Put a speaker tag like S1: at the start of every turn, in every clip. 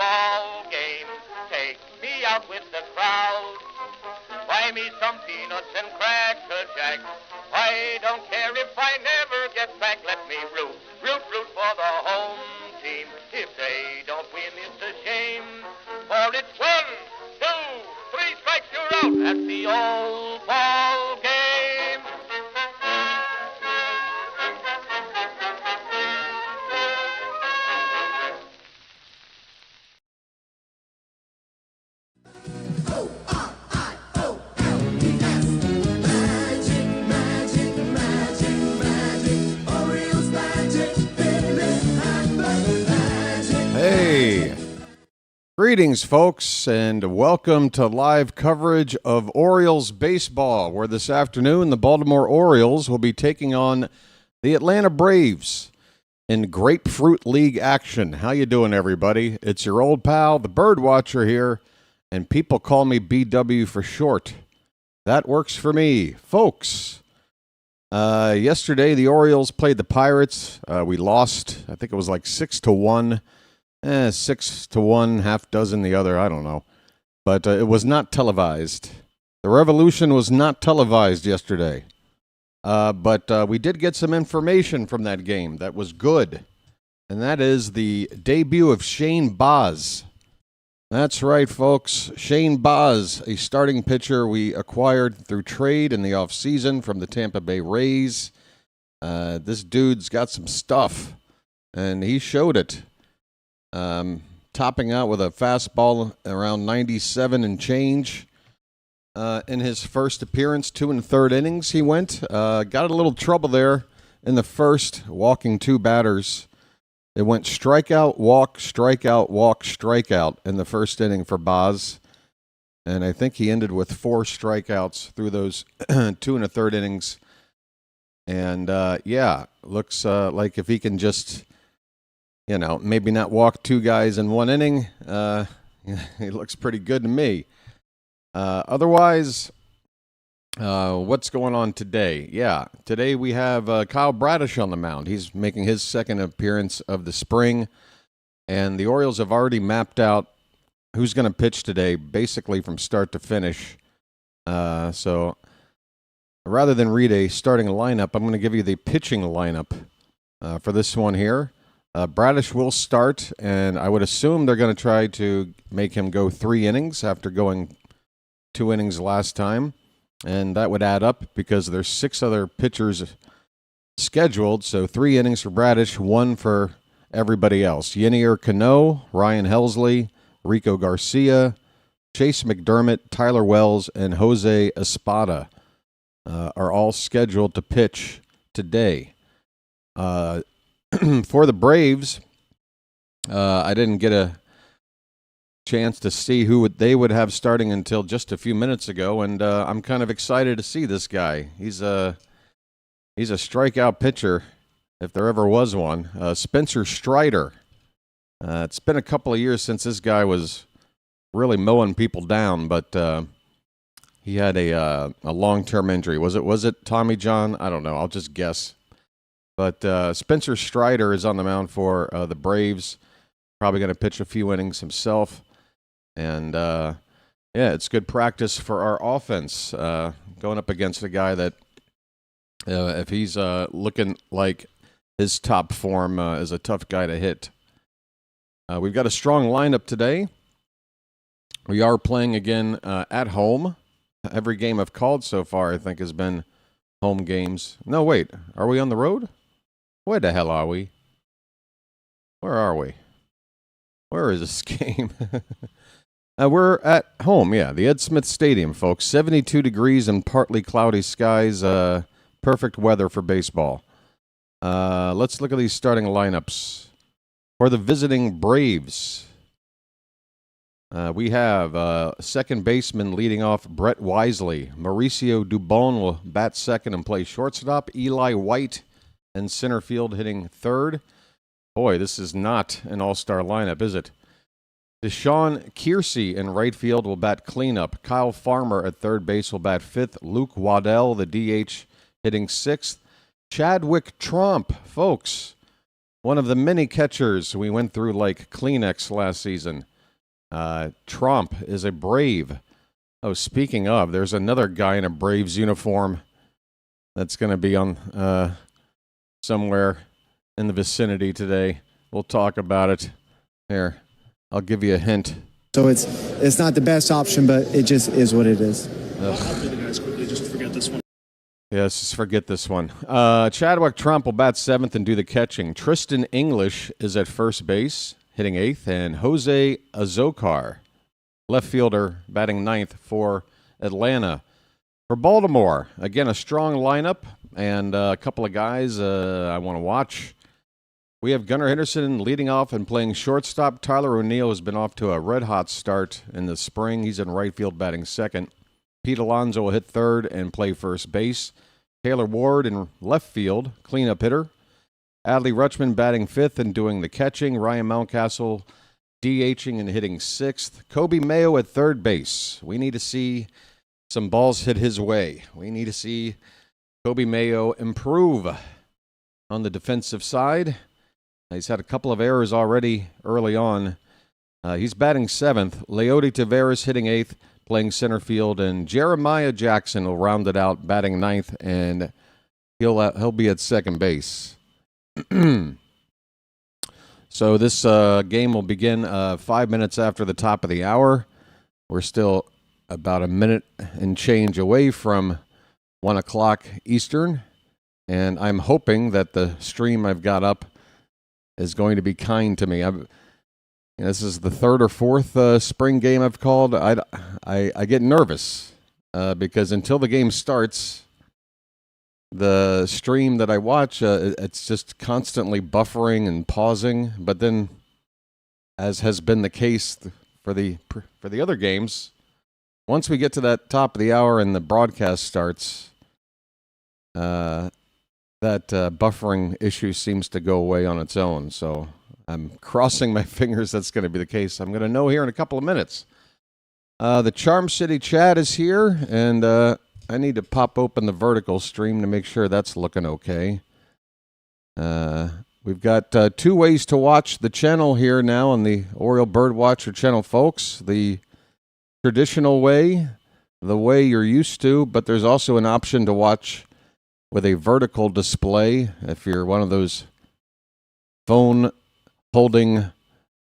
S1: ball game. Take me out with the crowd. Buy me some peanuts and Cracker Jack. I don't care if I never get back. Let me root for the home team. If they don't win, it's a shame. For it's 1, 2, 3 strikes, you're out. That's the old ball game.
S2: Hey, greetings folks, and welcome to live coverage of Orioles baseball, where this afternoon the Baltimore Orioles will be taking on the Atlanta Braves in Grapefruit League action. How you doing, everybody? It's your old pal, the BirdWatcher here, and people call me BW for short. That works for me. Folks, yesterday the Orioles played the Pirates. We lost, I think it was like 6-1. 6-1, half dozen the other, I don't know. But it was not televised. The Revolution was not televised yesterday. But we did get some information from that game that was good. And that is the debut of Shane Baz. That's right, folks. Shane Baz, a starting pitcher we acquired through trade in the offseason from the Tampa Bay Rays. This dude's got some stuff, and he showed it. Topping out with a fastball around 97 and change. In his first appearance, 2 1/3 innings he went. Got a little trouble there in the first, walking 2 batters. It went strikeout, walk, strikeout, walk, strikeout in the first inning for Baz. And I think he ended with 4 strikeouts through those 2 1/3 innings. And, looks like if he can just... maybe not walk 2 guys in 1 inning. He looks pretty good to me. Otherwise, what's going on today? Yeah, today we have Kyle Bradish on the mound. He's making his second appearance of the spring. And the Orioles have already mapped out who's going to pitch today, basically from start to finish. So rather than read a starting lineup, I'm going to give you the pitching lineup for this one here. Bradish will start, and I would assume they're going to try to make him go 3 innings after going 2 innings last time. And that would add up because there's 6 other pitchers scheduled. So 3 innings for Bradish, 1 for everybody else. Yenier Cano, Ryan Helsley, Rico Garcia, Chase McDermott, Tyler Wells, and Jose Espada are all scheduled to pitch today. For the Braves, I didn't get a chance to see who they would have starting until just a few minutes ago, and I'm kind of excited to see this guy. He's a strikeout pitcher, if there ever was one. Spencer Strider. It's been a couple of years since this guy was really mowing people down, but he had a long-term injury. Was it Tommy John? I don't know. I'll just guess. But Spencer Strider is on the mound for the Braves. Probably going to pitch a few innings himself. And, it's good practice for our offense. Going up against a guy that, if he's looking like his top form, is a tough guy to hit. We've got a strong lineup today. We are playing again at home. Every game I've called so far, I think, has been home games. No, wait. Are we on the road? Where the hell are we? Where are we? Where is this game? We're at home, yeah. The Ed Smith Stadium, folks. 72 degrees and partly cloudy skies. Perfect weather for baseball. Let's look at these starting lineups. For the visiting Braves, we have second baseman leading off Brett Wisely. Mauricio Dubon will bat second and play shortstop. Eli White in center field hitting third. Boy, this is not an all-star lineup, is it? Deshaun Kiersey in right field will bat cleanup. Kyle Farmer at third base will bat fifth. Luke Waddell, the DH, hitting sixth. Chadwick Tromp, folks, one of the many catchers we went through like Kleenex last season. Trump is a Brave. Oh, speaking of, there's another guy in a Braves uniform that's going to be on somewhere in the vicinity today. We'll talk about it. Here, I'll give you a hint.
S3: So it's not the best option, but it just is what it is.
S4: I'll do the guys quickly. Just forget this one.
S2: Yes, just forget this one. Chadwick Trump will bat 7th and do the catching. Tristan English is at first base, hitting 8th, and Jose Azocar, left fielder, batting 9th for Atlanta. For Baltimore, again, a strong lineup and a couple of guys I want to watch. We have Gunnar Henderson leading off and playing shortstop. Tyler O'Neill has been off to a red-hot start in the spring. He's in right field batting 2nd. Pete Alonso will hit 3rd and play first base. Taylor Ward in left field, cleanup hitter. Adley Rutschman batting 5th and doing the catching. Ryan Mountcastle DHing and hitting 6th. Kobe Mayo at third base. We need to see some balls hit his way. We need to see Kobe Mayo improve on the defensive side. He's had a couple of errors already early on. He's batting 7th. Leody Taveras hitting 8th, playing center field, and Jeremiah Jackson will round it out, batting 9th, and he'll be at second base. So this game will begin 5 minutes after the top of the hour. We're still about a minute and change away from 1 o'clock Eastern, and I'm hoping that the stream I've got up is going to be kind to me. This is the 3rd or 4th spring game I've called. I get nervous because until the game starts, the stream that I watch, it's just constantly buffering and pausing. But then, as has been the case for the other games, once we get to that top of the hour and the broadcast starts, that buffering issue seems to go away on its own. So I'm crossing my fingers that's going to be the case. I'm going to know here in a couple of minutes. The Charm City chat is here, and I need to pop open the vertical stream to make sure that's looking okay. We've got 2 ways to watch the channel here now on the Oriole BirdWatcher Channel, folks. The traditional way, the way you're used to, but there's also an option to watch with a vertical display if you're one of those phone-holding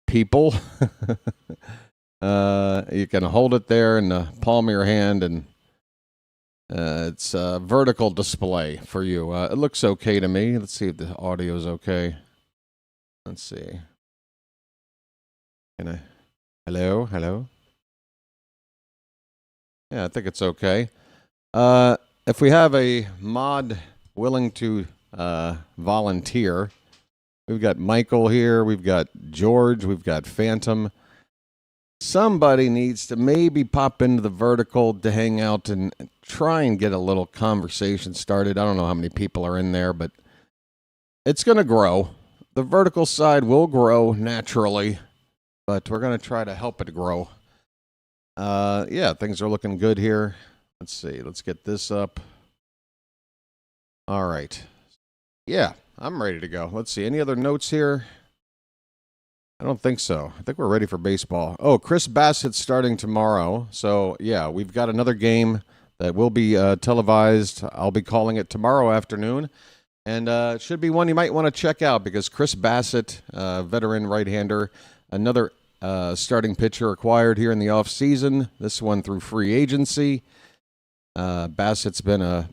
S2: people. You can hold it there in the palm of your hand, and it's a vertical display for you. It looks okay to me. Let's see if the audio is okay. Let's see. Hello? Yeah, I think it's okay. If we have a mod willing to volunteer, we've got Michael here, we've got George, we've got Phantom. Somebody needs to maybe pop into the vertical to hang out and try and get a little conversation started. I don't know how many people are in there, but it's going to grow. The vertical side will grow naturally, but we're going to try to help it grow. Yeah, things are looking good here. Let's see. Let's get this up. All right. Yeah, I'm ready to go. Let's see. Any other notes here? I don't think so. I think we're ready for baseball. Oh, Chris Bassett's starting tomorrow. So, yeah, we've got another game that will be televised. I'll be calling it tomorrow afternoon. And it should be one you might want to check out because Chris Bassett, veteran right-hander, another starting pitcher acquired here in the offseason, this one through free agency. Bassett's been a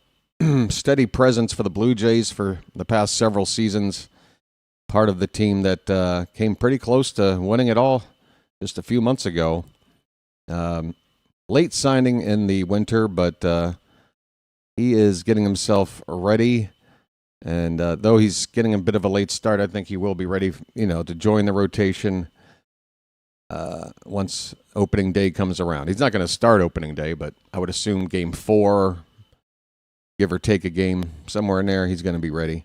S2: steady presence for the Blue Jays for the past several seasons. Part of the team that came pretty close to winning it all just a few months ago. Late signing in the winter, but he is getting himself ready. And though he's getting a bit of a late start, I think he will be ready, to join the rotation once opening day comes around. He's not going to start opening day, but I would assume game 4, give or take a game somewhere in there, he's going to be ready.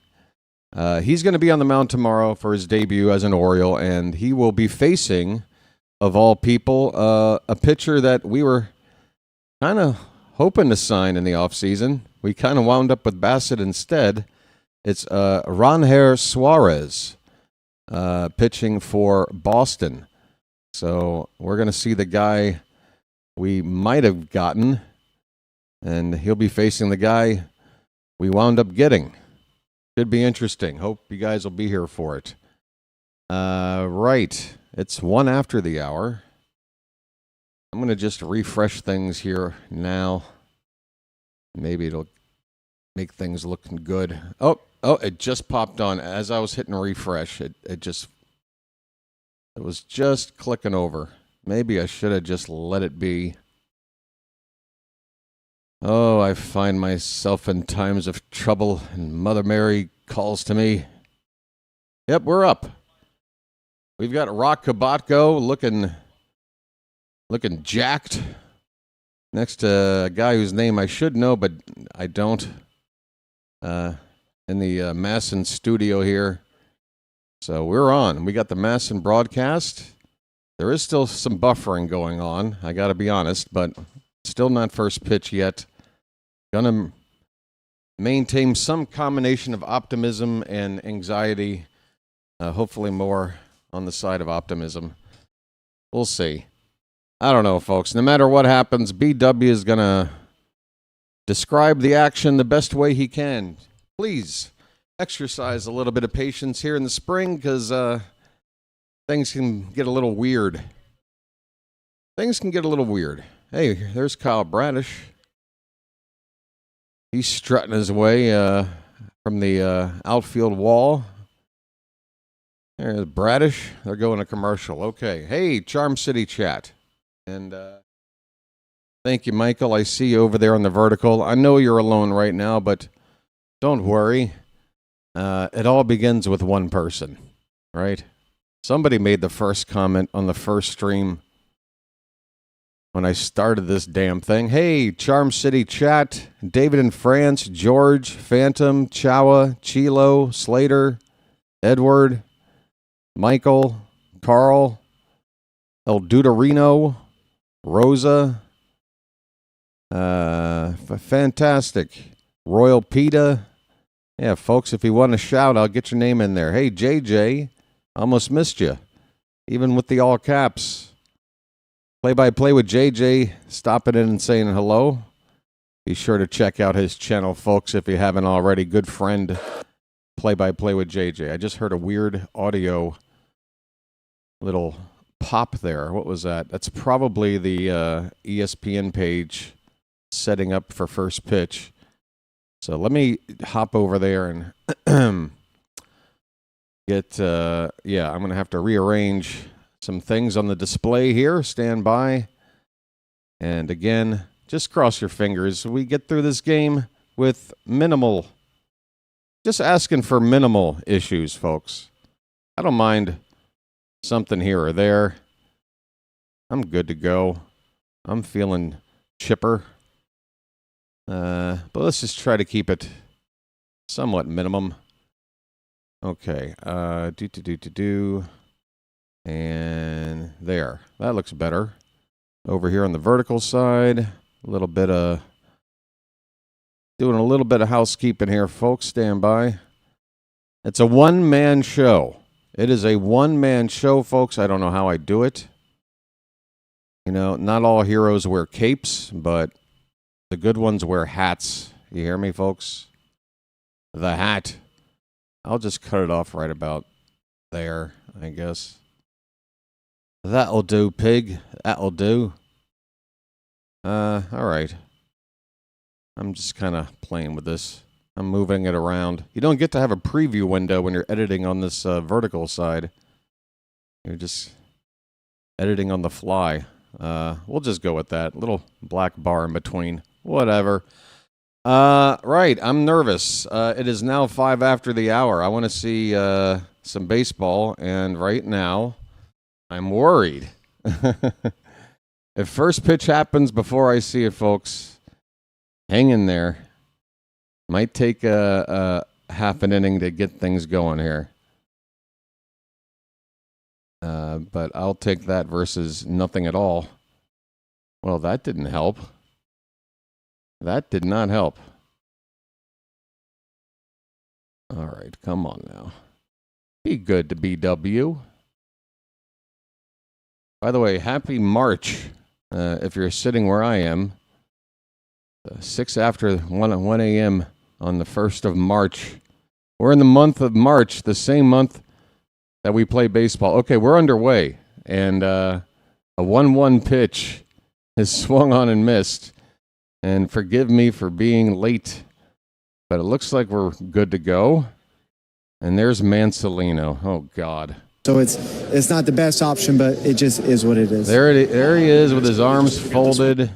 S2: He's going to be on the mound tomorrow for his debut as an Oriole, and he will be facing, of all people, a pitcher that we were kind of hoping to sign in the offseason. We kind of wound up with Bassett instead. It's Ranher Suarez pitching for Boston. So we're going to see the guy we might have gotten, and he'll be facing the guy we wound up getting. Should be interesting. Hope you guys will be here for it. Right. It's 1 after the hour. I'm going to just refresh things here now. Maybe it'll make things looking good. Oh, it just popped on as I was hitting refresh. It was just clicking over. Maybe I should have just let it be. Oh, I find myself in times of trouble, and Mother Mary calls to me. Yep, we're up. We've got Rock Kabatko looking jacked next to a guy whose name I should know, but I don't. In the Masson studio here. So we're on. We got the Masson broadcast. There is still some buffering going on, I got to be honest, but still not first pitch yet. Gonna maintain some combination of optimism and anxiety. Hopefully more on the side of optimism. We'll see. I don't know, folks. No matter what happens, BW is going to describe the action the best way he can. Please exercise a little bit of patience here in the spring because things can get a little weird. Hey, there's Kyle Bradish. He's strutting his way from the outfield wall. There's Bradish. They're going to commercial. Okay. Hey, Charm City chat. And thank you, Michael. I see you over there on the vertical. I know you're alone right now, but don't worry. It all begins with one person, right? Somebody made the first comment on the first stream when I started this damn thing. Hey, Charm City chat. David in France, George, Phantom, Chawa, Chilo, Slater, Edward, Michael, Carl, El Duderino, Rosa, fantastic. Royal PETA. Yeah, folks, if you want to shout, I'll get your name in there. Hey, JJ, almost missed you. Even with the all caps. Play-by-play with JJ, stopping in and saying hello. Be sure to check out his channel, folks, if you haven't already. Good friend, Play-by-play with JJ. I just heard a weird audio little pop there. What was that? That's probably the ESPN page setting up for first pitch. So let me hop over there and get, I'm going to have to rearrange some things on the display here. Stand by. And again, just cross your fingers. We get through this game with minimal, just asking for minimal issues, folks. I don't mind something here or there. I'm good to go. I'm feeling chipper. But let's just try to keep it somewhat minimum. Okay. And there. That looks better. Over here on the vertical side, doing a little bit of housekeeping here, folks. Stand by. It's a one-man show. It is a one-man show, folks. I don't know how I do it. You know, not all heroes wear capes, but the good ones wear hats. You hear me, folks? The hat. I'll just cut it off right about there, I guess. That'll do, pig. That'll do. All right. I'm just kind of playing with this. I'm moving it around. You don't get to have a preview window when you're editing on this vertical side. You're just editing on the fly. We'll just go with that. Little black bar in between. Whatever. Right. I'm nervous. It is now 5 after the hour. I want to see some baseball, and right now I'm worried. If first pitch happens before I see it, folks, hang in there. Might take a half an inning to get things going here. But I'll take that versus nothing at all. Well, that didn't help. That did not help. All right, come on now. Be good to BW. By the way, happy March. If you're sitting where I am, 6 after 1 a.m. on the 1st of March. We're in the month of March, the same month that we play baseball. Okay, we're underway. And a 1-1 pitch is swung on and missed. And forgive me for being late, but it looks like we're good to go. And there's Mansolino. Oh, God.
S3: So it's not the best option, but it just is what it is.
S2: There he is with his arms folded,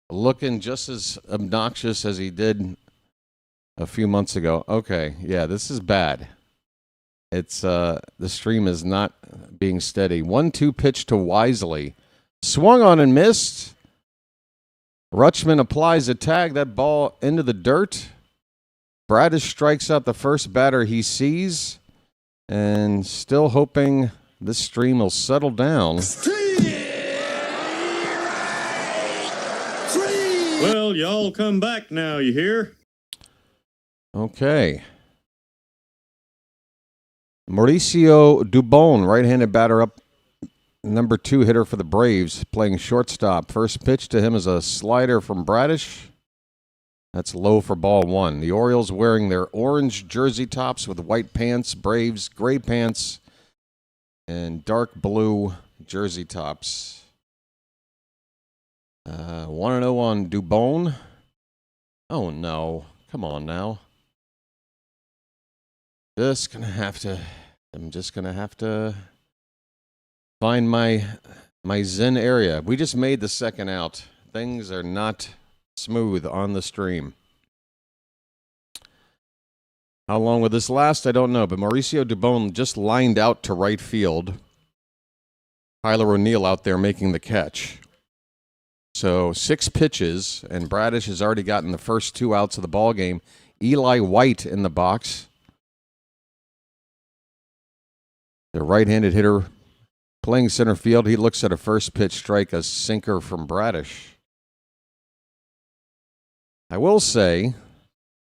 S2: looking just as obnoxious as he did a few months ago. Okay, yeah, this is bad. It's the stream is not being steady. 1-2 pitch to Wisely. Swung on and missed. Rutschman applies a tag. That ball into the dirt. Bradish strikes out the first batter he sees. And still hoping this stream will settle down.
S5: Well, y'all come back now, you hear?
S2: Okay. Mauricio Dubon, right-handed batter up, number 2 hitter for the Braves, playing shortstop. First pitch to him is a slider from Bradish. That's low for ball 1. The Orioles wearing their orange jersey tops with white pants, Braves gray pants, and dark blue jersey tops. 1-0 on Dubon. Oh, no. Come on now. I'm just going to have to find my zen area. We just made the second out. Things are not smooth on the stream. How long will this last? I don't know, but Mauricio Dubon just lined out to right field. Tyler O'Neill out there making the catch. So 6 pitches, and Bradish has already gotten the first 2 outs of the ball game. Eli White in the box. The right-handed hitter playing center field. He looks at a first pitch strike, a sinker from Bradish. I will say,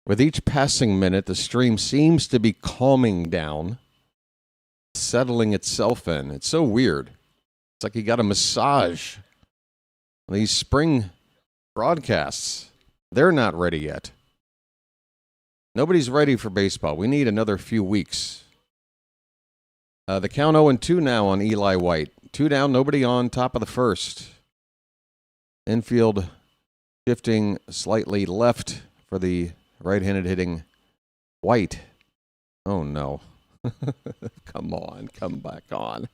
S2: with each passing minute, the stream seems to be calming down, settling itself in. It's so weird. It's like you got a massage. These spring broadcasts, they're not ready yet. Nobody's ready for baseball. We need another few weeks. The count 0-2 now on Eli White. 2 down, nobody on, top of the first. Infield shifting slightly left for the right-handed hitting White. Oh, no. Come on, come back on.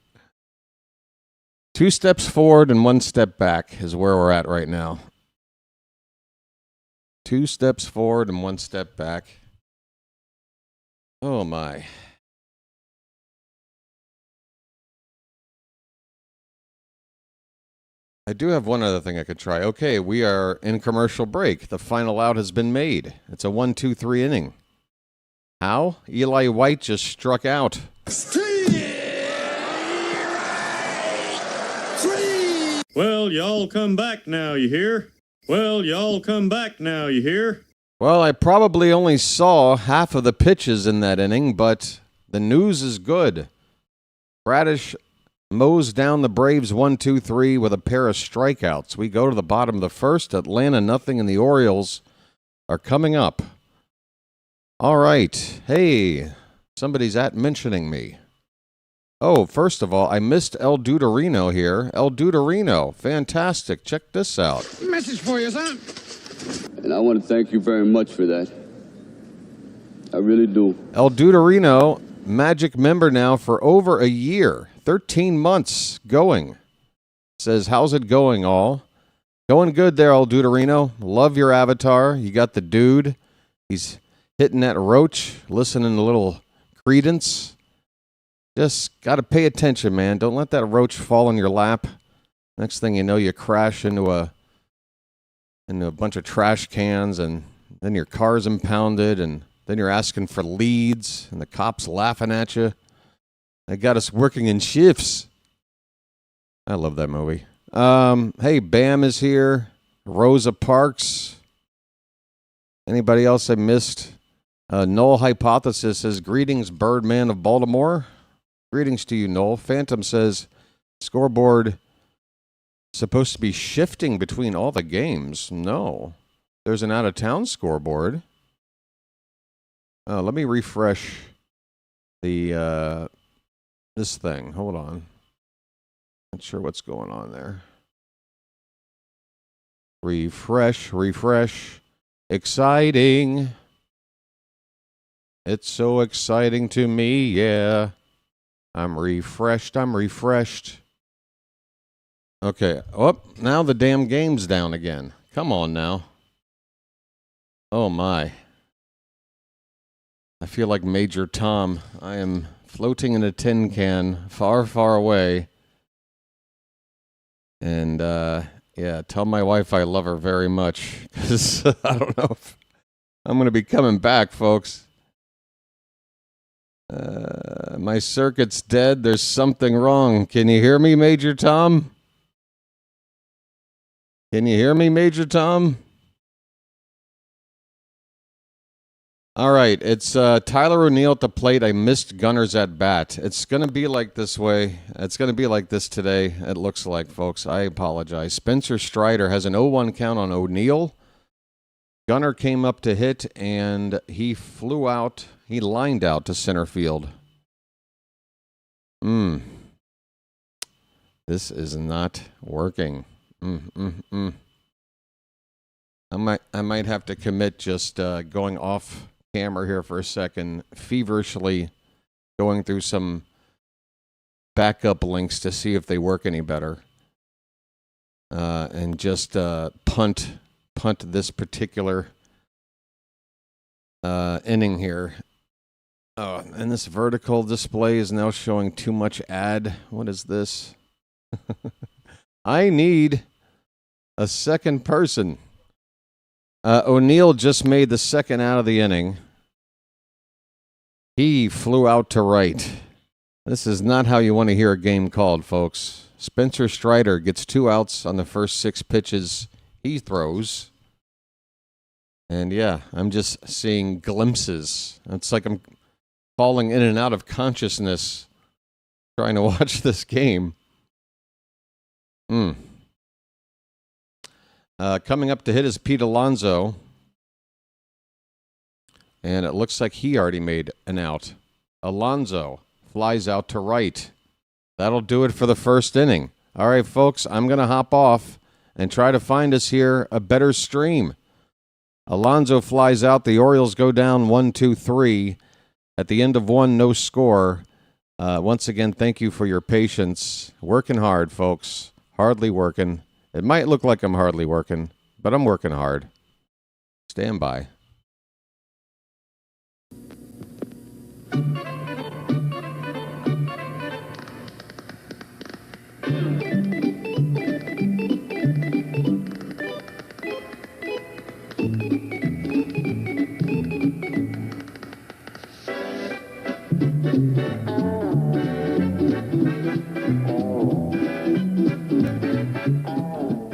S2: 2 steps forward and 1 step back is where we're at right now. 2 steps forward and 1 step back. Oh, my. I do have one other thing I could try. Okay, we are in commercial break. The final out has been made. It's a 1-2-3 inning. How? Eli White just struck out.
S5: Well, y'all come back now, you hear? Well, y'all come back now, you hear?
S2: Well, I probably only saw half of the pitches in that inning, but the news is good. Bradish mows down the Braves 1-2-3 with a pair of strikeouts. We go to the bottom of the first. Atlanta nothing, and the Orioles are coming up. All right. Hey, somebody's mentioning me. Oh, first of all, I missed El Duderino here. El Duderino, fantastic. Check this out.
S6: Message for you, son.
S7: And I want to thank you very much for that. I really do.
S2: El Duderino, Magic member now for over a year. 13 months going. Says, how's it going, all? Going good there, El Duderino. Love your avatar. You got the dude. He's hitting that roach, listening to a little Credence. Just got to pay attention, man. Don't let that roach fall in your lap. Next thing you know, you crash into a bunch of trash cans, and then your car's impounded, and then you're asking for leads, and the cops laughing at you. They got us working in shifts. I love that movie. Hey, Bam is here. Rosa Parks. Anybody else I missed? Null Hypothesis says, greetings, Birdman of Baltimore. Greetings to you, Noel. Phantom says, scoreboard supposed to be shifting between all the games. No. There's an out-of-town scoreboard. Let me refresh the this thing. Hold on. Not sure what's going on there. Refresh. Exciting. It's so exciting to me, yeah. I'm refreshed. Okay. Oh, now the damn game's down again. Come on now. Oh, my. I feel like Major Tom. I am floating in a tin can far, far away. And, yeah, tell my wife I love her very much. Because I don't know if I'm going to be coming back, folks. My circuit's dead. There's something wrong. Can you hear me, Major Tom? Can you hear me, Major Tom? All right, it's Tyler O'Neill at the plate. I missed Gunner's at bat. It's going to be like this way. It's going to be like this today, it looks like, folks. I apologize. Spencer Strider has an 0-1 count on O'Neill. Gunner came up to hit, and he flew out. He lined out to center field. This is not working. I might have to commit just going off camera here for a second, feverishly going through some backup links to see if they work any better, and just punt this particular inning here. Oh, and this vertical display is now showing too much ad. What is this? I need a second person. O'Neill just made the second out of the inning. He flew out to right. This is not how you want to hear a game called, folks. Spencer Strider gets 2 outs on the first 6 pitches he throws. And yeah, I'm just seeing glimpses. It's like I'm falling in and out of consciousness trying to watch this game. Coming up to hit is Pete Alonso. And it looks like he already made an out. Alonso flies out to right. That'll do it for the first inning. All right, folks, I'm going to hop off and try to find us here a better stream. Alonso flies out. The Orioles go down 1-2-3. At the end of 1, no score. Once again, thank you for your patience. Working hard, folks. Hardly working. It might look like I'm hardly working, but I'm working hard. Stand by.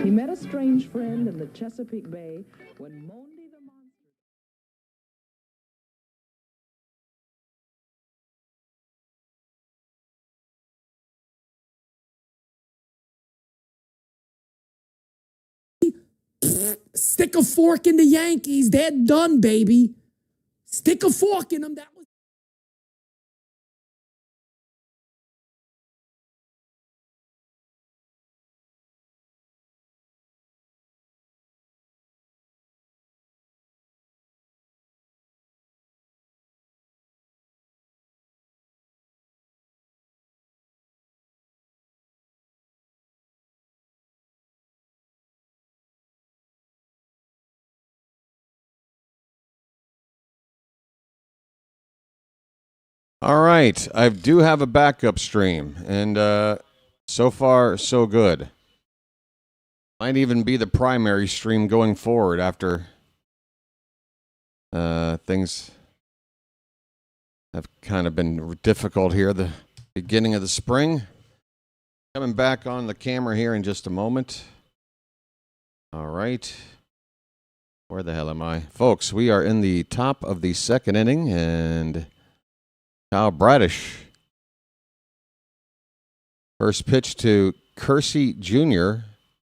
S6: He met a strange friend in the Chesapeake Bay when Mondi the monster...
S8: Stick a fork in the Yankees. They're done, baby. Stick a fork in them. That was...
S2: All right, I do have a backup stream, and so far, so good. Might even be the primary stream going forward after things have kind of been difficult here the beginning of the spring. Coming back on the camera here in just a moment. All right. Where the hell am I? Folks, we are in the top of the second inning, and Bradish First pitch to Kersey Jr.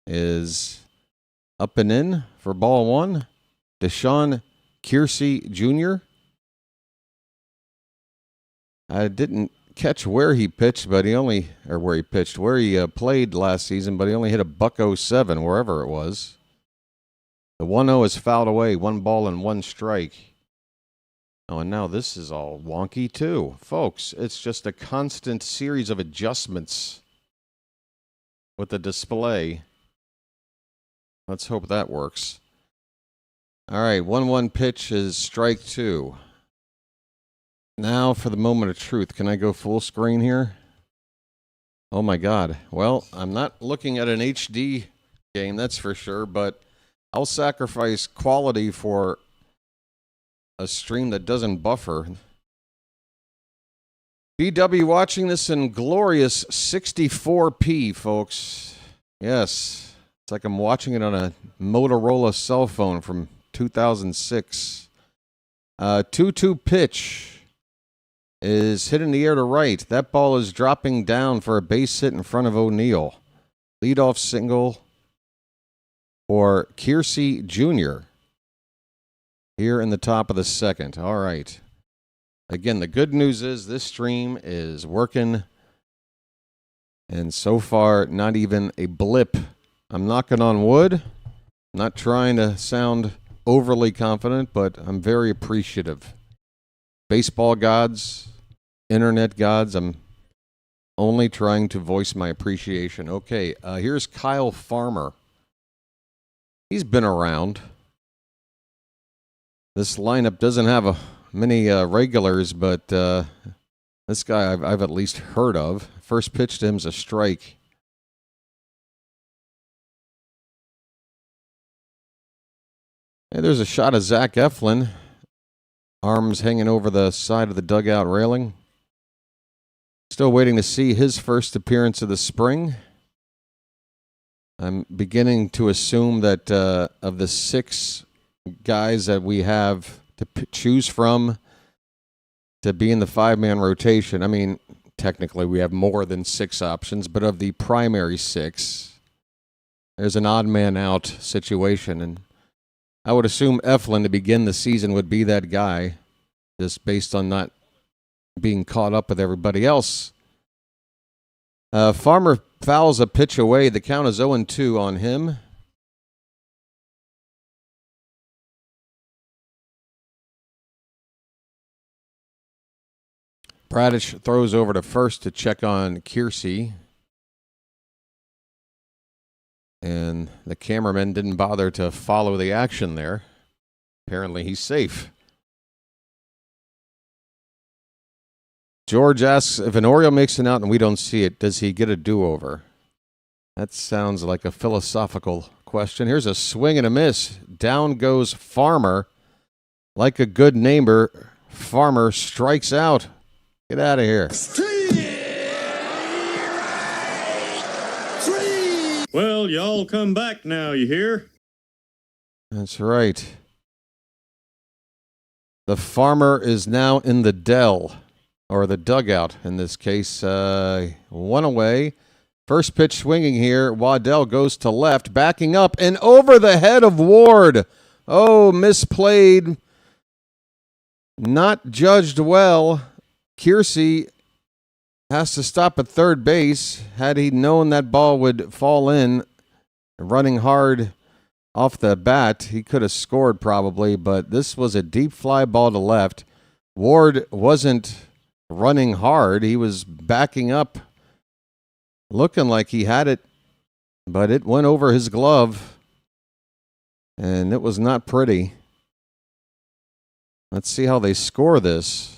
S2: is up and in for ball one. Deshaun Kersey Jr. I didn't catch where he pitched, but where he played last season, but he only hit a .07 wherever it was. The 1-0 is fouled away, 1 ball and 1 strike. Oh, and now this is all wonky too. Folks, it's just a constant series of adjustments with the display. Let's hope that works. All right, 1-1 pitch is strike 2. Now for the moment of truth. Can I go full screen here? Oh my God. Well, I'm not looking at an HD game, that's for sure, but I'll sacrifice quality for a stream that doesn't buffer. BW watching this in glorious 64p, folks. Yes, it's like I'm watching it on a Motorola cell phone from 2006. 2-2 pitch is hit in the air to right. That ball is dropping down for a base hit in front of O'Neill. Leadoff single for Kersey Jr. here in the top of the second. All right. Again, the good news is this stream is working, and so far, not even a blip. I'm knocking on wood. Not trying to sound overly confident, but I'm very appreciative. Baseball gods, internet gods, I'm only trying to voice my appreciation. Okay, here's Kyle Farmer. He's been around. This lineup doesn't have many regulars, but this guy I've at least heard of. First pitch to him is a strike. Hey, there's a shot of Zach Eflin. Arms hanging over the side of the dugout railing. Still waiting to see his first appearance of the spring. I'm beginning to assume that of the 6 guys that we have to choose from to be in the 5-man rotation, I mean, technically we have more than 6 options, but of the primary 6, there's an odd man out situation, and I would assume Eflin to begin the season would be that guy, just based on not being caught up with everybody else. Farmer fouls a pitch away. The count is 0-2 on him. Bradish throws over to first to check on Kersey. And the cameraman didn't bother to follow the action there. Apparently he's safe. George asks, if an Oriole makes an out and we don't see it, does he get a do-over? That sounds like a philosophical question. Here's a swing and a miss. Down goes Farmer. Like a good neighbor, Farmer strikes out. Get out of here.
S5: Well, y'all come back now, you hear?
S2: That's right. The Farmer is now in the dell, or the dugout in this case. 1 away. First pitch swinging here. Waddell goes to left, backing up and over the head of Ward. Oh, misplayed. Not judged well. Kersey has to stop at third base. Had he known that ball would fall in, running hard off the bat, he could have scored probably, but this was a deep fly ball to left. Ward wasn't running hard. He was backing up, looking like he had it, but it went over his glove, and it was not pretty. Let's see how they score this.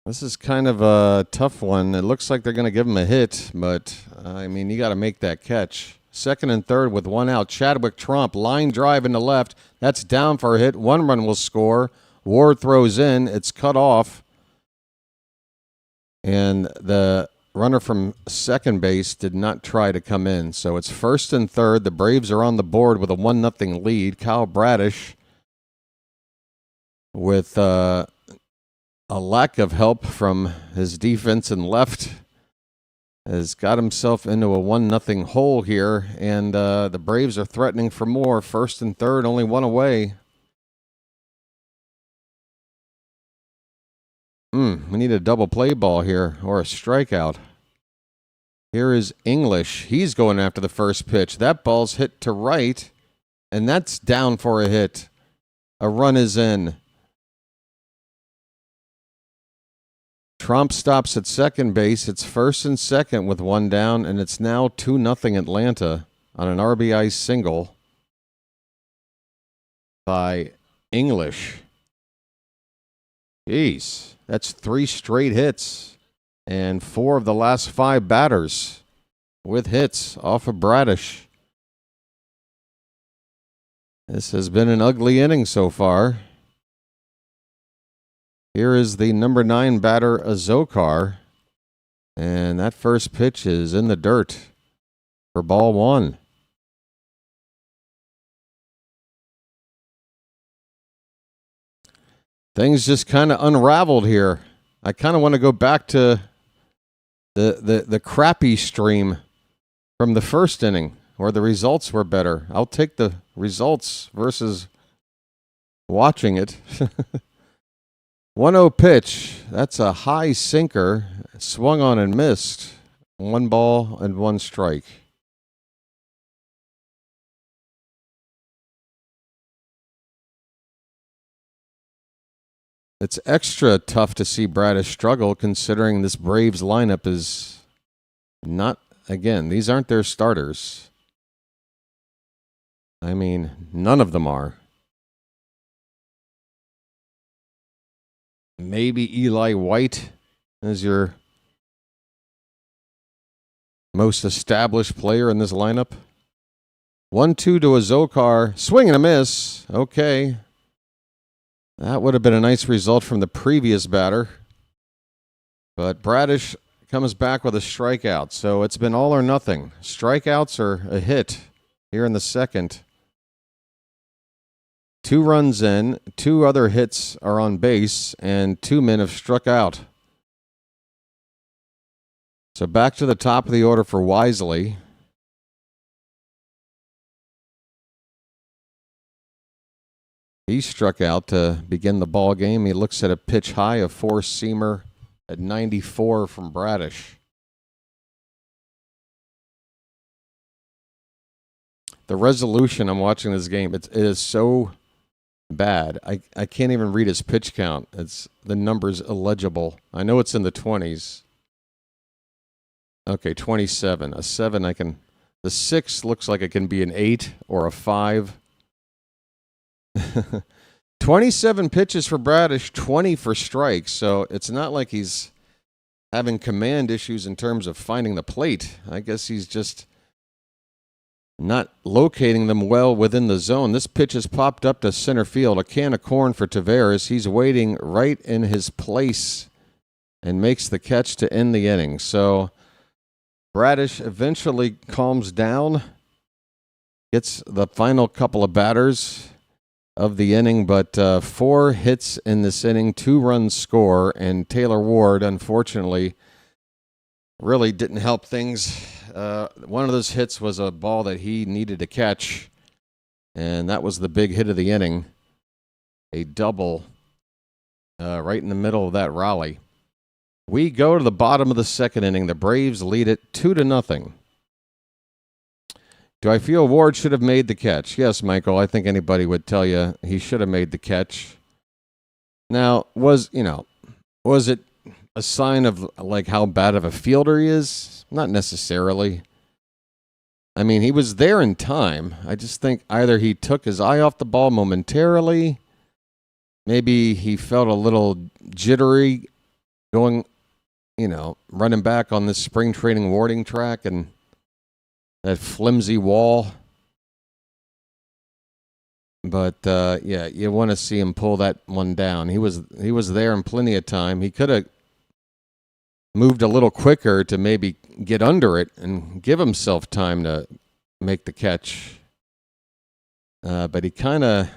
S2: This is kind of a tough one. It looks like they're going to give him a hit, but, I mean, you got to make that catch. Second and third with 1 out. Chadwick Trump, line drive into left. That's down for a hit. 1 run will score. Ward throws in. It's cut off. And the runner from second base did not try to come in. So it's first and third. The Braves are on the board with a 1-0 lead. Kyle Bradish with a lack of help from his defense and left has got himself into a 1-0 hole here, and the Braves are threatening for more. First and third, only one away. We need a double play ball here or a strikeout. Here is English. He's going after the first pitch. That ball's hit to right, and that's down for a hit. A run is in. Trump stops at second base. It's first and second with one down, and it's now 2-0 Atlanta on an RBI single by English. Jeez, that's 3 straight hits, and 4 of the last 5 batters with hits off of Bradish. This has been an ugly inning so far. Here is the number 9 batter, Azokar, and that first pitch is in the dirt for ball 1. Things just kind of unraveled here. I kind of want to go back to the crappy stream from the first inning where the results were better. I'll take the results versus watching it. 1-0 pitch. That's a high sinker. Swung on and missed. 1 ball and 1 strike. It's extra tough to see Bradish struggle considering this Braves lineup is not, again, these aren't their starters. I mean, none of them are. Maybe Eli White is your most established player in this lineup. 1-2 to Azokar. Swing and a miss. Okay. That would have been a nice result from the previous batter. But Bradish comes back with a strikeout. So it's been all or nothing. Strikeouts or a hit here in the second. 2 runs in, 2 other hits are on base, and 2 men have struck out. So back to the top of the order for Wisely. He struck out to begin the ball game. He looks at a pitch high, a 4-seamer at 94 from Bradish. The resolution, I'm watching this game, it is so bad. I can't even read his pitch count. It's the number's illegible. I know it's in the 20s. Okay, 27. A 7 I can. The 6 looks like it can be an 8 or a 5. 27 pitches for Bradish, 20 for strikes. So it's not like he's having command issues in terms of finding the plate. I guess he's just not locating them well within the zone. This pitch has popped up to center field. A can of corn for Taveras. He's waiting right in his place and makes the catch to end the inning. So Bradish eventually calms down, gets the final couple of batters of the inning, but 4 hits in this inning, 2 runs score, and Taylor Ward, unfortunately, really didn't help things. One of those hits was a ball that he needed to catch, and that was the big hit of the inning. A double right in the middle of that rally. We go to the bottom of the second inning. The Braves lead it 2-0. Do I feel Ward should have made the catch? Yes, Michael. I think anybody would tell you he should have made the catch. Now, was it a sign of like how bad of a fielder he is? Not necessarily. I mean, he was there in time. I just think either he took his eye off the ball momentarily, maybe he felt a little jittery going, running back on this spring training warning track and that flimsy wall. But yeah, you want to see him pull that one down. He was there in plenty of time. He could have moved a little quicker to maybe get under it and give himself time to make the catch. But he kind of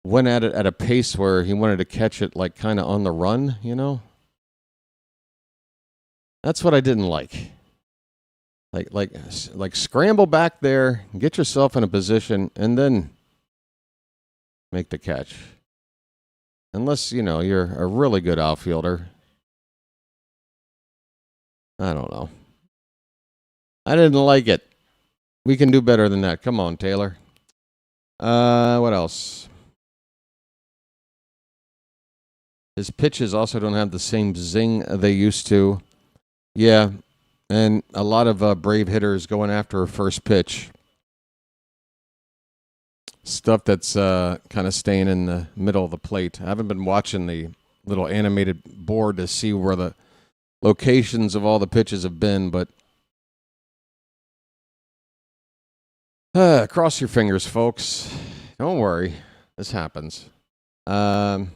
S2: went at it at a pace where he wanted to catch it like kind of on the run, That's what I didn't like. Like scramble back there, get yourself in a position, and then make the catch. Unless, you're a really good outfielder. I don't know. I didn't like it. We can do better than that. Come on, Taylor. What else? His pitches also don't have the same zing they used to. Yeah, and a lot of brave hitters going after a first pitch. Stuff that's kind of staying in the middle of the plate. I haven't been watching the little animated board to see where the locations of all the pitches have been, but cross your fingers, folks. Don't worry. This happens. I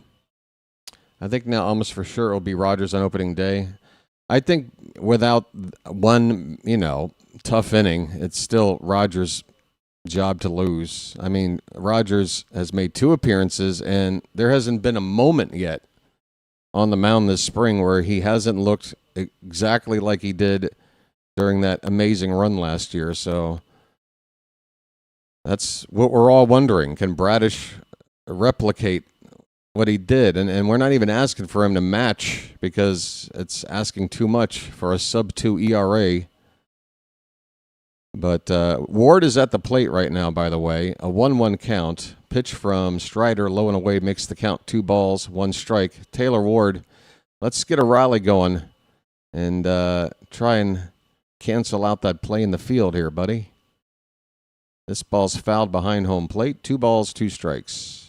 S2: think now almost for sure it'll be Rogers on opening day. I think without one, tough inning, it's still Rogers' job to lose. I mean, Rogers has made 2 appearances, and there hasn't been a moment yet on the mound this spring where he hasn't looked exactly like he did during that amazing run last year. So that's what we're all wondering. Can Bradish replicate what he did? And we're not even asking for him to match because it's asking too much for a sub-2 ERA. But Ward is at the plate right now, by the way. A 1-1 count. Pitch from Strider, low and away, makes the count 2 balls, 1 strike. Taylor Ward, let's get a rally going and try and cancel out that play in the field here, buddy. This ball's fouled behind home plate. 2 balls, 2 strikes.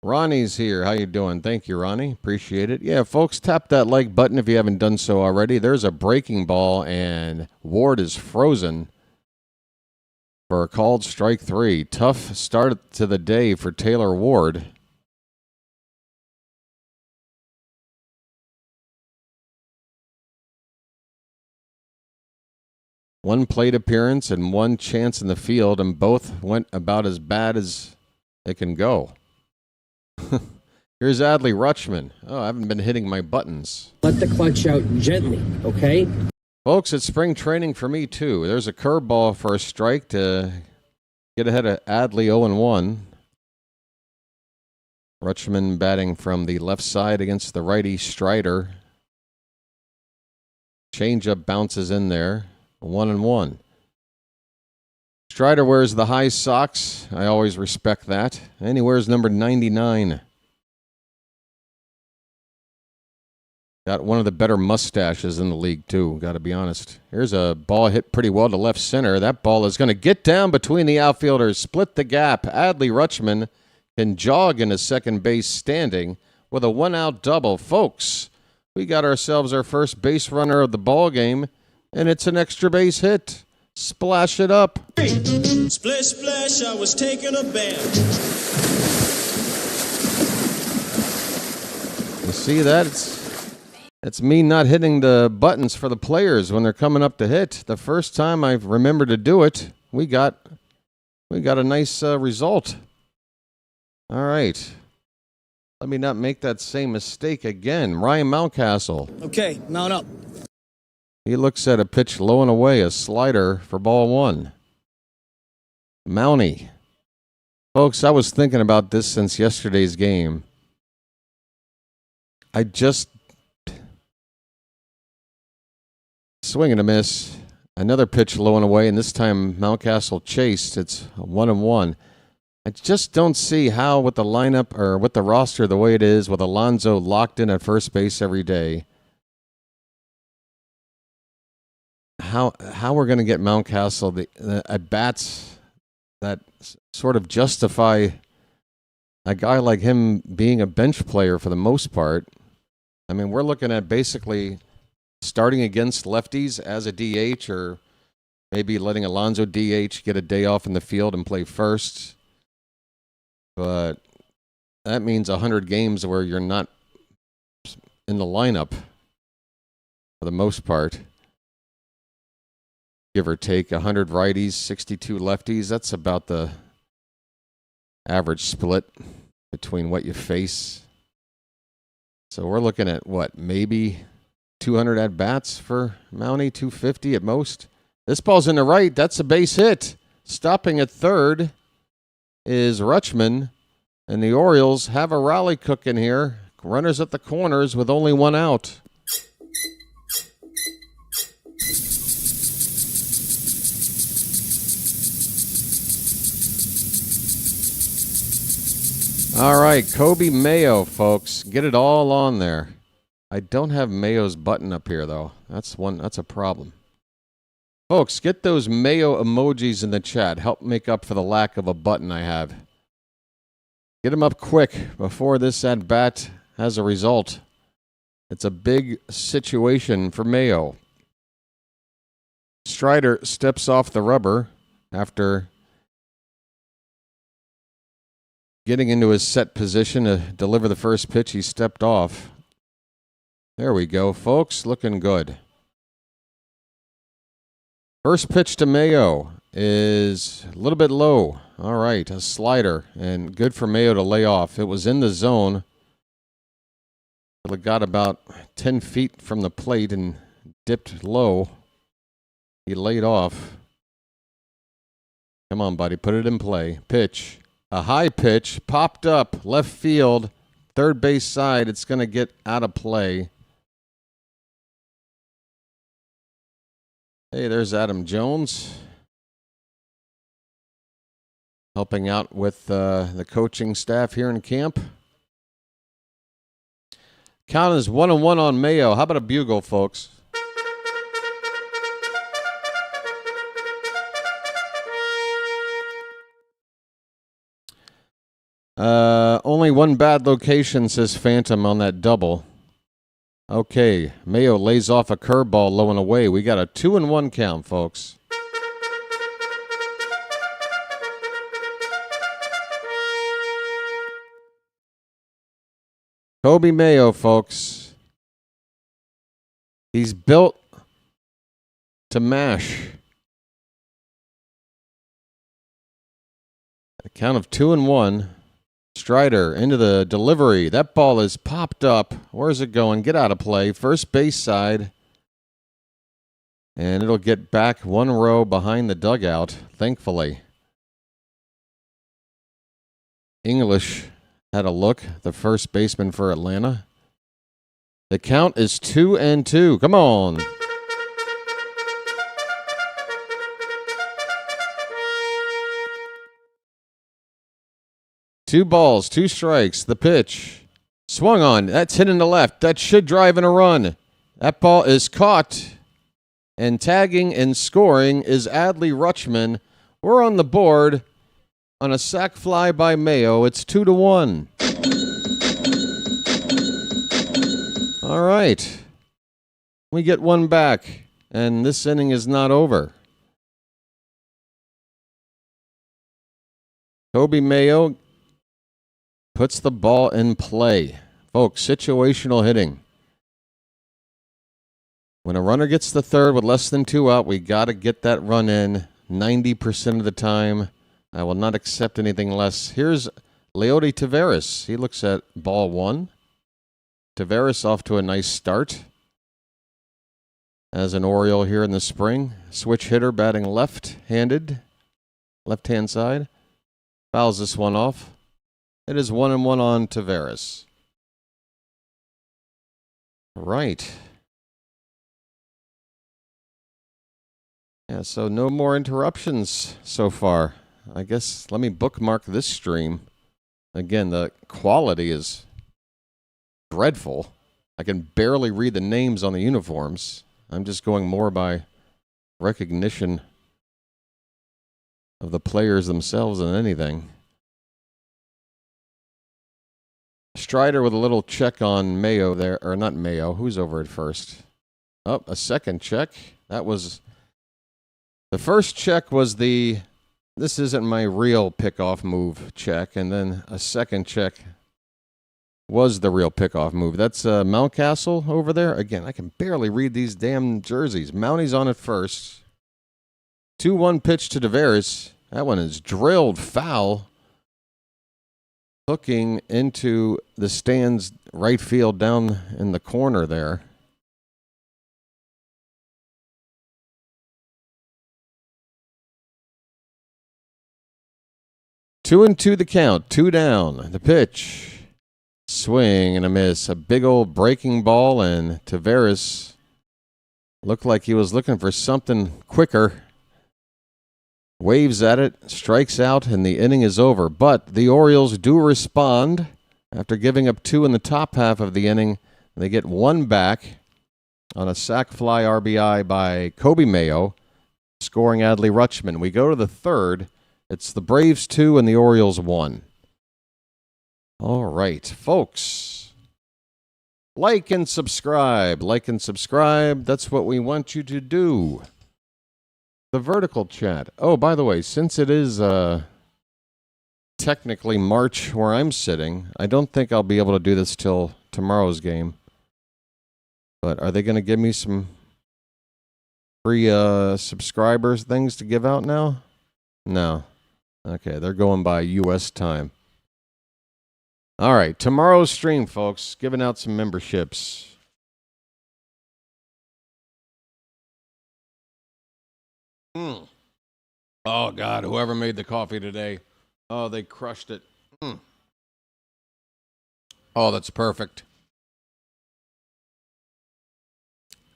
S2: Ronnie's here. How you doing? Thank you, Ronnie. Appreciate it. Yeah, folks, tap that like button if you haven't done so already. There's a breaking ball, and Ward is frozen for a called strike 3. Tough start to the day for Taylor Ward. One plate appearance and 1 chance in the field, and both went about as bad as they can go. Here's Adley Rutschman. Oh, I haven't been hitting my buttons.
S9: Let the clutch out gently, okay?
S2: Folks, it's spring training for me, too. There's a curveball for a strike to get ahead of Adley 0-1. Rutschman batting from the left side against the righty Strider. Changeup bounces in there. 1-1. Strider wears the high socks. I always respect that. And he wears number 99. Got one of the better mustaches in the league, too, got to be honest. Here's a ball hit pretty well to left center. That ball is going to get down between the outfielders, split the gap. Adley Rutschman can jog into second base standing with a 1-out double. Folks, we got ourselves our first base runner of the ball game, and it's an extra base hit. Splash it up.
S10: Splish, splash, I was taking a bath.
S2: You see that? It's me not hitting the buttons for the players when they're coming up to hit. The first time I remember to do it, we got a nice result. All right. Let me not make that same mistake again. Ryan Mountcastle.
S4: Okay, mount up.
S2: He looks at a pitch low and away, a slider for ball 1. Mountie. Folks, I was thinking about this since yesterday's game. I just swing and a miss. Another pitch low and away, and this time Mountcastle chased. It's 1-1. I just don't see how with the lineup or with the roster the way it is, with Alonso locked in at first base every day, how we're going to get Mountcastle the at bats that sort of justify a guy like him being a bench player for the most part. I mean, we're looking at basically starting against lefties as a DH, or maybe letting Alonso DH get a day off in the field and play first. But that means 100 games where you're not in the lineup for the most part. Give or take 100 righties, 62 lefties. That's about the average split between what you face. So we're looking at what, maybe 200 at bats for Mountie, 250 at most. This ball's in the right. That's a base hit. Stopping at third is Rutschman, and the Orioles have a rally cooking here. Runners at the corners with only one out. All right, Kobe Mayo, folks. Get it all on there. I don't have Mayo's button up here, though. That's a problem. Folks, get those Mayo emojis in the chat. Help make up for the lack of a button I have. Get them up quick before this at-bat has a result. It's a big situation for Mayo. Strider steps off the rubber after getting into his set position to deliver the first pitch. He stepped off. There we go, folks. Looking good. First pitch to Mayo is a little bit low. All right, a slider, and good for Mayo to lay off. It was in the zone. It got about 10 feet from the plate and dipped low. He laid off. Come on, buddy, put it in play. Pitch. A high pitch, popped up, left field, third base side. It's going to get out of play. Hey, there's Adam Jones helping out with the coaching staff here in camp. Count is 1-1 on Mayo. How about a bugle, folks? Only one bad location, says Phantom on that double. Okay, Mayo lays off a curveball low and away. We got a 2-1 count, folks. Kobe Mayo, folks. He's built to mash. A count of 2-1. Strider into the delivery. That ball is popped up. Where's it going? Get out of play. First base side. And it'll get back one row behind the dugout, thankfully. English had a look, the first baseman for Atlanta. The count is 2-2. Come on. Two balls, two strikes. The pitch. Swung on. That's hit in the left. That should drive in a run. That ball is caught. And tagging and scoring is Adley Rutschman. We're on the board on a sac fly by Mayo. It's 2-1. All right. We get one back. And this inning is not over. Kobe Mayo puts the ball in play. Folks, situational hitting. When a runner gets the third with less than two out, we got to get that run in 90% of the time. I will not accept anything less. Here's Leody Taveras. He looks at ball one. Taveras off to a nice start as an Oriole here in the spring. Switch hitter batting left-handed, left-hand side. Fouls this one off. It is 1-1 on Taveras. Right. Yeah, so no more interruptions so far. I guess let me bookmark this stream. Again, the quality is dreadful. I can barely read the names on the uniforms. I'm just going more by recognition of the players themselves than anything. Strider with a little check on Mayo there, or not Mayo. Who's over at first? Oh, a second check. That was the first check was this isn't my real pickoff move check, and then a second check was the real pickoff move. That's Mountcastle over there. Again, I can barely read these damn jerseys. Mountie's on it first. 2-1 pitch to Taveras. That one is drilled foul. hooking into the stands right field down in the corner there. Two and two the count. 2 down. The pitch. Swing and a miss. A big old breaking ball, and Tavares looked like he was looking for something quicker. Waves at it, strikes out, and the inning is over. But the Orioles do respond. After giving up 2 in the top half of the inning, they get 1 back on a sac fly RBI by Kobe Mayo, scoring Adley Rutschman. We go to the third. It's the Braves 2 and the Orioles 1. All right, folks. Like and subscribe. Like and subscribe. That's what we want you to do. The vertical chat. Oh, by the way, since it is technically March where I'm sitting, I don't think I'll be able to do this till tomorrow's game. But are they going to give me some free subscribers things to give out now? No. Okay, they're going by U.S. time. All right, tomorrow's stream, folks, giving out some memberships. Oh, God, whoever made the coffee today. Oh, they crushed it. Oh, that's perfect.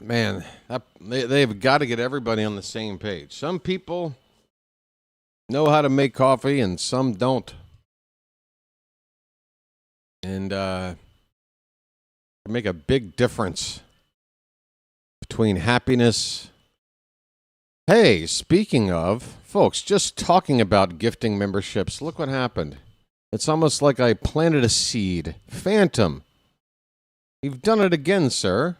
S2: Man, they've got to get everybody on the same page. Some people know how to make coffee and some don't. And make a big difference between happiness. Hey, speaking of, folks, just talking about gifting memberships, look what happened. It's almost like I planted a seed. Phantom, you've done it again, sir.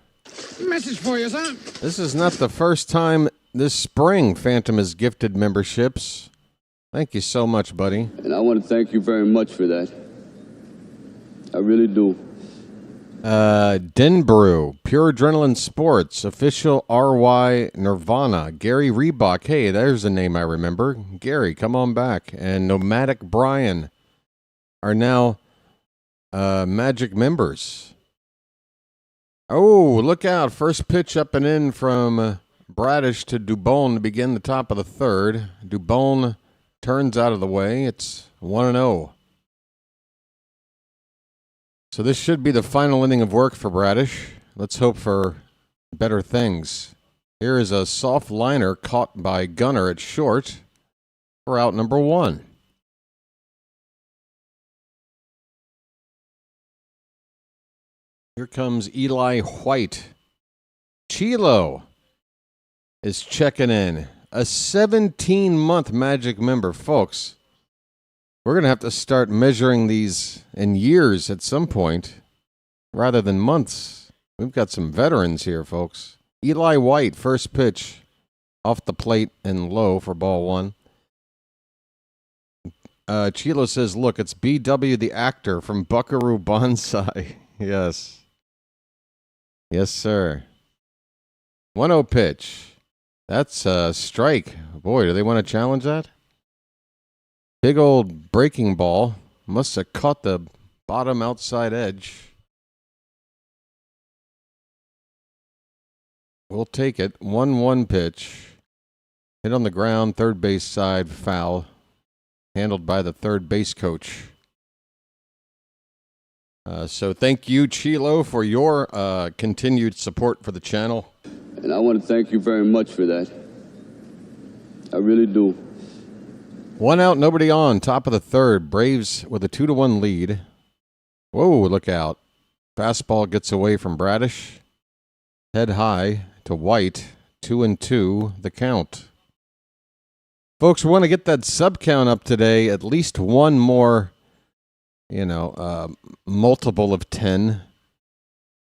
S8: Message for you, son.
S2: This is not the first time this spring Phantom has gifted memberships. Thank you so much, buddy.
S7: And I want to thank you very much for that. I really do.
S2: Denbrew, Pure Adrenaline Sports, official RY Nirvana, Gary Reebok. Hey, there's a name I remember. Gary, come on back. And Nomadic Brian are now Magic members. Oh, look out. First pitch up and in from Bradish to Dubon to begin the top of the third. Dubon turns out of the way. It's 1-0. So this should be the final inning of work for Bradish. Let's hope for better things. Here is a soft liner caught by Gunnar at short for out number 1. Here comes Eli White. Chilo is checking in. A 17-month Magic member. Folks, we're going to have to start measuring these in years at some point rather than months. We've got some veterans here, folks. Eli White, first pitch off the plate and low for ball 1. Chilo says, look, it's BW the actor from Buckaroo Banzai. Yes. Yes, sir. 1-0 pitch. That's a strike. Boy, do they want to challenge that? Big old breaking ball. Must have caught the bottom outside edge. We'll take it. 1-1 pitch. Hit on the ground, third base side, foul. Handled by the third base coach. So thank you, Chilo, for your continued support for the channel.
S7: And I want to thank you very much for that. I really do.
S2: 1 out, nobody on. Top of the third. Braves with a 2-1 lead. Whoa, look out. Fastball gets away from Bradish. Head high to White. 2-2, the count. Folks, we want to get that sub count up today. At least one more, multiple of 10.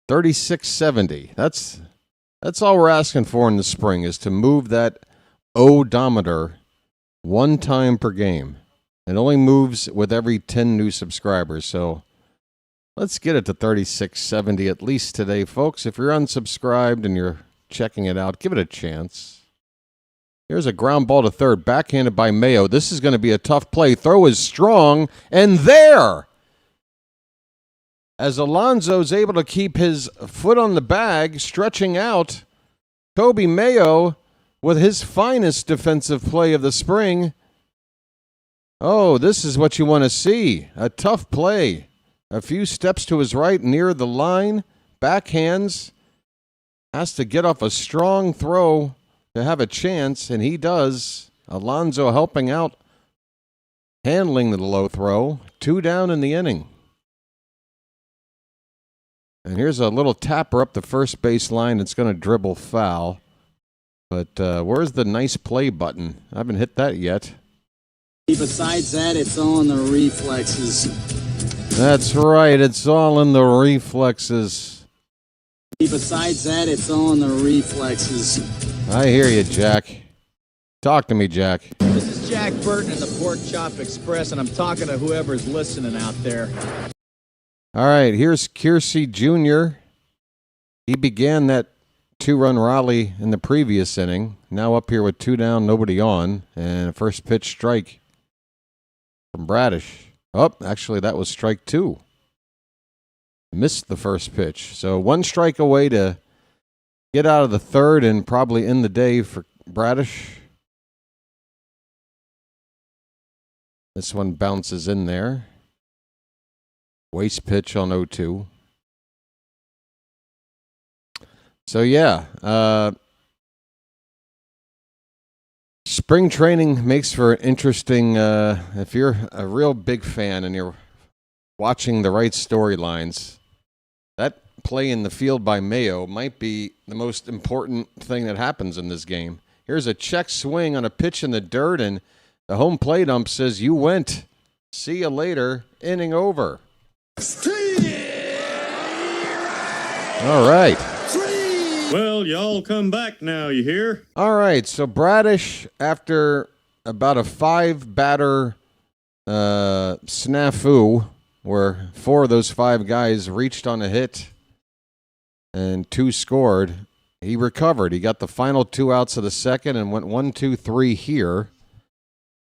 S2: 3670. That's all we're asking for in the spring, is to move that odometer 1 time per game. It only moves with every 10 new subscribers, so let's get it to 3670 at least today, folks. If you're unsubscribed and you're checking it out, give it a chance. Here's a ground ball to third, backhanded by Mayo. This is going to be a tough play. Throw is strong, and there! As Alonso's able to keep his foot on the bag, stretching out, Kobe Mayo with his finest defensive play of the spring. Oh, this is what you want to see. A tough play. A few steps to his right near the line. Backhands. Has to get off a strong throw to have a chance, and he does. Alonso helping out, handling the low throw. 2 down in the inning. And here's a little tapper up the first base line. It's going to dribble foul. But where's the nice play button? I haven't hit that yet.
S11: Besides that, it's all in the reflexes.
S2: That's right. It's all in the reflexes.
S11: Besides that, it's all in the reflexes.
S2: I hear you, Jack. Talk to me, Jack.
S12: This is Jack Burton in the Pork Chop Express, and I'm talking to whoever's listening out there.
S2: All right, here's Kiersey Jr. He began that 2-run rally in the previous inning. Now up here with 2 down, nobody on, and a first pitch strike from Bradish. Oh, actually, that was strike 2. Missed the first pitch. So 1 strike away to get out of the third and probably end the day for Bradish. This one bounces in there. Waste pitch on 0-2. So, yeah. Spring training makes for interesting, if you're a real big fan and you're watching the right storylines, that play in the field by Mayo might be the most important thing that happens in this game. Here's a check swing on a pitch in the dirt, and the home plate ump says, "You went. See you later. Inning over." All right.
S5: Well, y'all come back now, you hear?
S2: All right, so Bradish, after about a 5-batter snafu, where 4 of those 5 guys reached on a hit and 2 scored, he recovered. He got the final 2 outs of the second and went 1-2-3 here.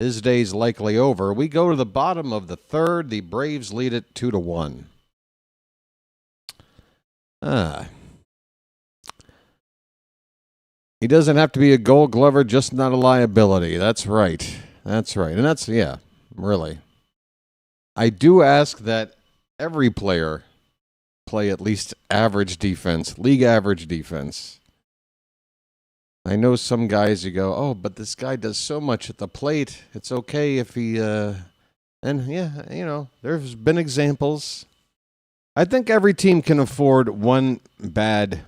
S2: His day's likely over. We go to the bottom of the third. The Braves lead it 2-1. He doesn't have to be a Gold Glover, just not a liability. That's right. That's right. And that's, yeah, really. I do ask that every player play at least average defense, league average defense. I know some guys you go, oh, but this guy does so much at the plate. It's okay if he, and yeah, you know, there's been examples. I think every team can afford one bad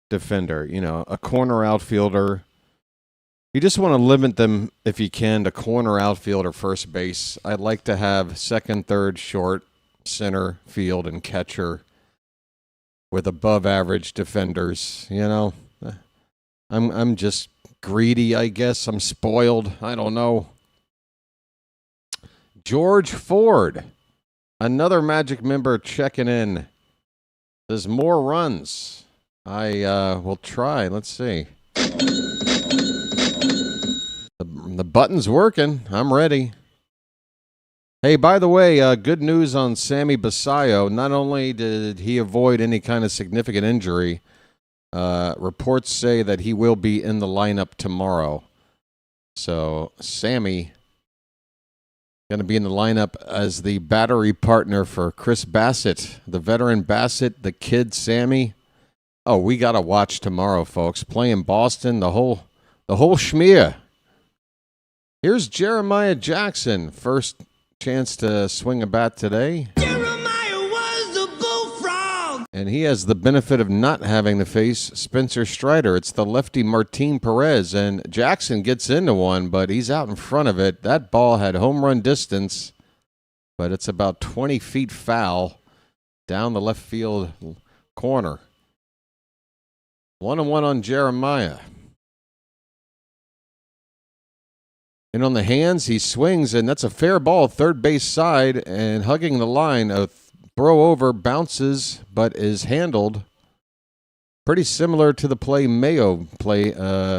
S2: defender, you know, a corner outfielder. You just want to limit them, if you can, to corner outfielder, first base. I'd like to have second, third, short, center, field, and catcher with above average defenders, you know. I'm just greedy, I guess. I'm spoiled. I don't know. George Ford, another Magic member checking in. There's more runs. I will try. Let's see. The button's working. I'm ready. Hey, by the way, good news on Sammy Basayo. Not only did he avoid any kind of significant injury, reports say that he will be in the lineup tomorrow. So Sammy going to be in the lineup as the battery partner for Chris Bassett, the veteran Bassett, the kid Sammy. Oh, we got to watch tomorrow, folks. Playing Boston, the whole schmear. Here's Jeremiah Jackson, first chance to swing a bat today. And he has the benefit of not having to face Spencer Strider. It's the lefty Martin Perez, and Jackson gets into one, but he's out in front of it. That ball had home run distance, but it's about 20 feet foul down the left field corner. 1-1 on Jeremiah. And on the hands, he swings, and that's a fair ball, third base side, and hugging the line. A throw over, bounces, but is handled. Pretty similar to the play Mayo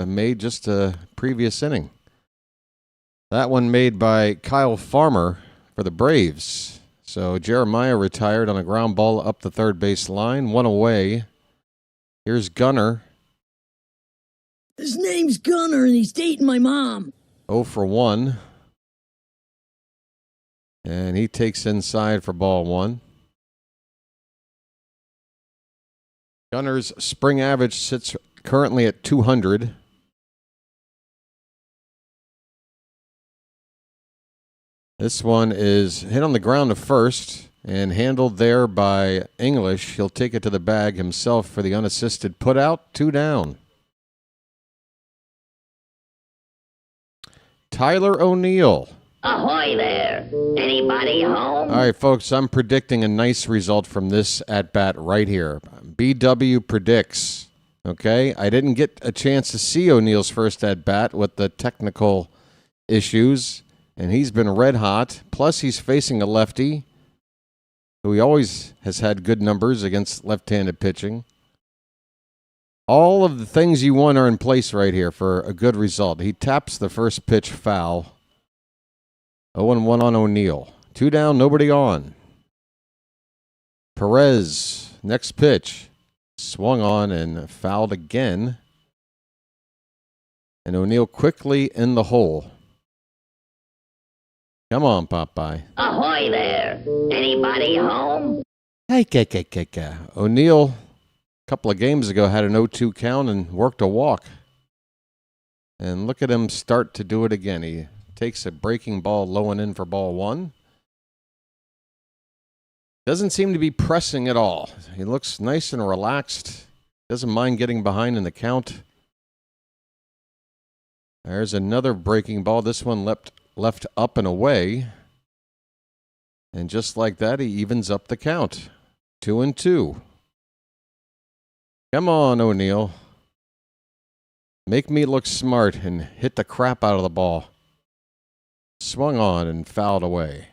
S2: made just a previous inning. That one made by Kyle Farmer for the Braves. So Jeremiah retired on a ground ball up the third base line. One away. Here's Gunner.
S13: His name's Gunner, and he's dating my mom.
S2: 0 for 1. And he takes inside for ball 1. Gunner's spring average sits currently at 200. This one is hit on the ground to first and handled there by English. He'll take it to the bag himself for the unassisted putout. 2 down. Tyler O'Neill.
S14: Ahoy there! Anybody home?
S2: All right, folks, I'm predicting a nice result from this at-bat right here. BW predicts, okay? I didn't get a chance to see O'Neill's first at-bat with the technical issues, and he's been red hot. Plus, he's facing a lefty who he always has had good numbers against left-handed pitching. All of the things you want are in place right here for a good result. He taps the first pitch foul. 0-1 on O'Neill. 2 down, nobody on. Perez, next pitch. Swung on and fouled again. And O'Neill quickly in the hole. Come on, Popeye.
S14: Ahoy there! Anybody home?
S2: Hey, O'Neill, a couple of games ago, had an 0-2 count and worked a walk. And look at him start to do it again. He takes a breaking ball low and in for ball 1. Doesn't seem to be pressing at all. He looks nice and relaxed. Doesn't mind getting behind in the count. There's another breaking ball. This one left up and away. And just like that, he evens up the count. 2-2. Come on, O'Neill. Make me look smart and hit the crap out of the ball. Swung on and fouled away.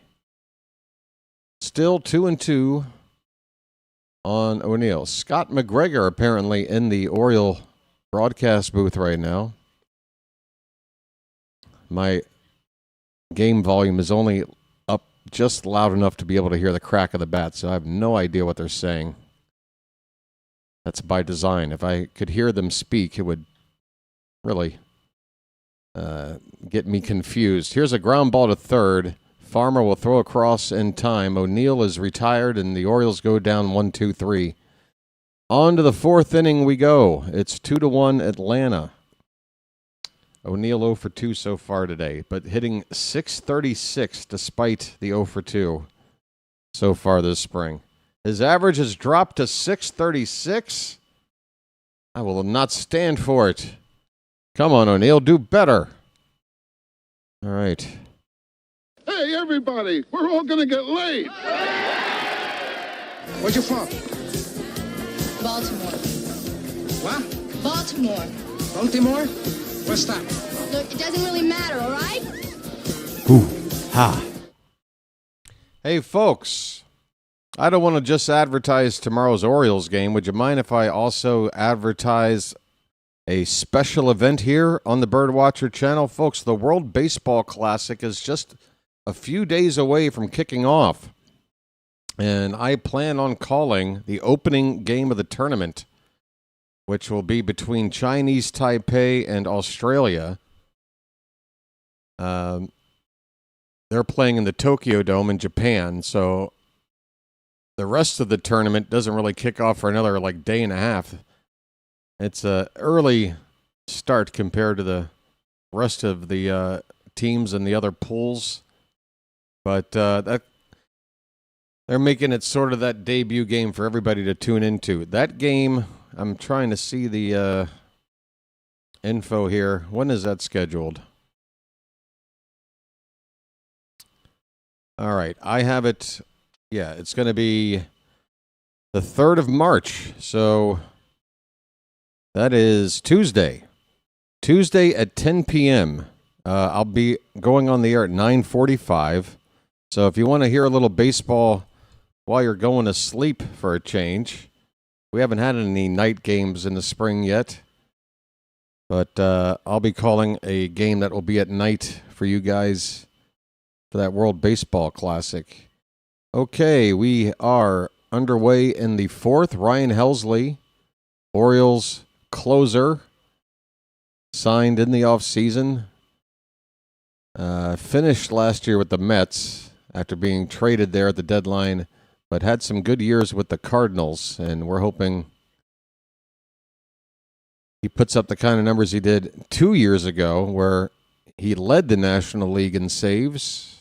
S2: Still 2-2 on O'Neill. Scott McGregor apparently in the Oriole broadcast booth right now. My game volume is only up just loud enough to be able to hear the crack of the bat, so I have no idea what they're saying. That's by design. If I could hear them speak, it would really get me confused. Here's a ground ball to third. Farmer will throw across in time. O'Neill is retired, and the Orioles go down 1-2-3. On to the fourth inning we go. It's 2-1 Atlanta. O'Neill 0 for 2 so far today, but hitting .636 despite the 0 for 2 so far this spring. His average has dropped to .636. I will not stand for it. Come on, O'Neill, do better. All right.
S15: Hey, everybody, we're all going to get laid. Where's you from?
S16: Baltimore.
S15: What?
S16: Baltimore.
S15: Baltimore? What's that?
S16: Look, it doesn't really matter, all right?
S2: Ha. Hey, folks, I don't want to just advertise tomorrow's Orioles game. Would you mind if I also advertise a special event here on the BirdWatcher Channel? Folks, the World Baseball Classic is just a few days away from kicking off. And I plan on calling the opening game of the tournament, which will be between Chinese Taipei and Australia. They're playing in the Tokyo Dome in Japan, so the rest of the tournament doesn't really kick off for another day and a half. It's an early start compared to the rest of the teams and the other pools, but that they're making it sort of that debut game for everybody to tune into. That game, I'm trying to see the info here. When is that scheduled? All right, I have it. Yeah, it's going to be the 3rd of March. So that is Tuesday. Tuesday at 10 p.m. I'll be going on the air at 9:45. So if you want to hear a little baseball while you're going to sleep for a change, we haven't had any night games in the spring yet. But I'll be calling a game that will be at night for you guys for that World Baseball Classic. Okay, we are underway in the fourth. Ryan Helsley, Orioles closer, signed in the offseason. Finished last year with the Mets after being traded there at the deadline, but had some good years with the Cardinals, and we're hoping he puts up the kind of numbers he did 2 years ago where he led the National League in saves.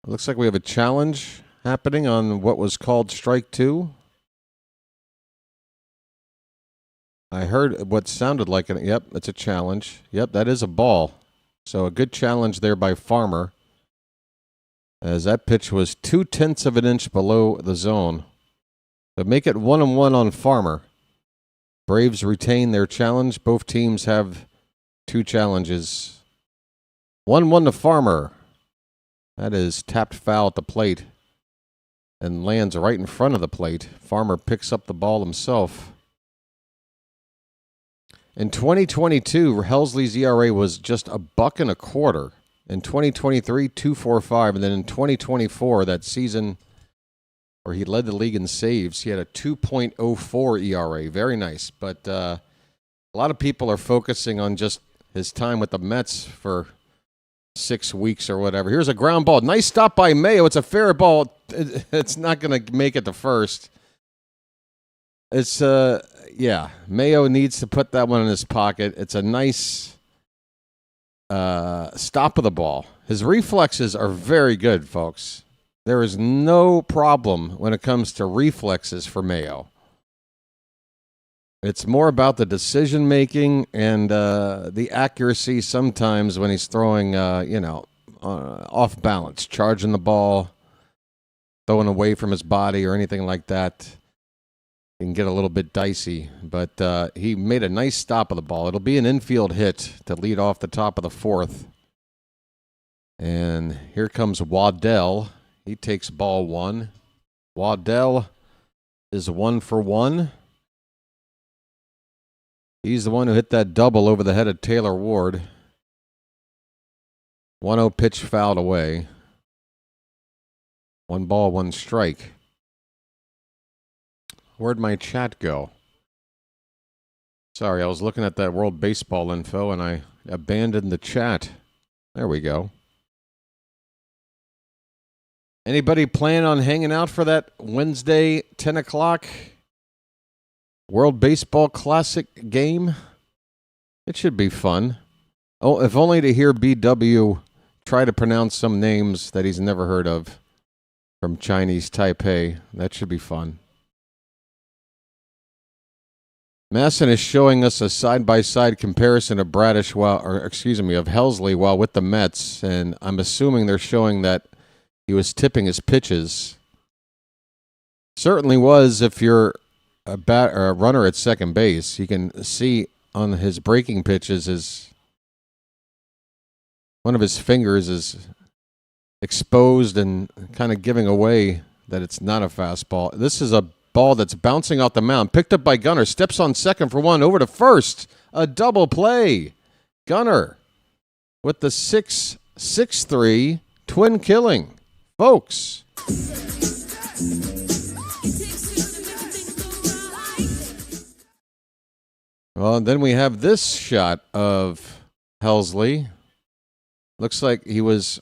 S2: It looks like we have a challenge happening on what was called strike two. I heard what sounded like it. Yep, it's a challenge. Yep, that is a ball. So a good challenge there by Farmer, as that pitch was 0.2 of an inch below the zone. But make it 1-1 on Farmer. Braves retain their challenge. Both teams have 2 challenges. 1-1 to Farmer. That is tapped foul at the plate and lands right in front of the plate. Farmer picks up the ball himself. In 2022, Helsley's ERA was just $1.25. In 2023, 2.45, and then in 2024, that season where he led the league in saves, he had a 2.04 ERA. Very nice, but a lot of people are focusing on just his time with the Mets for 6 weeks or whatever. Here's a ground ball. Nice stop by Mayo. It's a fair ball. It's not going to make it to first. It's yeah, Mayo needs to put that one in his pocket. It's a nice stop of the ball. His reflexes are very good, folks. There is no problem when it comes to reflexes for Mayo. It's more about the decision making and the accuracy sometimes when he's throwing, off balance, charging the ball, throwing away from his body or anything like that. It can get a little bit dicey, but he made a nice stop of the ball. It'll be an infield hit to lead off the top of the fourth. And here comes Waddell. He takes ball one. Waddell is 1 for 1. He's the one who hit that double over the head of Taylor Ward. 1-0 pitch fouled away. 1 ball, 1 strike. Where'd my chat go? Sorry, I was looking at that World Baseball info and I abandoned the chat. There we go. Anybody plan on hanging out for that Wednesday 10 o'clock World Baseball Classic game? It should be fun. Oh, if only to hear BW try to pronounce some names that he's never heard of from Chinese Taipei. That should be fun. Masson is showing us a side-by-side comparison of Bradish of Helsley while with the Mets, and I'm assuming they're showing that he was tipping his pitches. Certainly was if you're a runner at second base. You can see on his breaking pitches one of his fingers is exposed and kind of giving away that it's not a fastball. This is a ball that's bouncing off the mound, picked up by Gunnar, steps on second for 1, over to first. A double play. Gunnar with the 6-6-3 twin killing. Folks. Well, then we have this shot of Helsley. Looks like he was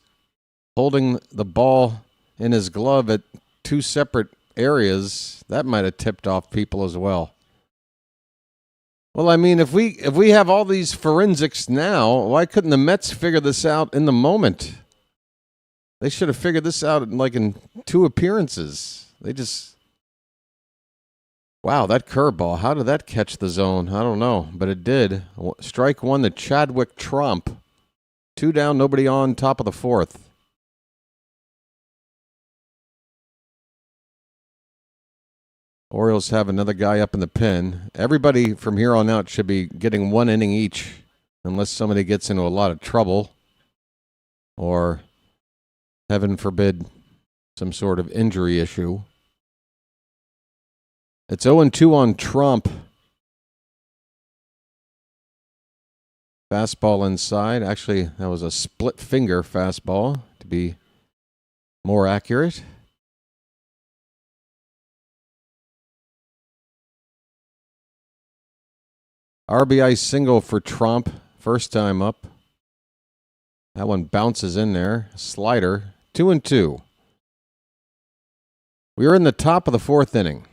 S2: holding the ball in his glove at 2 separate areas. That might have tipped off people as well. Well, I mean, if we have all these forensics now, why couldn't the Mets figure this out in the moment? They should have figured this out in 2 appearances. They just... Wow, that curveball. How did that catch the zone? I don't know, but it did. Strike 1 to Chadwick Trump. 2 down, nobody on, top of the fourth. Orioles have another guy up in the pen. Everybody from here on out should be getting 1 inning each, unless somebody gets into a lot of trouble or, heaven forbid, some sort of injury issue. It's 0-2 on Trump. Fastball inside. Actually, that was a split finger fastball, to be more accurate. RBI single for Trump, first time up. That one bounces in there. Slider, 2-2. We are in the top of the fourth inning.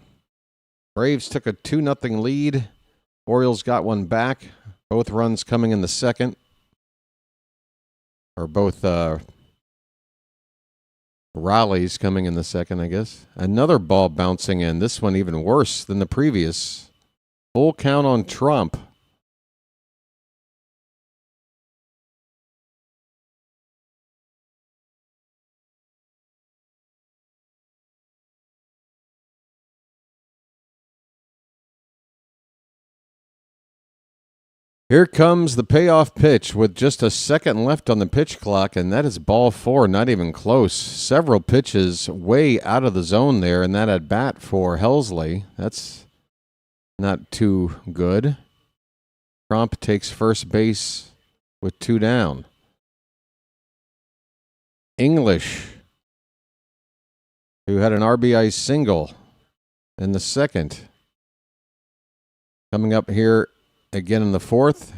S2: Braves took a 2-0 lead. Orioles got one back. Both runs coming in the second. Or both rallies coming in the second, I guess. Another ball bouncing in. This one even worse than the previous. Full count on Trump. Here comes the payoff pitch with just a second left on the pitch clock, and that is ball 4, not even close. Several pitches way out of the zone there, and that at bat for Helsley. That's not too good. Trump takes first base with 2 down. English, who had an RBI single in the second, coming up here again in the fourth.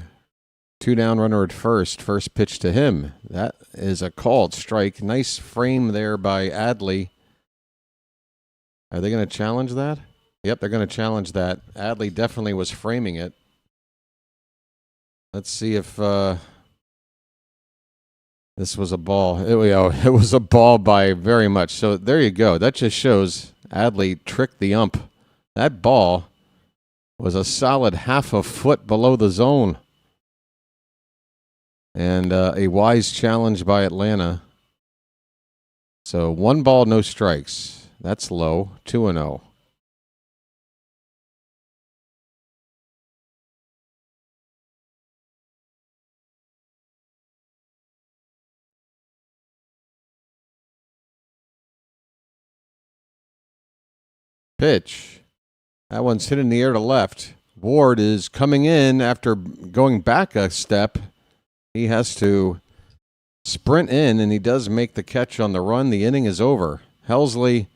S2: 2 down, runner at first. First pitch to him. That is a called strike. Nice frame there by Adley. Are they going to challenge that? Yep, they're going to challenge that. Adley definitely was framing it. Let's see if this was a ball. It was a ball by very much. So there you go. That just shows Adley tricked the ump. That ball was a solid half a foot below the zone. And a wise challenge by Atlanta. So 1 ball, no strikes. That's low. 2-0. Pitch. That one's hit in the air to left. Ward is coming in after going back a step. He has to sprint in, and he does make the catch on the run. The inning is over. Helsley,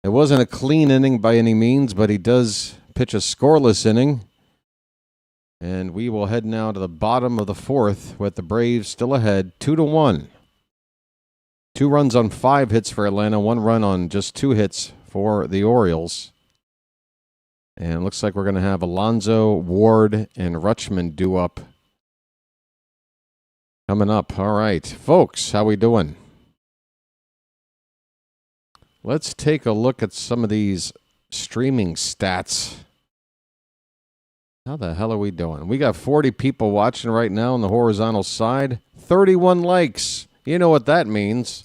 S2: it wasn't a clean inning by any means, but he does pitch a scoreless inning. And we will head now to the bottom of the fourth with the Braves still ahead, 2-1. 2 runs on 5 hits for Atlanta, 1 run on just 2 hits for the Orioles. And it looks like we're going to have Alonso, Ward, and Rutschman due up. Coming up. All right. Folks, how we doing? Let's take a look at some of these streaming stats. How the hell are we doing? We got 40 people watching right now on the horizontal side. 31 likes. You know what that means.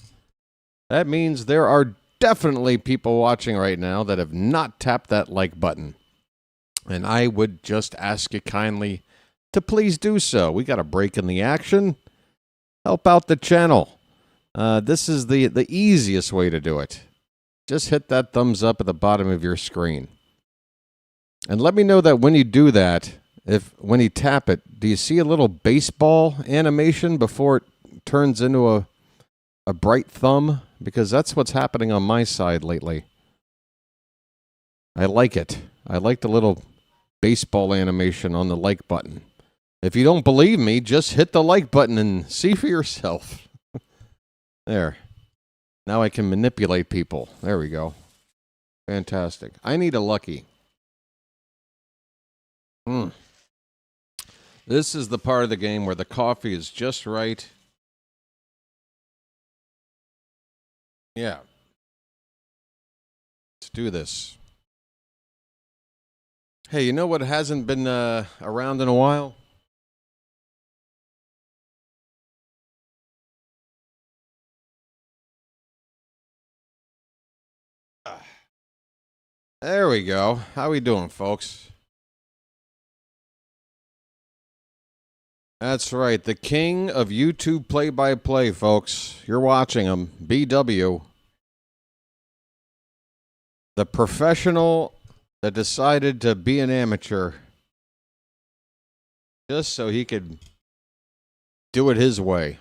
S2: That means there are definitely people watching right now that have not tapped that like button. And I would just ask you kindly to please do so. We got a break in the action. Help out the channel. This is the easiest way to do it. Just hit that thumbs up at the bottom of your screen. And let me know that when you do that, when you tap it, do you see a little baseball animation before it turns into a bright thumb? Because that's what's happening on my side lately. I like it. I like the little baseball animation on the like button. If you don't believe me, just hit the like button and see for yourself. There. Now I can manipulate people. There we go. Fantastic. I need a lucky. This is the part of the game where the coffee is just right. Yeah. Let's do this. Hey, you know what hasn't been around in a while? There we go. How we doing, folks? That's right. The king of YouTube play-by-play, folks. You're watching him. BW. The professional that decided to be an amateur just so he could do it his way.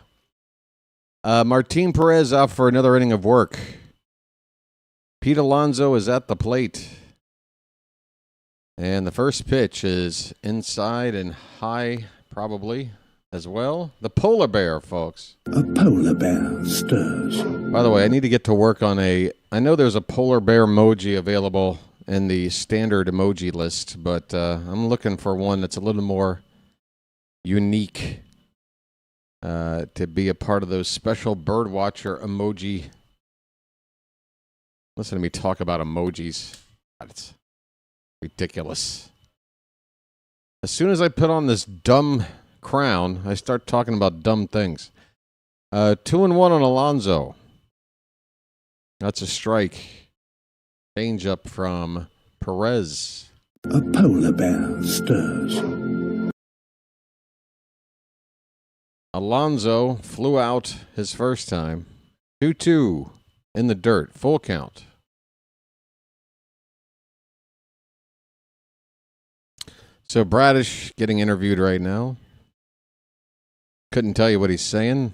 S2: Martin Perez out for another inning of work. Pete Alonso is at the plate. And the first pitch is inside and high, probably, as well. The polar bear, folks.
S17: A polar bear stirs.
S2: By the way, I need to get to work on I know there's a polar bear emoji available in the standard emoji list, but I'm looking for one that's a little more unique to be a part of those special BirdWatcher emoji. Listen to me talk about emojis. It's ridiculous. As soon as I put on this dumb crown, I start talking about dumb things. 2-1 on Alonso. That's a strike. Change up from Perez.
S17: A polar bear stirs.
S2: Alonso flew out his first time. 2-2 in the dirt. Full count. So Bradish getting interviewed right now. Couldn't tell you what he's saying.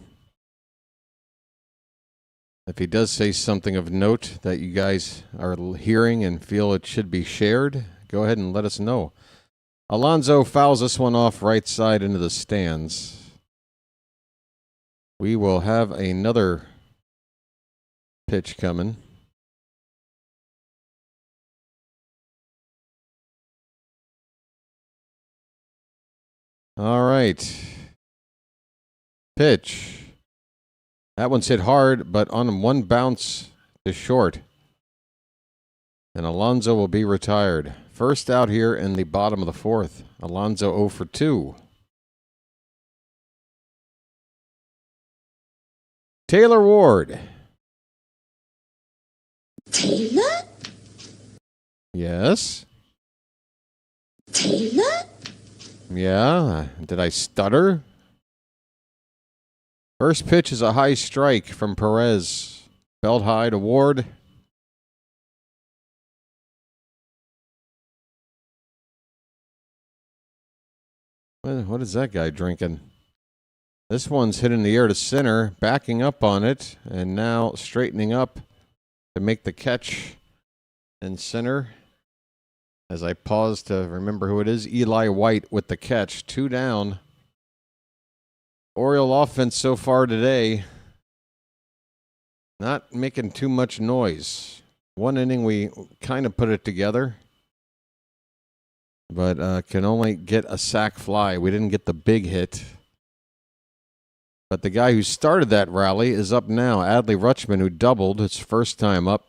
S2: If he does say something of note that you guys are hearing and feel it should be shared, go ahead and let us know. Alonso fouls this one off right side into the stands. We will have another pitch coming. All right. Pitch. That one's hit hard, but on one bounce to short. And Alonso will be retired. First out here in the bottom of the fourth. Alonso 0 for 2. Taylor Ward.
S13: Taylor?
S2: Yes?
S13: Taylor?
S2: Yeah. Did I stutter? First pitch is a high strike from Perez. Belt high to Ward. What is that guy drinking? This one's hit in the air to center, backing up on it, and now straightening up to make the catch in center. As I pause to remember who it is, Eli White with the catch. 2 down. Oriole offense so far today, not making too much noise. One inning we kind of put it together, but can only get a sac fly. We didn't get the big hit. But the guy who started that rally is up now. Adley Rutschman, who doubled his first time up,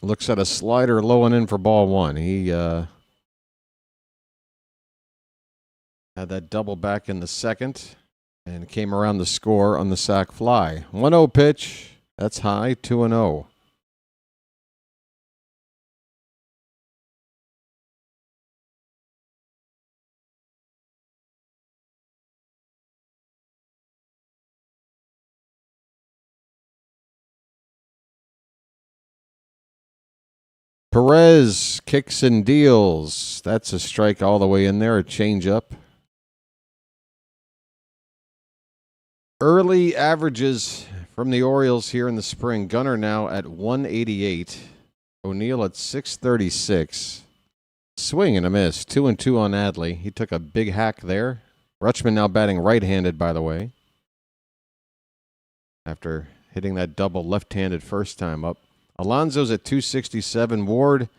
S2: looks at a slider low and in for ball one. He had that double back in the second and came around the score on the sac fly. 1-0 pitch. That's high. 2-0. Perez kicks and deals. That's a strike all the way in there. A changeup. Early averages from the Orioles here in the spring. Gunnar now at 188. O'Neill at 636. Swing and a miss. 2-2 on Adley. He took a big hack there. Rutschman now batting right-handed, by the way, after hitting that double left-handed first time up. Alonso's at 267. Ward,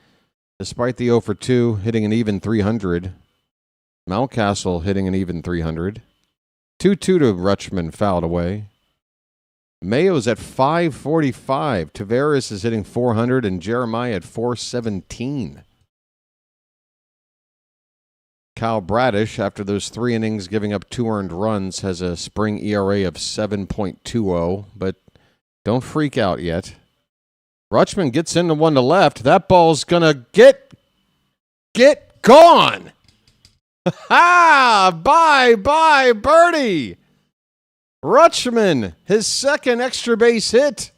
S2: despite the 0 for 2, hitting an even 300. Mountcastle hitting an even 300. 2-2 to Rutschman, fouled away. Mayo's at 545. Taveras is hitting 400, and Jeremiah at 417. Kyle Bradish, after those 3 innings giving up 2 earned runs, has a spring ERA of 7.20, but don't freak out yet. Rutschman gets into one to left. That ball's going to get gone. Ha! Bye, birdie. Rutschman, his second extra base hit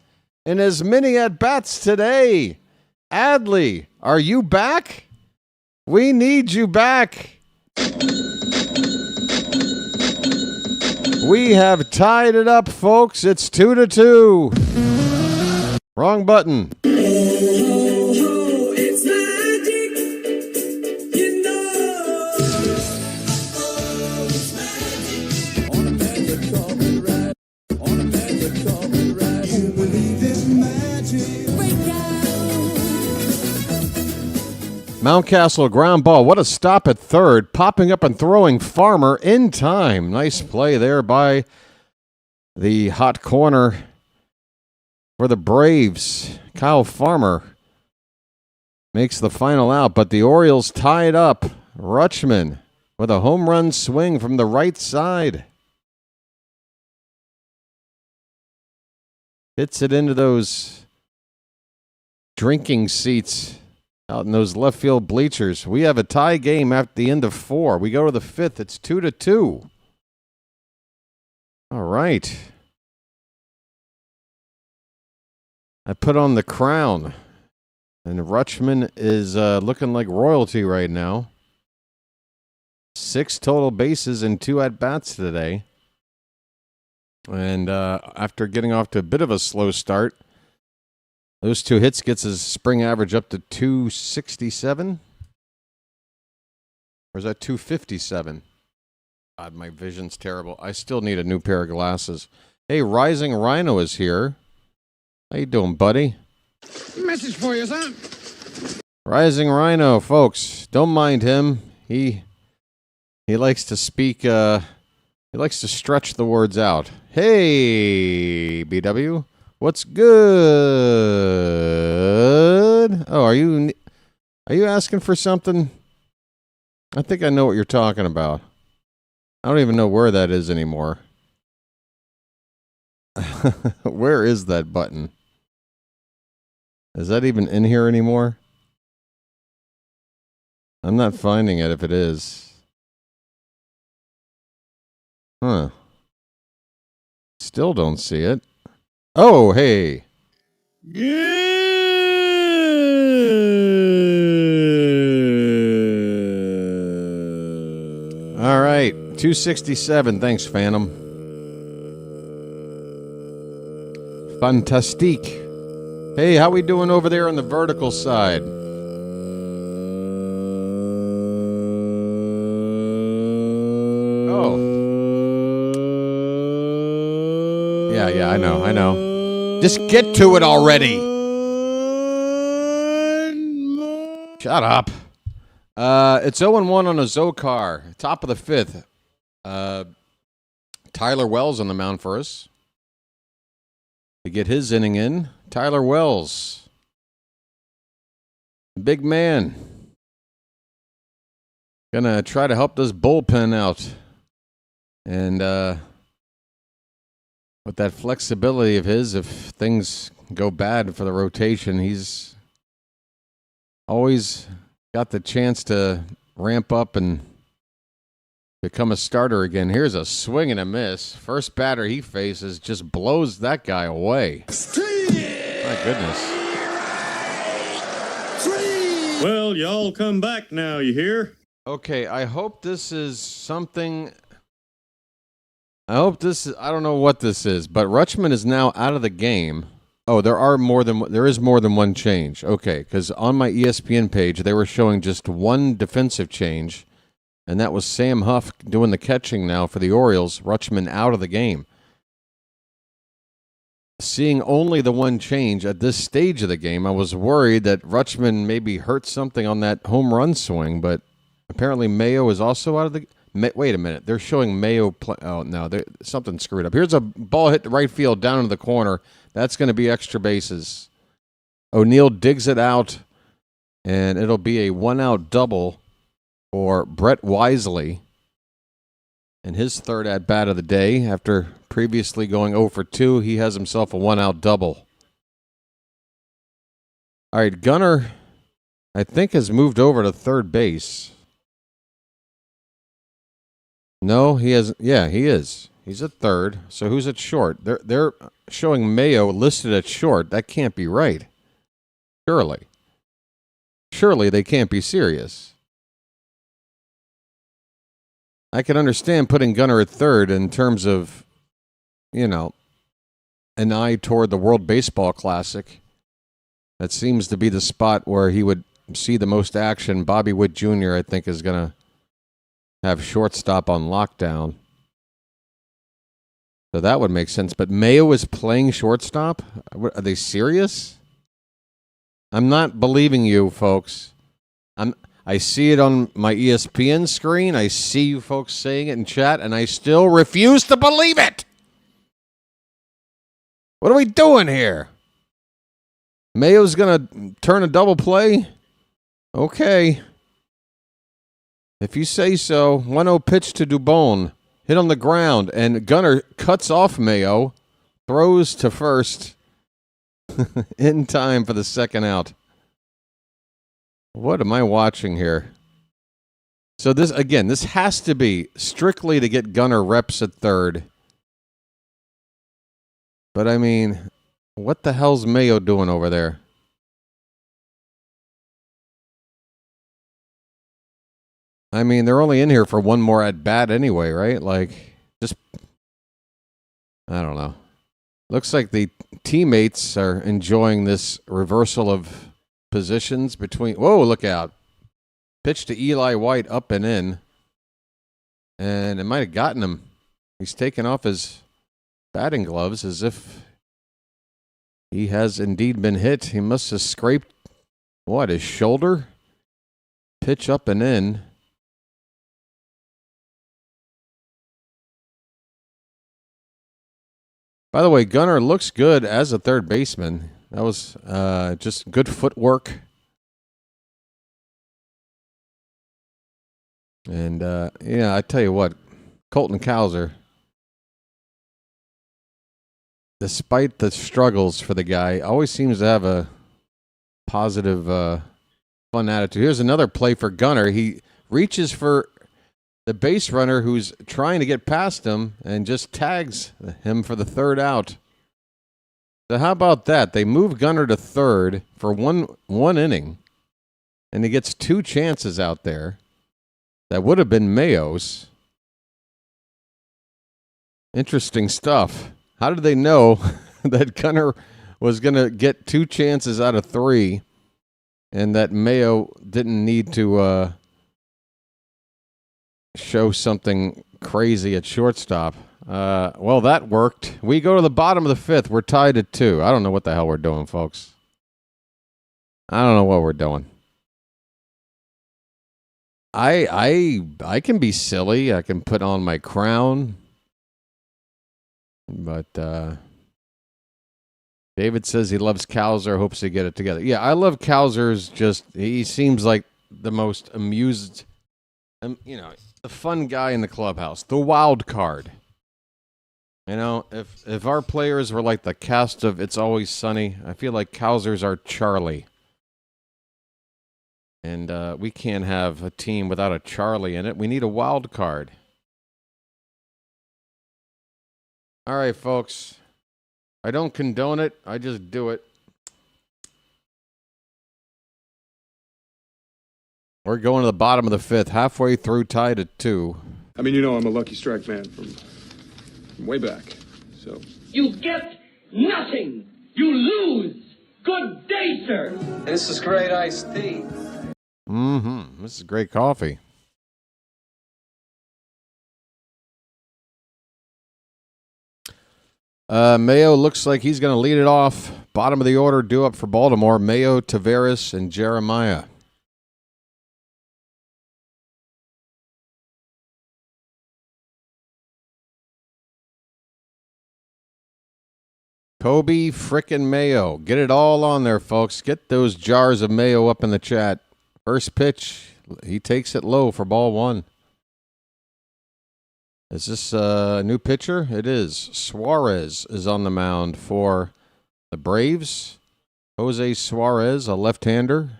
S2: in as many at-bats today. Adley, are you back? We need you back. We have tied it up, folks. It's 2-2. Wrong button. Mountcastle ground ball. What a stop at third. Popping up and throwing Farmer in time. Nice play there by the hot corner for the Braves. Kyle Farmer makes the final out, but the Orioles tie it up. Rutschman with a home run swing from the right side. Hits it into those drinking seats out in those left field bleachers. We have a tie game at the end of 4. We go to the 5th. It's 2-2. All right. I put on the crown, and Rutschman is looking like royalty right now. 6 total bases and 2 at-bats today. And after getting off to a bit of a slow start, those 2 hits gets his spring average up to 267. Or is that 257? God, my vision's terrible. I still need a new pair of glasses. Hey, Rising Rhino is here. How you doing, buddy?
S18: Message for you, son.
S2: Rising Rhino, folks. Don't mind him. He likes to speak, he likes to stretch the words out. Hey, BW. What's good? Oh, are you asking for something? I think I know what you're talking about. I don't even know where that is anymore. Where is that button? Is that even in here anymore? I'm not finding it if it is. Huh. Still don't see it. Oh, hey. All right. 267. Thanks, Phantom. Fantastique. Hey, how we doing over there on the vertical side? Oh. Yeah, I know. Just get to it already. Shut up. It's 0-1 on a Zokar. Top of the 5th. Tyler Wells on the mound for us. To get his inning in. Tyler Wells. Big man. Gonna try to help this bullpen out. And with that flexibility of his, if things go bad for the rotation, he's always got the chance to ramp up and become a starter again. Here's a swing and a miss. First batter he faces just blows that guy away. My goodness.
S5: Well, y'all come back now, you hear?
S2: Okay, I hope this is something... I don't know what this is, but Rutschman is now out of the game. Oh, there is more than one change. Okay, because on my ESPN page, they were showing just one defensive change, and that was Sam Huff doing the catching now for the Orioles. Rutschman out of the game. Seeing only the one change at this stage of the game, I was worried that Rutschman maybe hurt something on that home run swing, but apparently Mayo is also out of the... Wait a minute. They're showing Mayo play. Oh, no. Something screwed up. Here's a ball hit to right field down into the corner. That's going to be extra bases. O'Neill digs it out, and it'll be a one-out double for Brett Wisely in his third at-bat of the day. After previously going 0 for 2, he has himself a one-out double. All right, Gunnar, I think, has moved over to third base. No, he has. Yeah, he is. He's at third. So who's at short? They're showing Mayo listed at short. That can't be right. Surely they can't be serious. I can understand putting Gunnar at third in terms of, you know, an eye toward the World Baseball Classic. That seems to be the spot where he would see the most action. Bobby Witt Jr., I think, is going to have shortstop on lockdown. So that would make sense. But Mayo is playing shortstop? Are they serious? I'm not believing you, folks. I see it on my ESPN screen. I see you folks saying it in chat, and I still refuse to believe it. What are we doing here? Mayo's going to turn a double play? Okay. If you say so. 1-0 pitch to Dubon. Hit on the ground, and Gunnar cuts off Mayo. Throws to first. In time for the second out. What am I watching here? So this has to be strictly to get Gunnar reps at third. But I mean, what the hell's Mayo doing over there? I mean, they're only in here for one more at bat anyway, right? Like, just, I don't know. Looks like the teammates are enjoying this reversal of positions between. Whoa, look out. Pitch to Eli White up and in. And it might have gotten him. He's taken off his batting gloves as if he has indeed been hit. He must have scraped, what, his shoulder? Pitch up and in. By the way, Gunnar looks good as a third baseman. That was just good footwork. And, I tell you what, Colton Cowser, despite the struggles for the guy, always seems to have a positive, fun attitude. Here's another play for Gunnar. He reaches for the base runner who's trying to get past him and just tags him for the third out. So how about that? They move Gunnar to third for one inning, and he gets two chances out there. That would have been Mayo's. Interesting stuff. How did they know that Gunnar was going to get two chances out of three and that Mayo didn't need to show something crazy at shortstop? Well, that worked. We go to the bottom of the fifth. We're tied at 2. I don't know what the hell we're doing, folks. I don't know what we're doing. I can be silly. I can put on my crown. But David says he loves Cowser, hopes to get it together. Yeah, I love Cowser's. He seems like the most amused, the fun guy in the clubhouse, the wild card. If our players were like the cast of It's Always Sunny, I feel like Cowser's our Charlie. And we can't have a team without a Charlie in it. We need a wild card. All right, folks. I don't condone it. I just do it. We're going to the bottom of the fifth, halfway through, tied at 2.
S19: I mean, I'm a Lucky Strike man from way back. So
S20: you get nothing. You lose. Good day, sir.
S11: This is great iced tea.
S2: This is great coffee. Mayo looks like he's going to lead it off. Bottom of the order, due up for Baltimore. Mayo, Taveras, and Jeremiah. Kobe frickin' Mayo. Get it all on there, folks. Get those jars of Mayo up in the chat. First pitch, he takes it low for ball 1. Is this a new pitcher? It is. Suarez is on the mound for the Braves. Jose Suarez, a left-hander.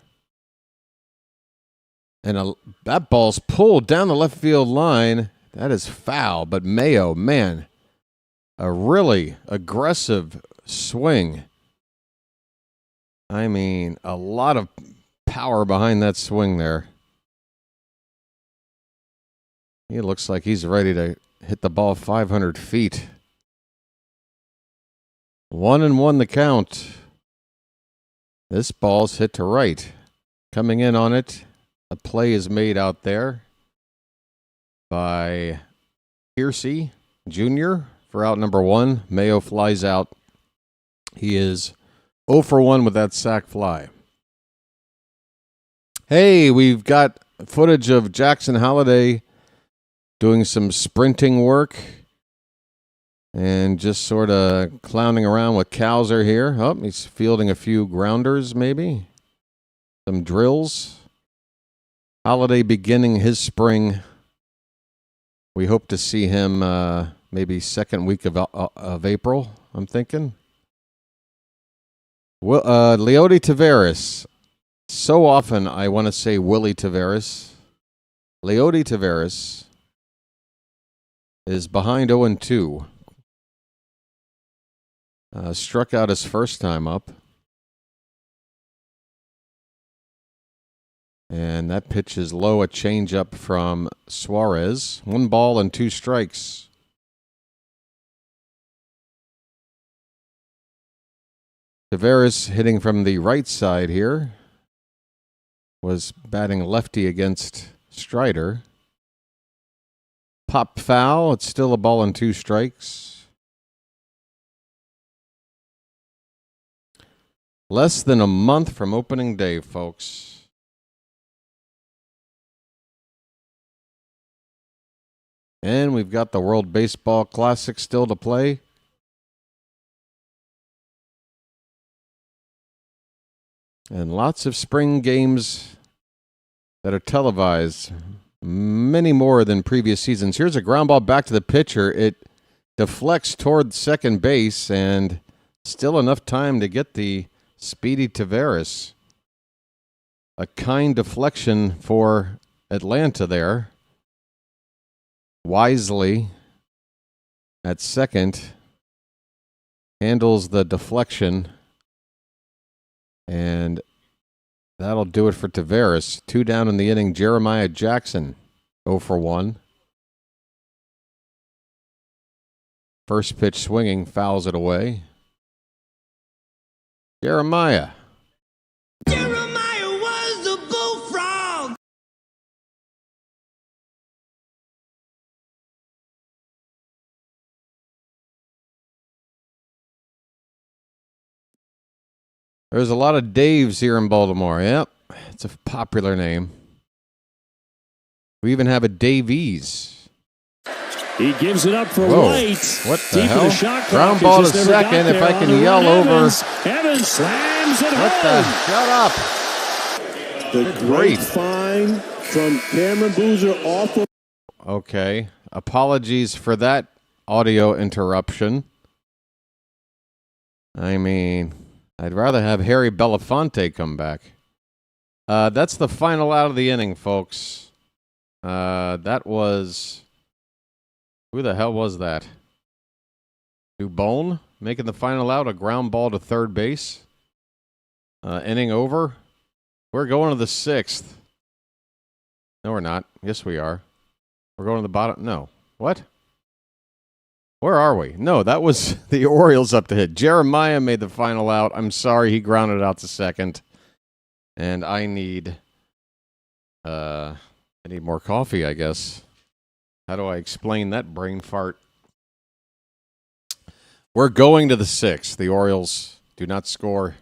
S2: And that ball's pulled down the left field line. That is foul, but Mayo, man, a really aggressive swing. I mean, a lot of power behind that swing there. He looks like he's ready to hit the ball 500 feet. 1-1 the count. This ball's hit to right. Coming in on it. A play is made out there by Piercy Jr. for out number 1. Mayo flies out. He is 0 for 1 with that sac fly. Hey, we've got footage of Jackson Holliday doing some sprinting work and just sort of clowning around with Cowser here. Oh, he's fielding a few grounders maybe. Some drills. Holliday beginning his spring. We hope to see him maybe second week of April, I'm thinking. Leody Taveras. So often I want to say Willie Taveras. Leody Taveras is behind 0-2. Struck out his first time up. And that pitch is low, a changeup from Suarez. 1 ball and 2 strikes. Taveras hitting from the right side here. Was batting lefty against Strider. Pop foul. It's still a ball and 2 strikes. Less than a month from opening day, folks. And we've got the World Baseball Classic still to play. And lots of spring games that are televised. Many more than previous seasons. Here's a ground ball back to the pitcher. It deflects toward second base, and still enough time to get the speedy Taveras. A kind deflection for Atlanta there. Wisely at second handles the deflection, and that'll do it for Taveras. 2 down in the inning. Jeremiah Jackson 0 for 1. First pitch swinging, fouls it away. Jeremiah
S10: was the bullfrog.
S2: There's a lot of Daves here in Baltimore. Yep, it's a popular name. We even have a Davies.
S5: He gives it up for
S2: Whoa.
S5: White.
S2: What the
S5: Deep
S2: hell?
S5: in the shot
S2: Ground
S5: clock.
S2: ball
S5: He's
S2: to
S5: just never got
S2: second. If
S5: there
S2: I can
S5: on the
S2: yell
S5: run.
S2: over.
S5: Evans slams it
S2: What
S5: home.
S2: the? Shut up.
S21: The grapevine from Cameron Boozer off of.
S2: Okay. Apologies for that audio interruption. I mean, I'd rather have Harry Belafonte come back. That's the final out of the inning, folks. That was... Who the hell was that? Dubon making the final out, a ground ball to third base. Inning over. We're going to the 6th. No, we're not. Yes, we are. We're going to the bottom. No. What? Where are we? No, that was the Orioles up to hit. Jeremiah made the final out. I'm sorry, he grounded out to second. And I need more coffee, I guess. How do I explain that brain fart? We're going to the 6th. The Orioles do not score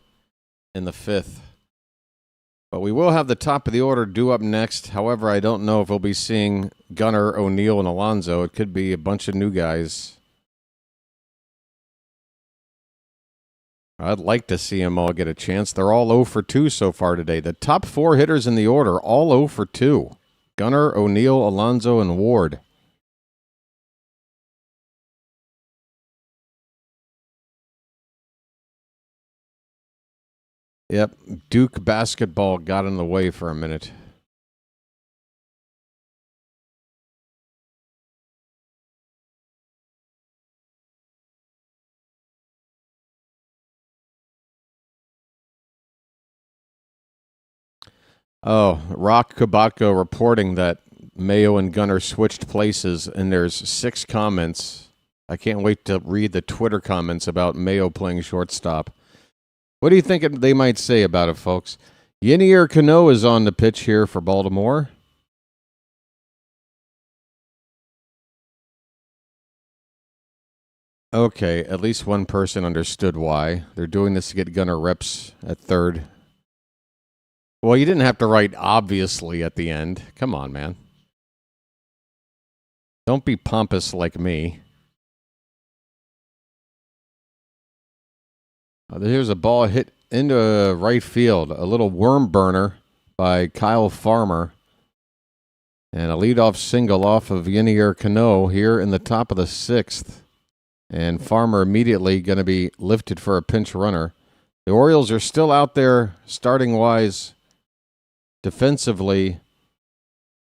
S2: in the 5th. But we will have the top of the order due up next. However, I don't know if we'll be seeing Gunnar, O'Neill, and Alonso. It could be a bunch of new guys. I'd like to see them all get a chance. They're all 0 for 2 so far today. The top 4 hitters in the order, all 0 for 2. Gunnar, O'Neill, Alonso, and Ward. Yep, Duke basketball got in the way for a minute. Oh, Rock Kubatko reporting that Mayo and Gunnar switched places, and there's 6 comments. I can't wait to read the Twitter comments about Mayo playing shortstop. What do you think they might say about it, folks? Yenier Cano is on the pitch here for Baltimore. Okay, at least one person understood why. They're doing this to get Gunnar reps at third. Well, you didn't have to write obviously at the end. Come on, man. Don't be pompous like me. Here's a ball hit into right field. A little worm burner by Kyle Farmer. And a leadoff single off of Yenier Cano here in the top of the 6th. And Farmer immediately going to be lifted for a pinch runner. The Orioles are still out there starting-wise defensively.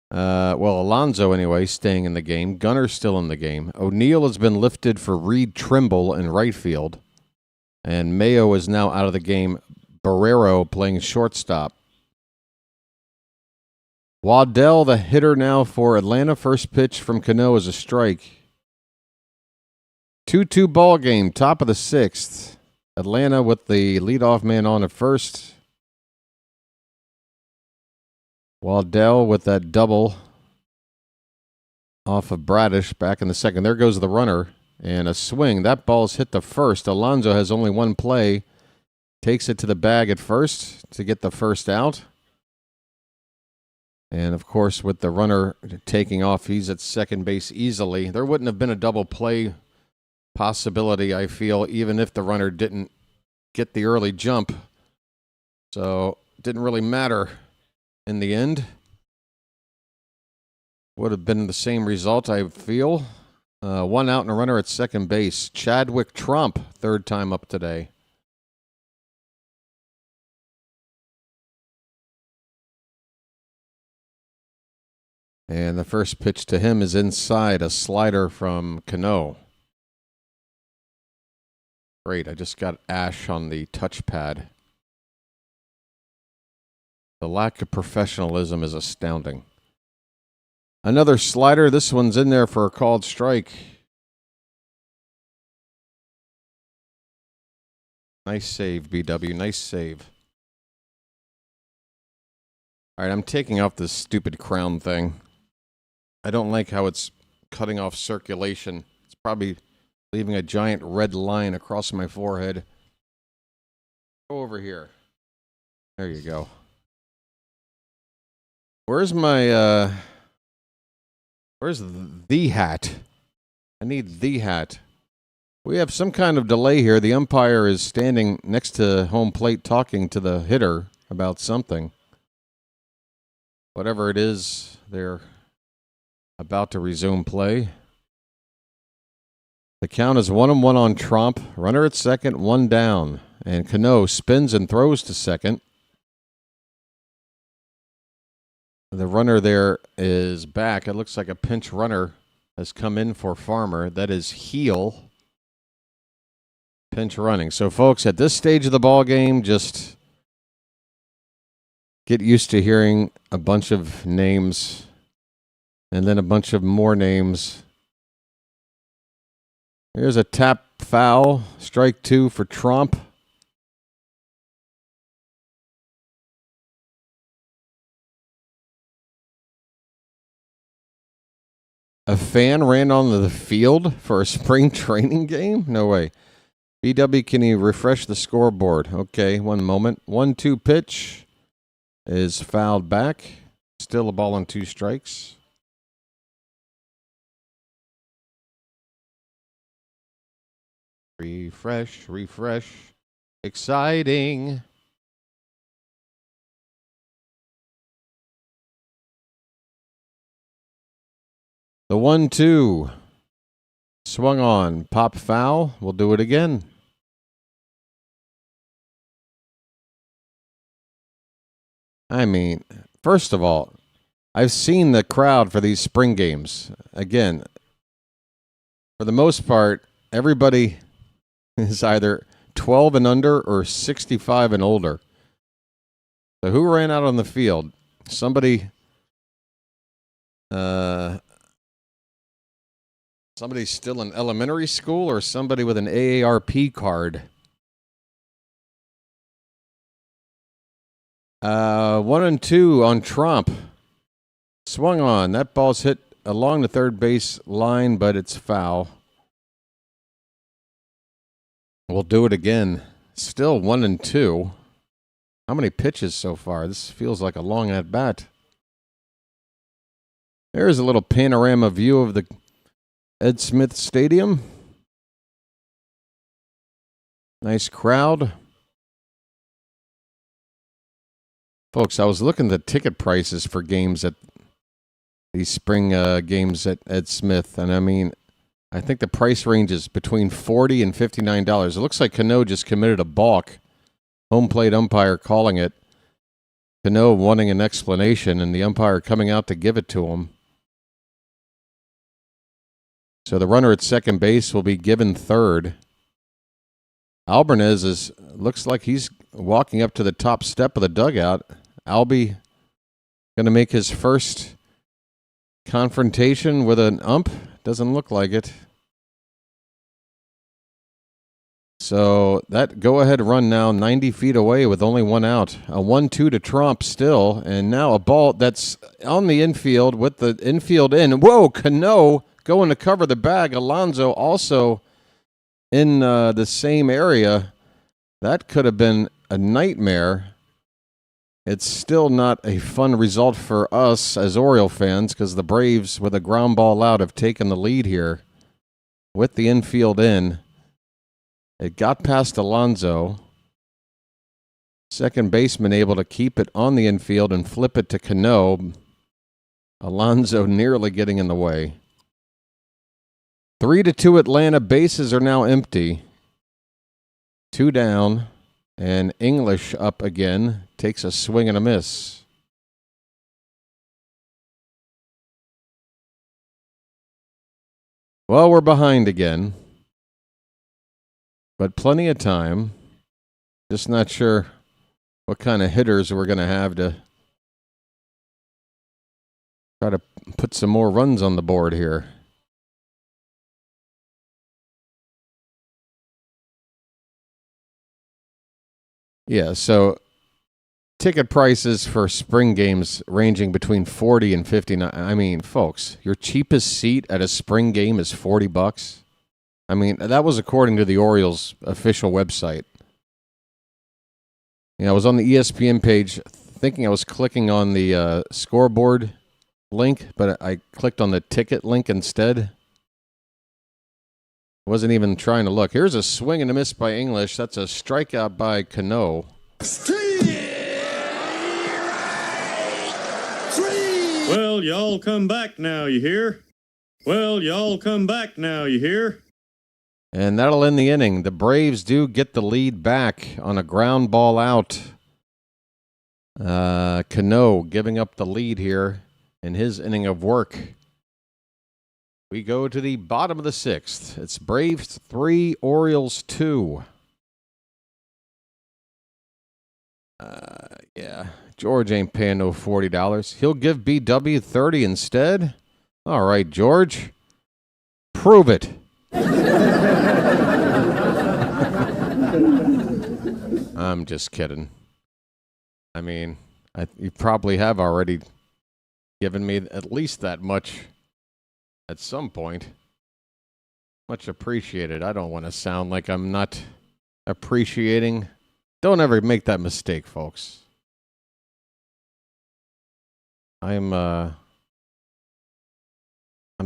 S2: Alonso anyway staying in the game. Gunner's still in the game. O'Neill has been lifted for Reed Trimble in right field. And Mayo is now out of the game. Barrero playing shortstop. Waddell, the hitter now for Atlanta. First pitch from Cano is a strike. 2-2 ball game, top of the 6th. Atlanta with the leadoff man on at first. Waddell with that double off of Bradish back in the 2nd. There goes the runner. And a swing. That ball's hit the first. Alonso has only one play. Takes it to the bag at first to get the first out. And, of course, with the runner taking off, he's at second base easily. There wouldn't have been a double play possibility, I feel, even if the runner didn't get the early jump. So it didn't really matter in the end. Would have been the same result, I feel. 1 out and a runner at second base. Chadwick Trump, 3rd time up today. And the first pitch to him is inside, a slider from Cano. Great, I just got ash on the touchpad. The lack of professionalism is astounding. Another slider. This one's in there for a called strike. Nice save, BW. Nice save. All right, I'm taking off this stupid crown thing. I don't like how it's cutting off circulation. It's probably leaving a giant red line across my forehead. Go over here. There you go. Where's my, where's the hat? I need the hat. We have some kind of delay here. The umpire is standing next to home plate talking to the hitter about something. Whatever it is, they're about to resume play. The count is 1-1 on Trump. Runner at second, 1 down. And Cano spins and throws to second. The runner there is back. It looks like a pinch runner has come in for Farmer. That is Heel. Pinch running. So, folks, at this stage of the ball game, just get used to hearing a bunch of names and then a bunch of more names. Here's a tap foul. Strike 2 for Trump. A fan ran onto the field for a spring training game? No way. BW, can you refresh the scoreboard? Okay, 1 moment. 1-2 pitch is fouled back. Still a ball on 2 strikes. Refresh. Exciting. The 1-2. Swung on. Pop foul. We'll do it again. I mean, first of all, I've seen the crowd for these spring games. Again, for the most part, everybody is either 12 and under or 65 and older. So who ran out on the field? Somebody Somebody still in elementary school or somebody with an AARP card? 1-2 on Trump. Swung on. That ball's hit along the third base line, but it's foul. We'll do it again. Still 1-2. How many pitches so far? This feels like a long at bat. There's a little panorama view of the Ed Smith Stadium. Nice crowd. Folks, I was looking at the ticket prices for games at these spring games at Ed Smith, and I mean, I think the price range is between $40 and $59. It looks like Cano just committed a balk. Home plate umpire calling it. Cano wanting an explanation, and the umpire coming out to give it to him. So the runner at second base will be given third. Albarnez looks like he's walking up to the top step of the dugout. Albie going to make his first confrontation with an ump? Doesn't look like it. So that go-ahead run now 90 feet away with only one out. A 1-2 to Trump still, and now a ball that's on the infield with the infield in. Whoa, Cano going to cover the bag. Alonso also in the same area. That could have been a nightmare. It's still not a fun result for us as Oriole fans because the Braves, with a ground ball out, have taken the lead here with the infield in. It got past Alonso. Second baseman able to keep it on the infield and flip it to Cano. Alonso nearly getting in the way. 3-2 Atlanta. Bases are now empty. 2 down. And English up again. Takes a swing and a miss. Well, we're behind again. But plenty of time. Just not sure what kind of hitters we're going to have to try to put some more runs on the board here. Yeah, so ticket prices for spring games ranging between $40 and $59. I mean, folks, your cheapest seat at a spring game is $40. I mean, that was according to the Orioles official website. I was on the ESPN page thinking I was clicking on the scoreboard link, but I clicked on the ticket link instead. Wasn't even trying to look. Here's a swing and a miss by English. That's a strikeout by Cano.
S5: Well, y'all come back now, you hear? Well, y'all come back now, you hear?
S2: And that'll end the inning. The Braves do get the lead back on a ground ball out. Cano giving up the lead here in his inning of work. We go to the bottom of the 6th. It's Braves 3, Orioles 2. Yeah, George ain't paying no $40. He'll give BW $30 instead? All right, George. Prove it. I'm just kidding. I mean, you probably have already given me at least that much at some point. Much appreciated. I don't want to sound like I'm not appreciating. Don't ever make that mistake, folks. I'm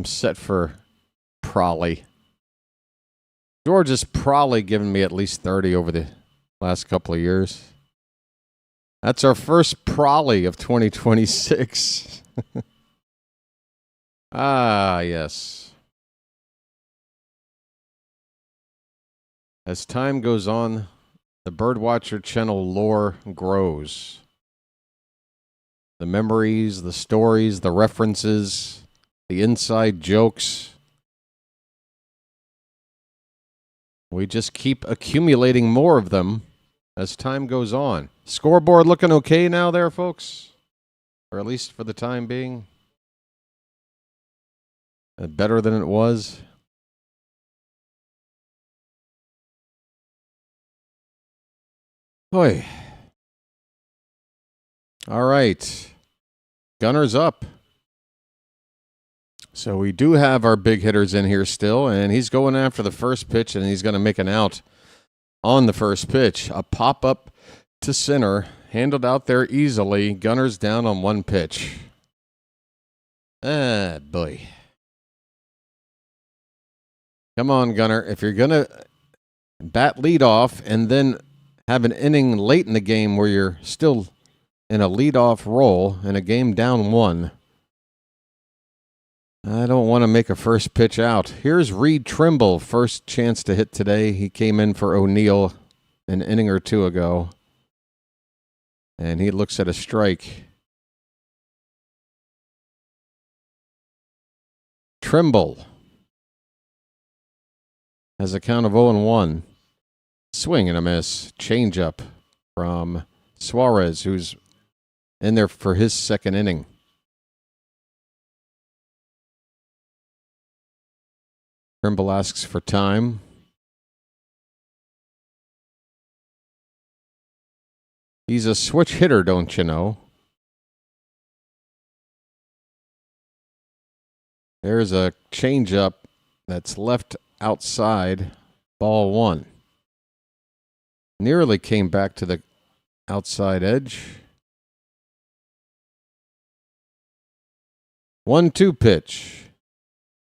S2: set for Prolly. George has probably given me at least 30 over the last couple of years. That's our first Prolly of 2026. Ah, yes. As time goes on, the BirdWatcher Channel lore grows. The memories, the stories, the references, the inside jokes. We just keep accumulating more of them as time goes on. Scoreboard looking okay now there, folks? Or at least for the time being? better than it was. Boy. All right. Gunner's up. So we do have our big hitters in here still, and he's going after the first pitch, and he's going to make an out on the first pitch. A pop-up to center, handled out there easily. Gunner's down on one pitch. Ah, boy. Come on, Gunner. If you're going to bat lead off and then have an inning late in the game where you're still in a leadoff role in a game down one, I don't want to make a first pitch out. Here's Reed Trimble, first chance to hit today. He came in for O'Neill an inning or two ago. And he looks at a strike. Trimble has a count of 0-1. Swing and a miss. Changeup from Suarez, who's in there for his second inning. Trimble asks for time. He's a switch hitter, don't you know? There's a changeup that's left outside, ball one. Nearly came back to the outside edge. 1-2 pitch.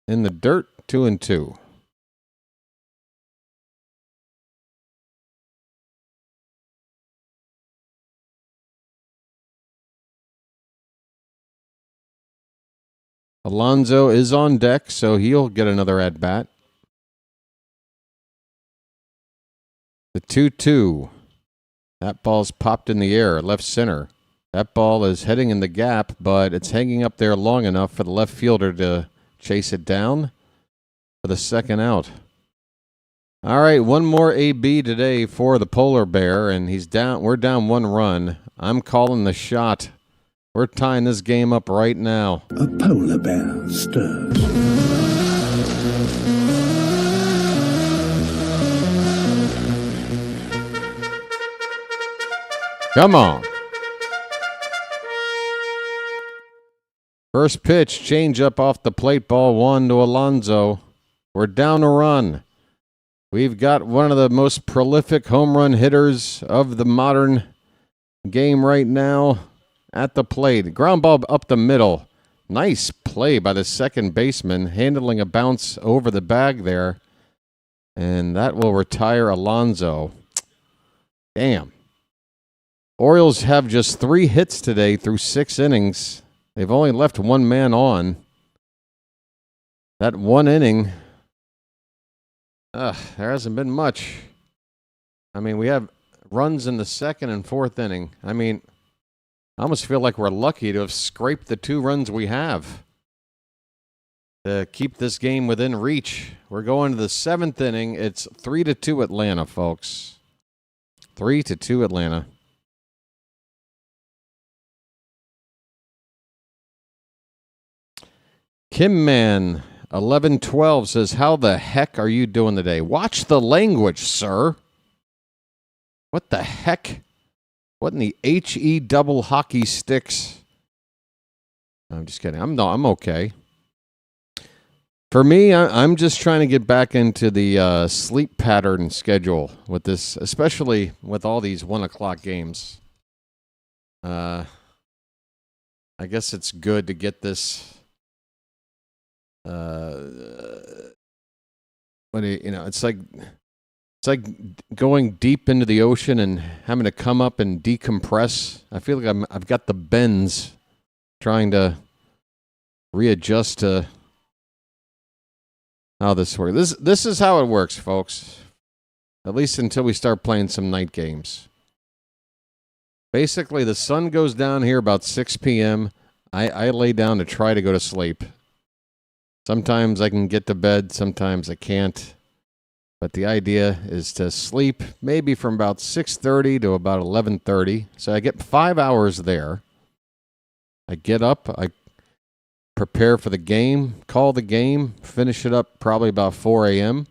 S2: In the dirt, 2-2. Alonso is on deck, so he'll get another at-bat. The 2-2. That ball's popped in the air, left center. That ball is heading in the gap, but it's hanging up there long enough for the left fielder to chase it down for the second out. All right, one more AB today for the polar bear, and he's down. We're down 1 run. I'm calling the shot. We're tying this game up right now.
S17: A polar bear stirs.
S2: Come on. First pitch, change up off the plate, ball 1 to Alonso. We're down a run. We've got one of the most prolific home run hitters of the modern game right now at the plate. Ground ball up the middle. Nice play by the second baseman, handling a bounce over the bag there. And that will retire Alonso. Damn. Orioles have just 3 hits today through 6 innings. They've only left 1 man on. That 1 inning, there hasn't been much. I mean, we have runs in the second and fourth inning. I mean, I almost feel like we're lucky to have scraped the 2 runs we have to keep this game within reach. We're going to the 7th inning. It's 3-2 Atlanta, folks. 3-2 Atlanta. Kim Man 1112 says, "How the heck are you doing today?" Watch the language, sir. What the heck? What in the HE double hockey sticks? I'm just kidding. I'm okay. For me, I'm just trying to get back into the sleep pattern schedule with this, especially with all these 1 o'clock games. I guess it's good to get this. It's like going deep into the ocean and having to come up and decompress. I feel like I've got the bends, trying to readjust to how this works. This is how it works, folks. At least until we start playing some night games. Basically, the sun goes down here about 6 p.m. I lay down to try to go to sleep. Sometimes I can get to bed, sometimes I can't. But the idea is to sleep maybe from about 6:30 to about 11:30. So I get 5 hours there. I get up, I prepare for the game, call the game, finish it up probably about 4 a.m.,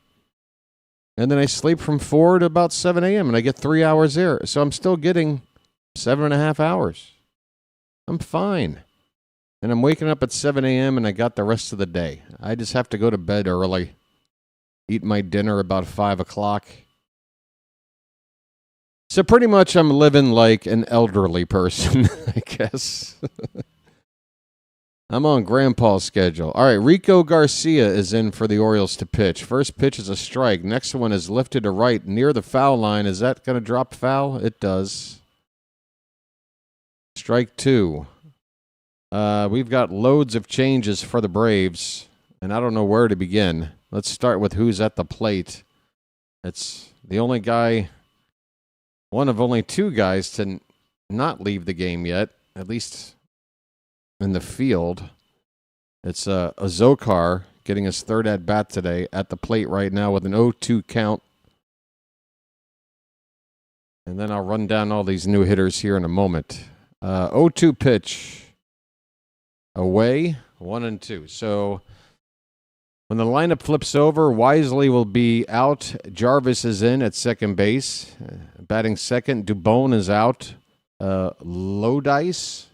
S2: and then I sleep from 4 to about 7 a.m., and I get 3 hours there. So I'm still getting 7.5 hours. I'm fine. And I'm waking up at 7 a.m., and I got the rest of the day. I just have to go to bed early, eat my dinner about 5 o'clock. So pretty much I'm living like an elderly person, I guess. I'm on Grandpa's schedule. All right, Rico Garcia is in for the Orioles to pitch. First pitch is a strike. Next one is lifted to right near the foul line. Is that going to drop foul? It does. Strike 2. We've got loads of changes for the Braves, and I don't know where to begin. Let's start with who's at the plate. It's the only guy, one of only 2 guys to not leave the game yet, at least in the field. It's Azokar getting his 3rd at-bat today at the plate right now with an 0-2 count. And then I'll run down all these new hitters here in a moment. 0-2 pitch. Away, 1-2. So when the lineup flips over, Wisely will be out. Jarvis is in at second base. Batting second, Dubon is out. Lodice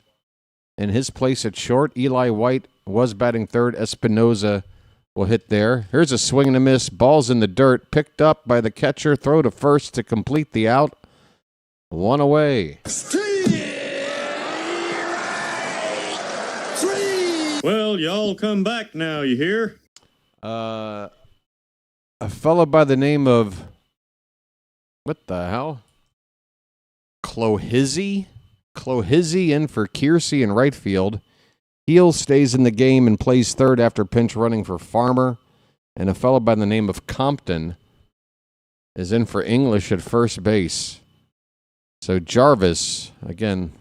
S2: in his place at short. Eli White was batting third. Espinoza will hit there. Here's a swing and a miss. Ball's in the dirt. Picked up by the catcher. Throw to first to complete the out. 1 away.
S5: Well, y'all come back now, you hear?
S2: A fellow by the name of, what the hell? Clohizzy in for Kiersey in right field. Heel stays in the game and plays third after pinch running for Farmer. And a fellow by the name of Compton is in for English at first base. So Jarvis, again,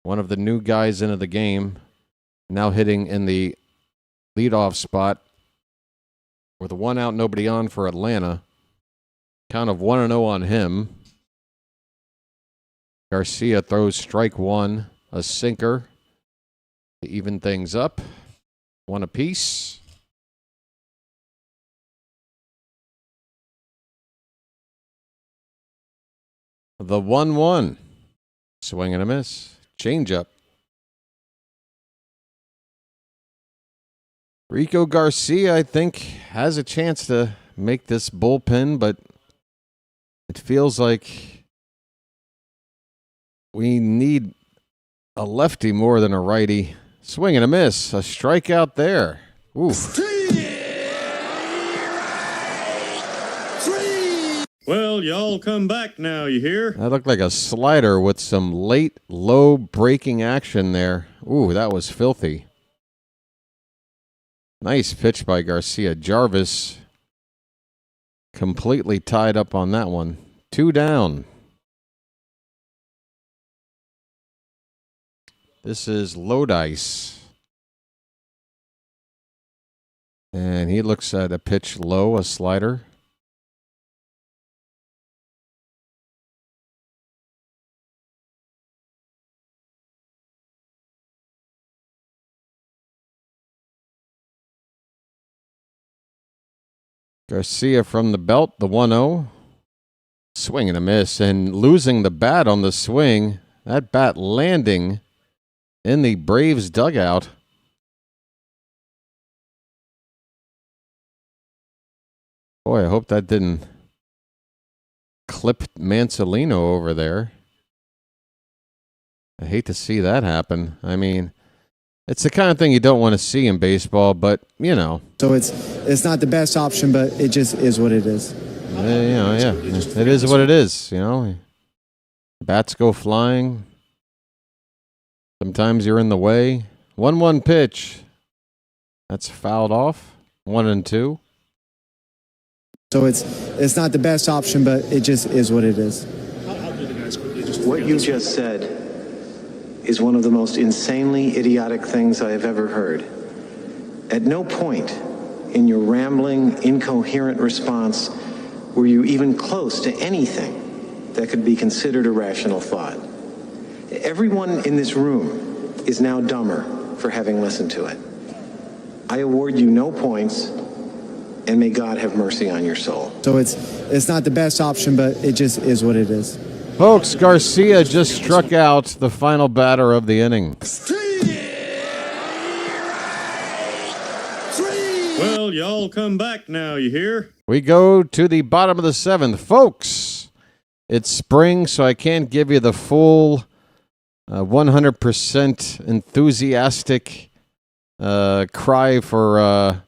S2: one of the new guys into the game, now hitting in the leadoff spot with 1 out, nobody on for Atlanta. Count of 1-0 on him. Garcia throws strike 1, a sinker to even things up. 1 apiece. The 1-1. Swing and a miss. Changeup. Rico Garcia, I think, has a chance to make this bullpen, but it feels like we need a lefty more than a righty. Swing and a miss. A strikeout there. Oof.
S5: Well, y'all come back now, you hear?
S2: That looked like a slider with some late, low breaking action there. Ooh, that was filthy. Nice pitch by Garcia. Jarvis completely tied up on that one. 2 down. This is Lodice. And he looks at a pitch low, a slider. Garcia from the belt, the 1-0. Swing and a miss, and losing the bat on the swing. That bat landing in the Braves dugout. Boy, I hope that didn't clip Mansolino over there. I hate to see that happen. I mean, it's the kind of thing you don't want to see in baseball, but, you know.
S3: So it's not the best option, but it just is what it is.
S2: Yeah. It is what it is, you know. Bats go flying. Sometimes you're in the way. 1-1 pitch. That's fouled off. 1-2.
S3: So it's not the best option, but it just is what it is.
S1: What you just said is one of the most insanely idiotic things I have ever heard. At no point in your rambling, incoherent response were you even close to anything that could be considered a rational thought. Everyone in this room is now dumber for having listened to it. I award you no points, and may God have mercy on your soul.
S3: So it's not the best option, but it just is what it is.
S2: Folks, Garcia just struck out the final batter of the inning.
S5: Well, y'all come back now, you hear?
S2: We go to the bottom of the seventh. Folks, it's spring, so I can't give you the full 100% enthusiastic cry for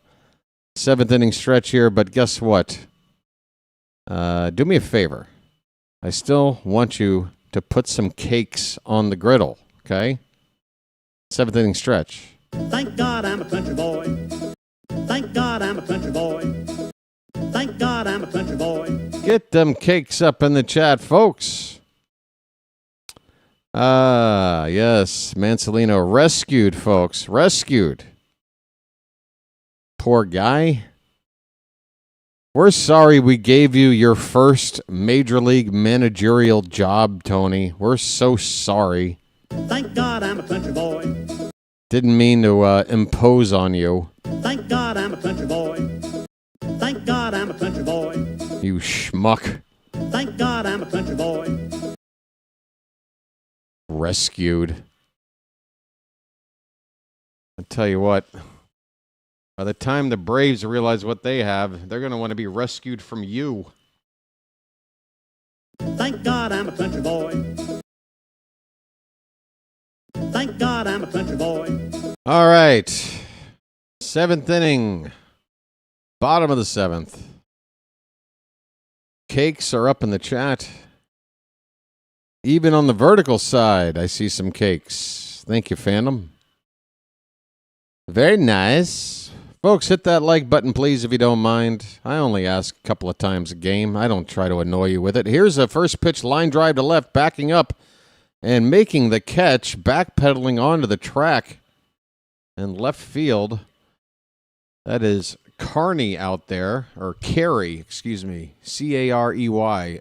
S2: seventh inning stretch here, but guess what? Do me a favor. I still want you to put some cakes on the griddle, okay? Seventh inning stretch.
S10: Thank God I'm a country boy. Thank God I'm a country boy. Thank God I'm a country boy.
S2: Get them cakes up in the chat, folks. Yes, Mancelino rescued, folks. Rescued. Poor guy. We're sorry we gave you your first major league managerial job, Tony. We're so sorry.
S10: Thank God I'm a country boy.
S2: Didn't mean to impose on you.
S10: Thank God I'm a country boy. Thank God I'm a country boy.
S2: You schmuck.
S10: Thank God I'm a country boy.
S2: Rescued. I'll tell you what. By the time the Braves realize what they have, they're going to want to be rescued from you.
S10: Thank God I'm a country boy. Thank God I'm a country boy.
S2: All right. Seventh inning. Bottom of the seventh. Cakes are up in the chat. Even on the vertical side, I see some cakes. Thank you, fandom. Very nice. Folks, hit that like button, please, if you don't mind. I only ask a couple of times a game. I don't try to annoy you with it. Here's a first pitch line drive to left, backing up and making the catch, backpedaling onto the track and left field. That is Carney out there, or Carey, excuse me, Carey.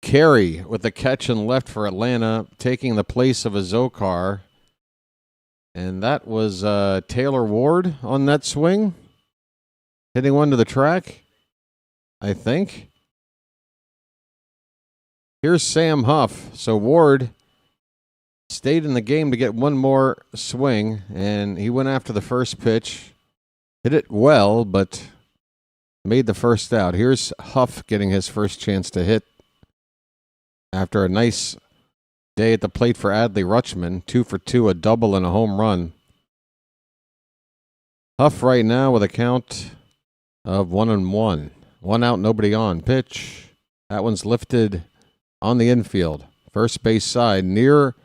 S2: Carey with the catch and left for Atlanta, taking the place of a Zokar. And that was Taylor Ward on that swing, hitting one to the track, I think. Here's Sam Huff. So Ward stayed in the game to get one more swing, and he went after the first pitch. Hit it well, but made the first out. Here's Huff getting his first chance to hit after a nice day at the plate for Adley Rutschman. 2 for 2, a double and a home run. Huff right now with a count of 1-1. 1 out, nobody on. Pitch. That one's lifted on the infield. First base side. Near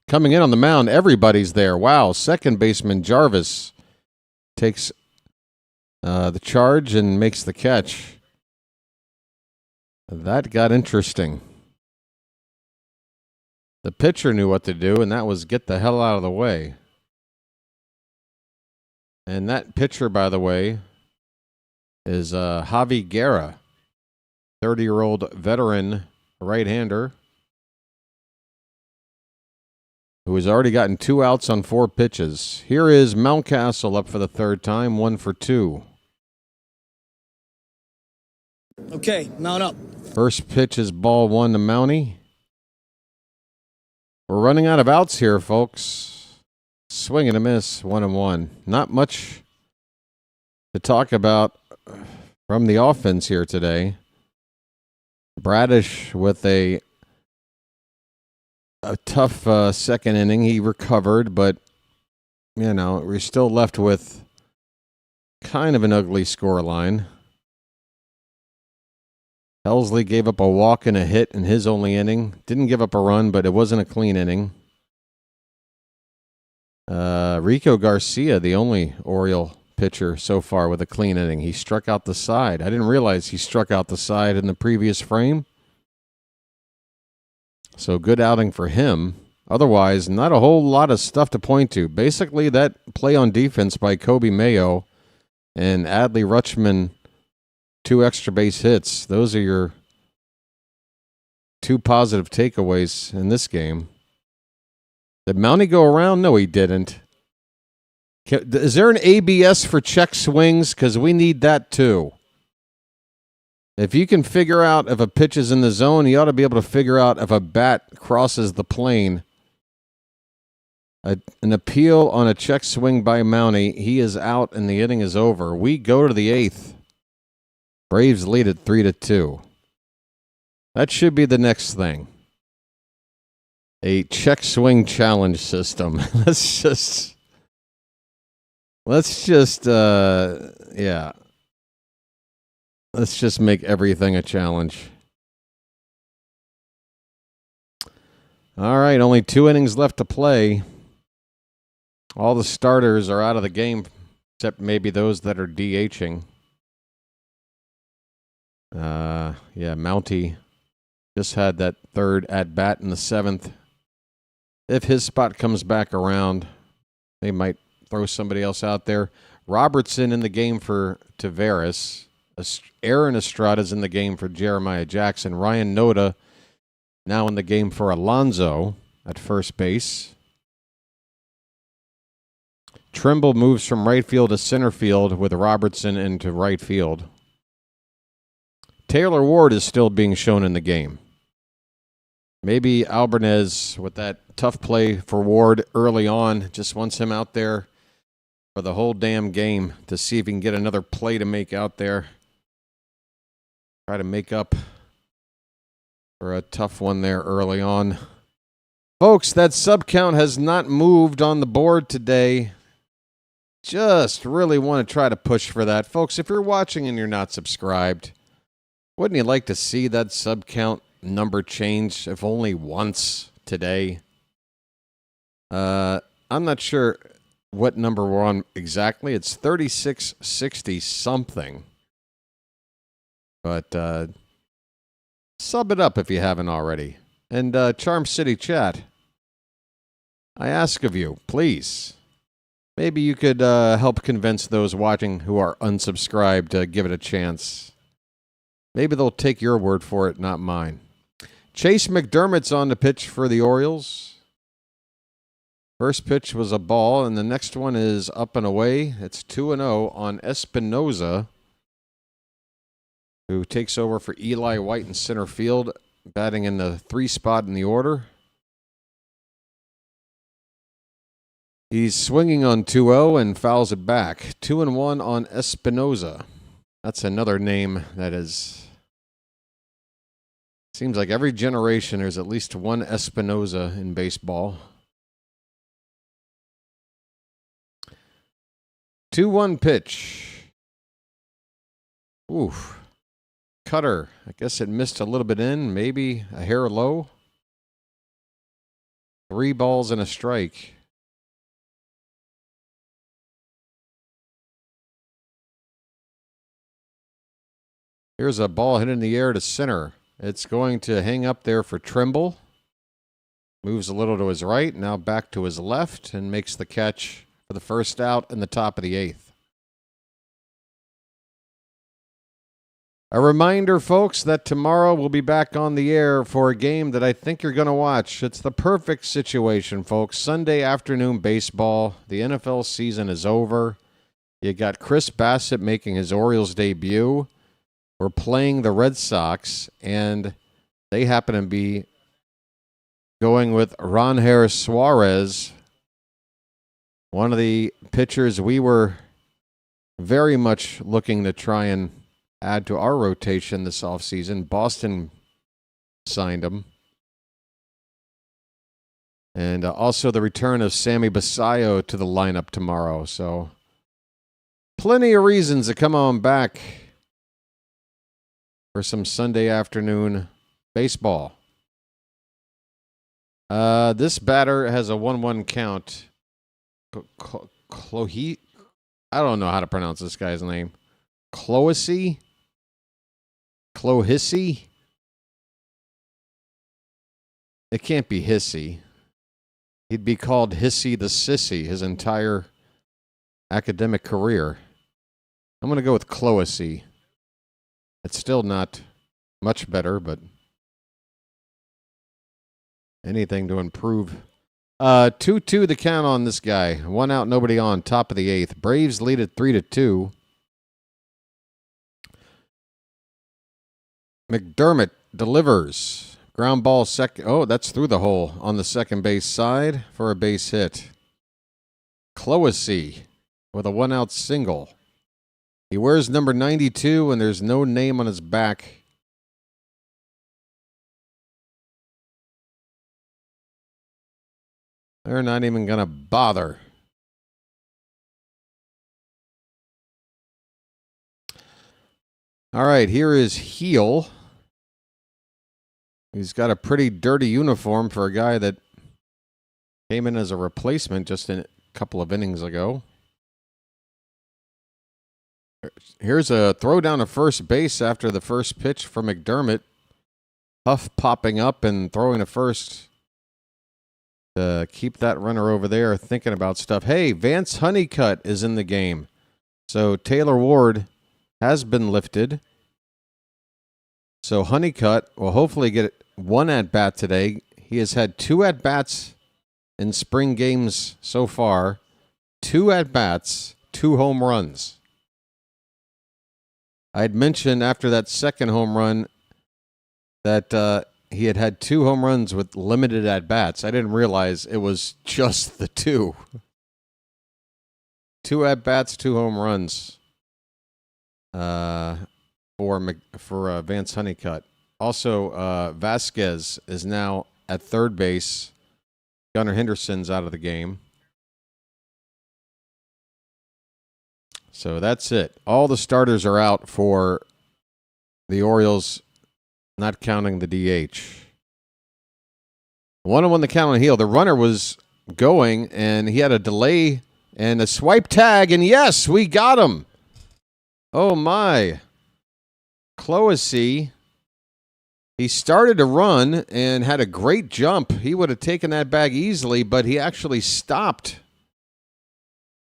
S2: coming in on the mound. Everybody's there. Wow. Second baseman Jarvis takes the charge and makes the catch. That got interesting. The pitcher knew what to do, and that was get the hell out of the way. And that pitcher, by the way, is Javi Guerra, 30-year-old veteran right-hander who has already gotten 2 outs on 4 pitches. Here is Mountcastle up for the third time, 1 for 2.
S11: Okay, mount up.
S2: First pitch is ball 1 to Mountie. We're running out of outs here, folks. Swing and a miss, 1-1. Not much to talk about from the offense here today. Bradish with a tough second inning. He recovered, but, you know, we're still left with kind of an ugly scoreline. Helsley gave up a walk and a hit in his only inning. Didn't give up a run, but it wasn't a clean inning. Rico Garcia, the only Oriole pitcher so far with a clean inning. He struck out the side. I didn't realize he struck out the side in the previous frame. So good outing for him. Otherwise, not a whole lot of stuff to point to. Basically, that play on defense by Kobe Mayo and Adley Rutschman, 2 extra base hits. Those are your 2 positive takeaways in this game. Did Mountie go around? No, he didn't. Is there an ABS for check swings? Because we need that too. If you can figure out if a pitch is in the zone, you ought to be able to figure out if a bat crosses the plane. An appeal on a check swing by Mountie. He is out and the inning is over. We go to the 8th. Braves lead at 3-2. That should be the next thing. A check swing challenge system. Let's just make everything a challenge. All right, only 2 innings left to play. All the starters are out of the game, except maybe those that are DHing. Mountie just had that third at-bat in the 7th. If his spot comes back around, they might throw somebody else out there. Robertson in the game for Taveras. Aaron Estrada's in the game for Jeremiah Jackson. Ryan Noda now in the game for Alonso at first base. Trimble moves from right field to center field with Robertson into right field. Taylor Ward is still being shown in the game. Maybe Albanez, with that tough play for Ward early on, just wants him out there for the whole damn game to see if he can get another play to make out there. Try to make up for a tough one there early on. Folks, that sub count has not moved on the board today. Just really want to try to push for that. Folks, if you're watching and you're not subscribed, wouldn't you like to see that sub count number change, if only once today? I'm not sure what number we're on exactly. It's 3660 something. But sub it up if you haven't already. And Charm City Chat, I ask of you, please, maybe you could help convince those watching who are unsubscribed to give it a chance. Maybe they'll take your word for it, not mine. Chase McDermott's on the pitch for the Orioles. First pitch was a ball, and the next one is up and away. It's 2-0 on Espinoza, who takes over for Eli White in center field, batting in the 3 spot in the order. He's swinging on 2-0 and fouls it back. 2-1 on Espinoza. That's another name that is... Seems like every generation there's at least one Espinoza in baseball. 2-1 pitch. Oof. Cutter. I guess it missed a little bit in. Maybe a hair low. 3 balls and a strike. Here's a ball hit in the air to center. It's going to hang up there for Trimble. Moves a little to his right, now back to his left, and makes the catch for the first out in the top of the 8th. A reminder, folks, that tomorrow we'll be back on the air for a game that I think you're going to watch. It's the perfect situation, folks. Sunday afternoon baseball. The NFL season is over. You got Chris Bassett making his Orioles debut. We're playing the Red Sox, and they happen to be going with Ronher Suarez, one of the pitchers we were very much looking to try and add to our rotation this offseason. Boston signed him. And also the return of Sammy Basayo to the lineup tomorrow. So plenty of reasons to come on back for some Sunday afternoon baseball. This batter has a 1-1 count. I don't know how to pronounce this guy's name. Clohissy? It can't be Hissy. He'd be called Hissy the Sissy his entire academic career. I'm going to go with Clohissy. It's still not much better, but anything to improve 2-2 the count on this guy. 1 out, nobody on. Top of the 8th. Braves lead it 3-2. McDermott delivers. Ground ball second. Oh, that's through the hole on the second base side for a base hit. Cloesy with a 1-out single. He wears number 92 and there's no name on his back. They're not even going to bother. All right, here is Heel. He's got a pretty dirty uniform for a guy that came in as a replacement just a couple of innings ago. Here's a throw down to first base after the first pitch from McDermott. Huff popping up and throwing to first to keep that runner over there thinking about stuff. Hey, Vance Honeycutt is in the game. So Taylor Ward has been lifted. So Honeycutt will hopefully get 1 at-bat today. He has had 2 at-bats in spring games so far. 2 at-bats, 2 home runs. I had mentioned after that second home run that he had 2 home runs with limited at-bats. I didn't realize it was just the 2. 2 at-bats, 2 home runs for Vance Honeycutt. Also, Vasquez is now at third base. Gunnar Henderson's out of the game. So that's it. All the starters are out for the Orioles, not counting the DH. 1-1 the count on Heel. The runner was going, and he had a delay and a swipe tag, and yes, we got him. Oh, my. Cloesy, he started to run and had a great jump. He would have taken that bag easily, but he actually stopped.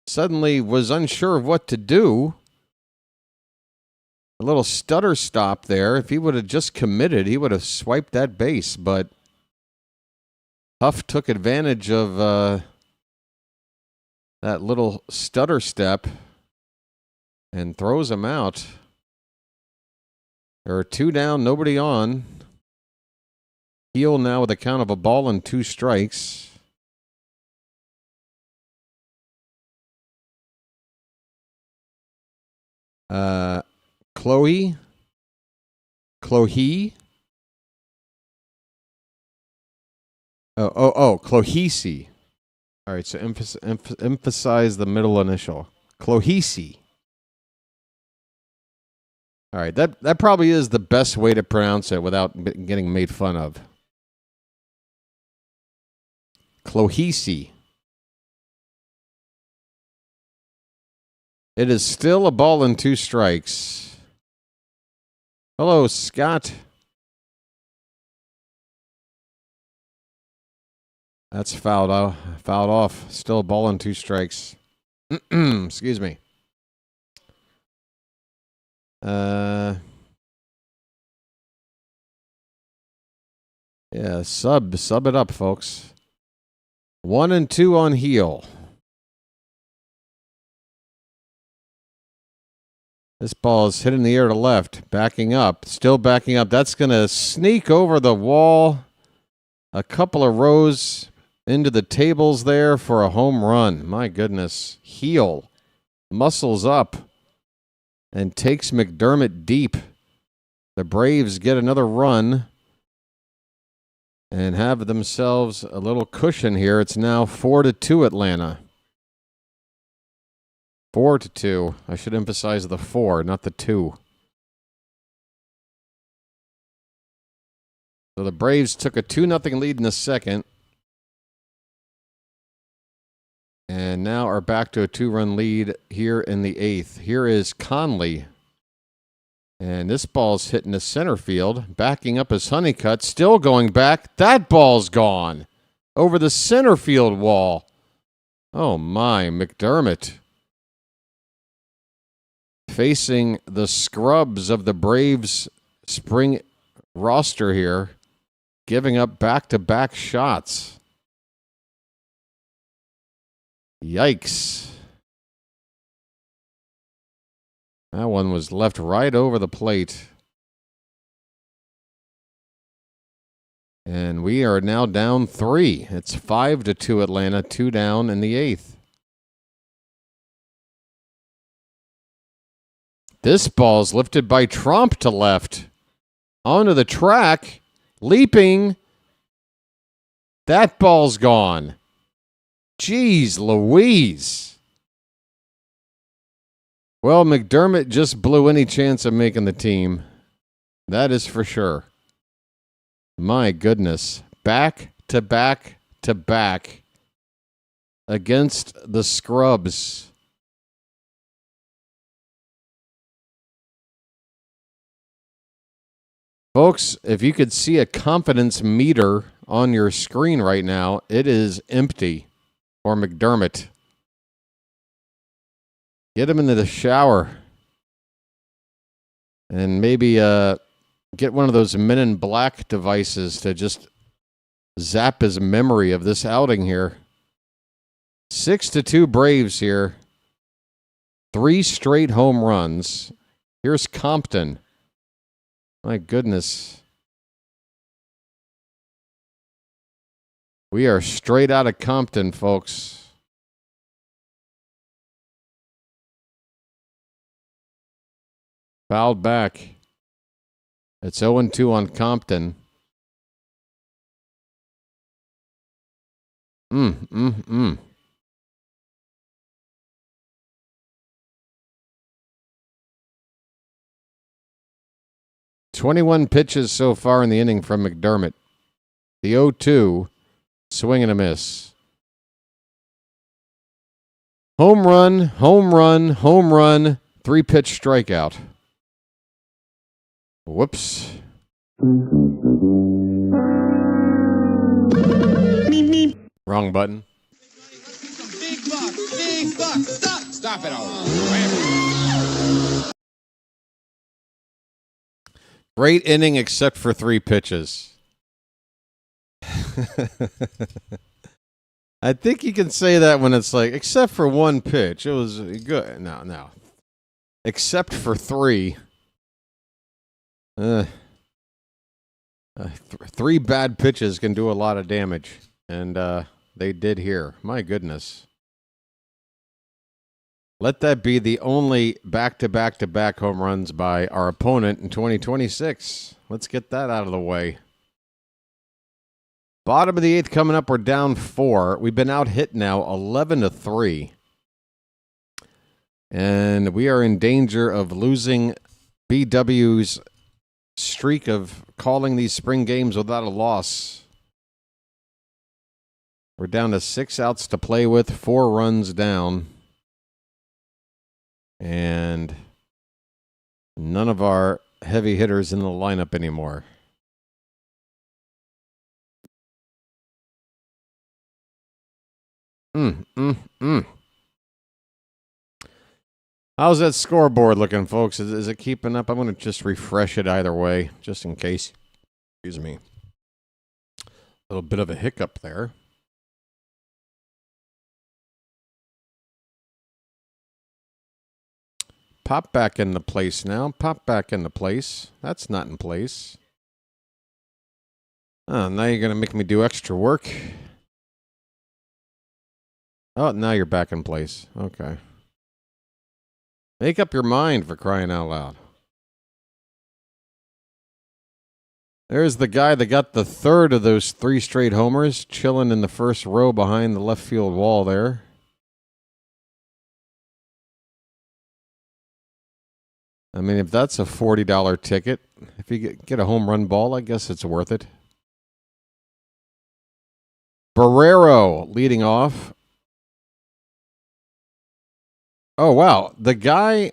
S2: Suddenly was unsure of what to do. A little stutter stop there. If he would have just committed, he would have swiped that base, but Huff took advantage of that little stutter step and throws him out. There are 2 down, nobody on. Heel now with a count of 1-2 strikes. Chloe. Clohisi. All right, so emphasize the middle initial. Clohisi. All right, that probably is the best way to pronounce it without getting made fun of. Clohisi. It is still 1-2 strikes. Hello, Scott. That's fouled off. Still 1-2 strikes. Excuse me. Yeah, sub it up, folks. 1-2 on Heel. This ball is hit in the air to left, backing up, still backing up. That's going to sneak over the wall a couple of rows into the tables there for a home run. My goodness. Heel muscles up and takes McDermott deep. The Braves get another run and have themselves a little cushion here. It's now 4-2 Atlanta. 4-2. I should emphasize the 4, not the 2. So the Braves took a 2-0 lead in the second. And now are back to a 2-run lead here in the 8th. Here is Conley. And this ball's hitting the center field. Backing up is Honeycutt. Still going back. That ball's gone. Over the center field wall. Oh my, McDermott. Facing the scrubs of the Braves spring roster here. Giving up back-to-back shots. Yikes. That one was left right over the plate. And we are now down 3. It's 5-2 Atlanta, 2 down in the 8th. This ball's lifted by Trump to left. Onto the track. Leaping. That ball's gone. Jeez Louise. Well, McDermott just blew any chance of making the team. That is for sure. My goodness. Back to back to back against the scrubs. Folks, if you could see a confidence meter on your screen right now, it is empty for McDermott. Get him into the shower. And maybe get one of those Men in Black devices to just zap his memory of this outing here. 6-2 Braves here. 3 straight home runs. Here's Compton. My goodness. We are straight out of Compton, folks. Fouled back. It's 0-2 on Compton. 21 pitches so far in the inning from McDermott. The 0-2, swing and a miss. Home run, home run, home run, 3-pitch strikeout. Whoops. Wrong button.
S18: Big bucks. Stop it all.
S2: Great inning except for 3 pitches. I think you can say that when it's like, except for 1 pitch. It was good. No. Except for 3. 3 bad pitches can do a lot of damage. And they did here. My goodness. Let that be the only back-to-back-to-back home runs by our opponent in 2026. Let's get that out of the way. Bottom of the 8th coming up. We're down 4. We've been out hit now 11-3. And we are in danger of losing BW's streak of calling these spring games without a loss. We're down to 6 outs to play with, 4 runs down. And none of our heavy hitters in the lineup anymore. How's that scoreboard looking, folks? Is it keeping up? I'm going to just refresh it either way, just in case. Excuse me. A little bit of a hiccup there. Pop back into place now. Pop back into place. That's not in place. Oh, now you're going to make me do extra work. Oh, now you're back in place. Okay. Make up your mind, for crying out loud. There's the guy that got the 3rd of those 3 straight homers, chilling in the first row behind the left field wall there. I mean, if that's a $40 ticket, if you get a home run ball, I guess it's worth it. Barrero leading off. Oh, wow. The guy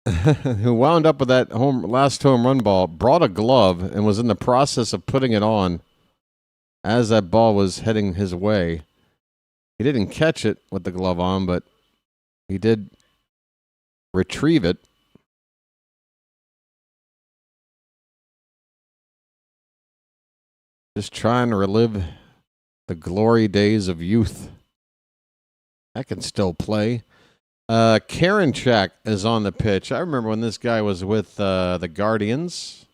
S2: who wound up with that last home run ball brought a glove and was in the process of putting it on as that ball was heading his way. He didn't catch it with the glove on, but he did retrieve it. Just trying to relive the glory days of youth. That can still play. Karinchak is on the pitch. I remember when this guy was with the Guardians.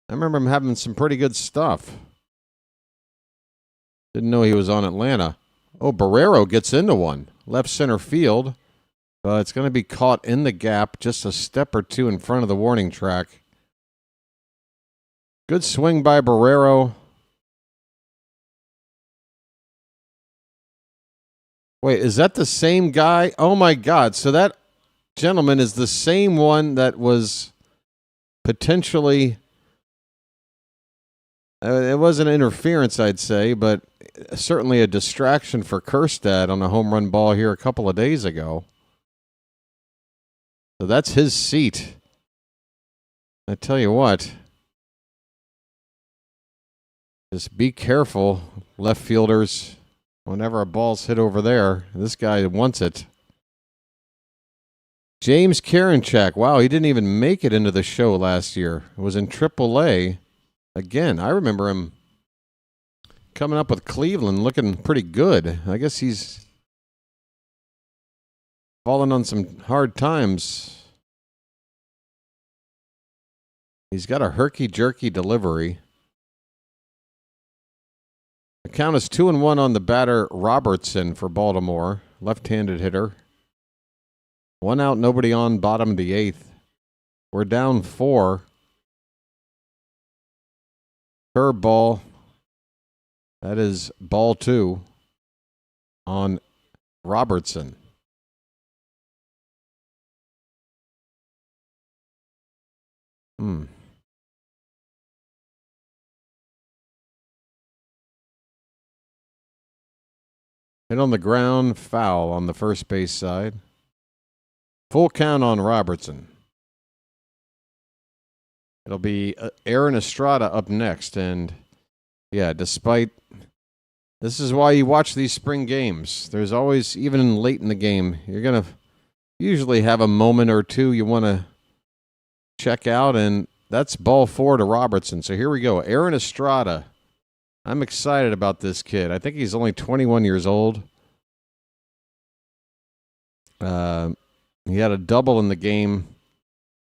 S2: I remember him having some pretty good stuff. Didn't know he was on Atlanta. Oh, Barrero gets into one. Left center field. It's going to be caught in the gap, just a step or two in front of the warning track. Good swing by Barrero. Wait, is that the same guy? Oh, my God. So that gentleman is the same one that was potentially... it wasn't interference, I'd say, but certainly a distraction for Kjerstad on a home run ball here a couple of days ago. So that's his seat. I tell you what. Just be careful, left fielders. Whenever a ball's hit over there, this guy wants it. James Karinchak. Wow, he didn't even make it into the show last year. It was in AAA. Again, I remember him coming up with Cleveland looking pretty good. I guess he's fallen on some hard times. He's got a herky-jerky delivery. The count is 2-1 on the batter Robertson for Baltimore. Left-handed hitter. 1 out, nobody on, bottom of the 8th. We're down 4. Curveball. That is ball 2 on Robertson. Hit on the ground, foul on the first base side. Full count on Robertson. It'll be Aaron Estrada up next. And, yeah, despite... This is why you watch these spring games. There's always, even late in the game, you're going to usually have a moment or two you want to check out, and that's ball 4 to Robertson. So here we go. Aaron Estrada. I'm excited about this kid. I think he's only 21 years old. He had a double in the game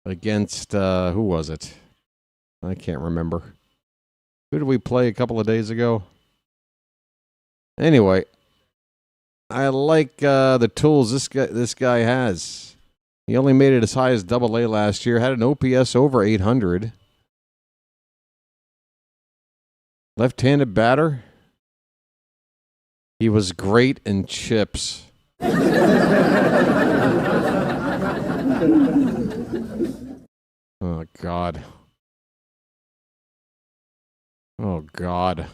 S2: against, who was it? I can't remember. Who did we play a couple of days ago? Anyway, I like the tools this guy has. He only made it as high as Double-A last year. Had an OPS over 800. Left-handed batter. He was great in chips. Oh, God. Oh, God.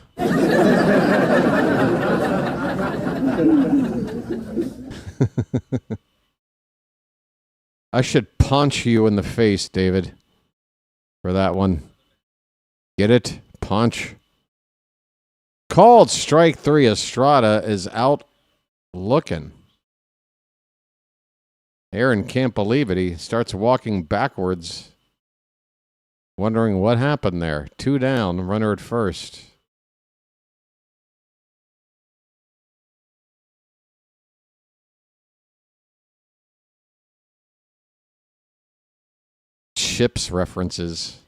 S2: I should punch you in the face, David, for that one. Get it? Punch. Called strike 3. Estrada is out looking. Aaron can't believe it. He starts walking backwards, wondering what happened there. 2 down, runner at first. Chips references.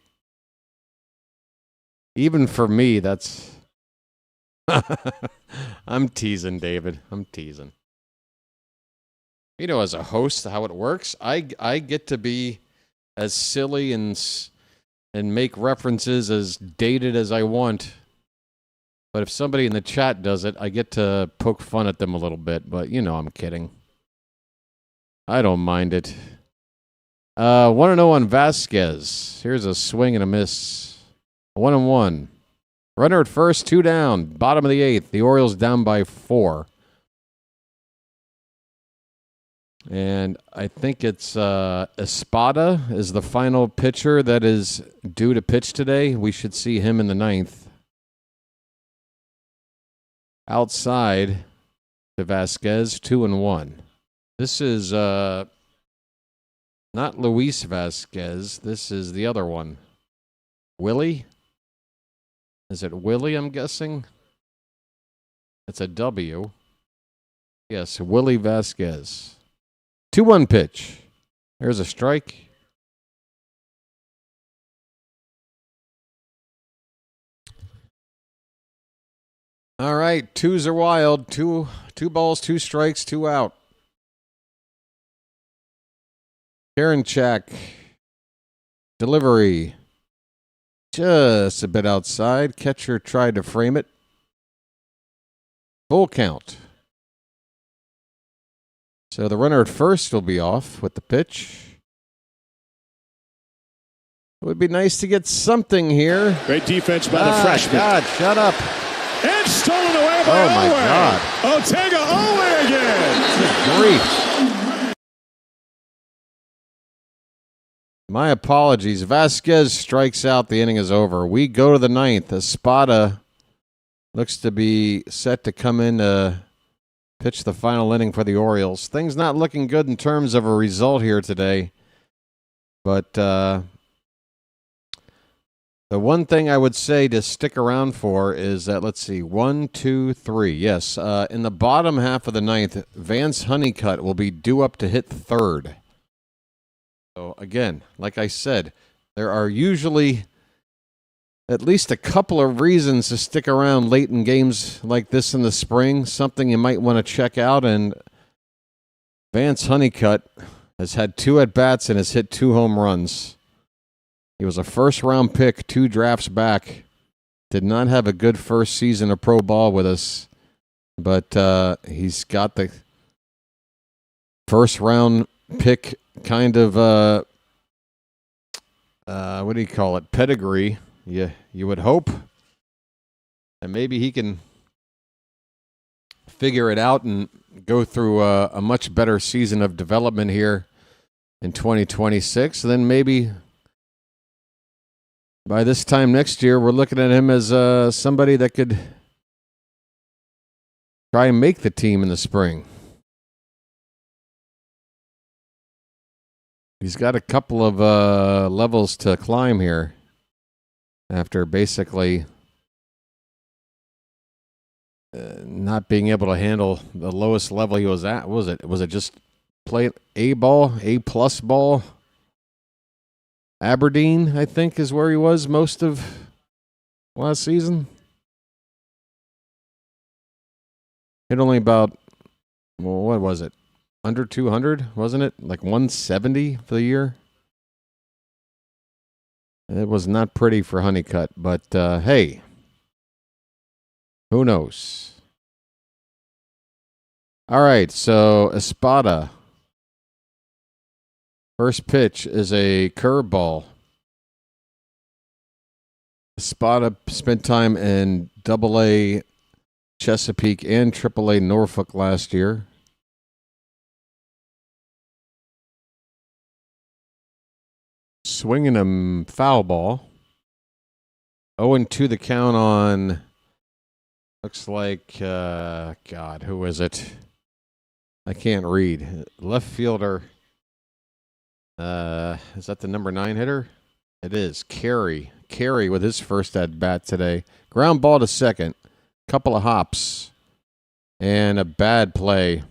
S2: Even for me, that's... I'm teasing, David. I'm teasing. You know, as a host, how it works, I get to be as silly and make references as dated as I want. But if somebody in the chat does it, I get to poke fun at them a little bit. But, you know, I'm kidding. I don't mind it. 1-0 on Vasquez. Here's a swing and a miss. 1-1. Runner at first, 2 down. Bottom of the 8th. The Orioles down by 4. And I think it's Espada is the final pitcher that is due to pitch today. We should see him in the 9th. Outside to Vasquez, 2-1. This is not Luis Vasquez. This is the other one. Willie? Is it Willie, I'm guessing? It's a W. Yes, Willie Vasquez. 2-1 pitch. There's a strike. All right, twos are wild. Two balls, 2 strikes, 2 out. Karinchak. Delivery. Just a bit outside. Catcher tried to frame it. Full count. So the runner at first will be off with the pitch. It would be nice to get something here.
S21: Great defense by the freshman.
S2: God, shut up.
S21: It's stolen away by
S2: my
S21: Owe.
S2: God.
S21: Ortega Owe again.
S2: Good grief. My apologies. Vasquez strikes out. The inning is over. We go to the 9th. Espada looks to be set to come in to pitch the final inning for the Orioles. Things not looking good in terms of a result here today. But the one thing I would say to stick around for is that, let's see, 1, 2, 3. Yes, in the bottom half of the 9th, Vance Honeycutt will be due up to hit third. So, again, like I said, there are usually at least a couple of reasons to stick around late in games like this in the spring, something you might want to check out. And Vance Honeycutt has had 2 at-bats and has hit 2 home runs. He was a first-round pick 2 drafts back. Did not have a good first season of pro ball with us, but he's got the first-round pick kind of, what do you call it, pedigree. Yeah, you would hope. And maybe he can figure it out and go through a much better season of development here in 2026. Then maybe by this time next year, we're looking at him as somebody that could try and make the team in the spring. He's got a couple of levels to climb here after basically not being able to handle the lowest level he was at. What was it? Was it just play A ball, A+ ball? Aberdeen, I think, is where he was most of last season. Hit only about, well, what was it? Under 200, wasn't it? Like 170 for the year. It was not pretty for Honeycutt, but hey, who knows? All right, so Espada. First pitch is a curveball. Espada spent time in AA Chesapeake and AAA Norfolk last year. Swinging him foul ball. 0-2 the count on, looks like, God, who is it? I can't read. Left fielder. Is that the number 9 hitter? It is. Carey with his first at bat today. Ground ball to second. Couple of hops. And a bad play.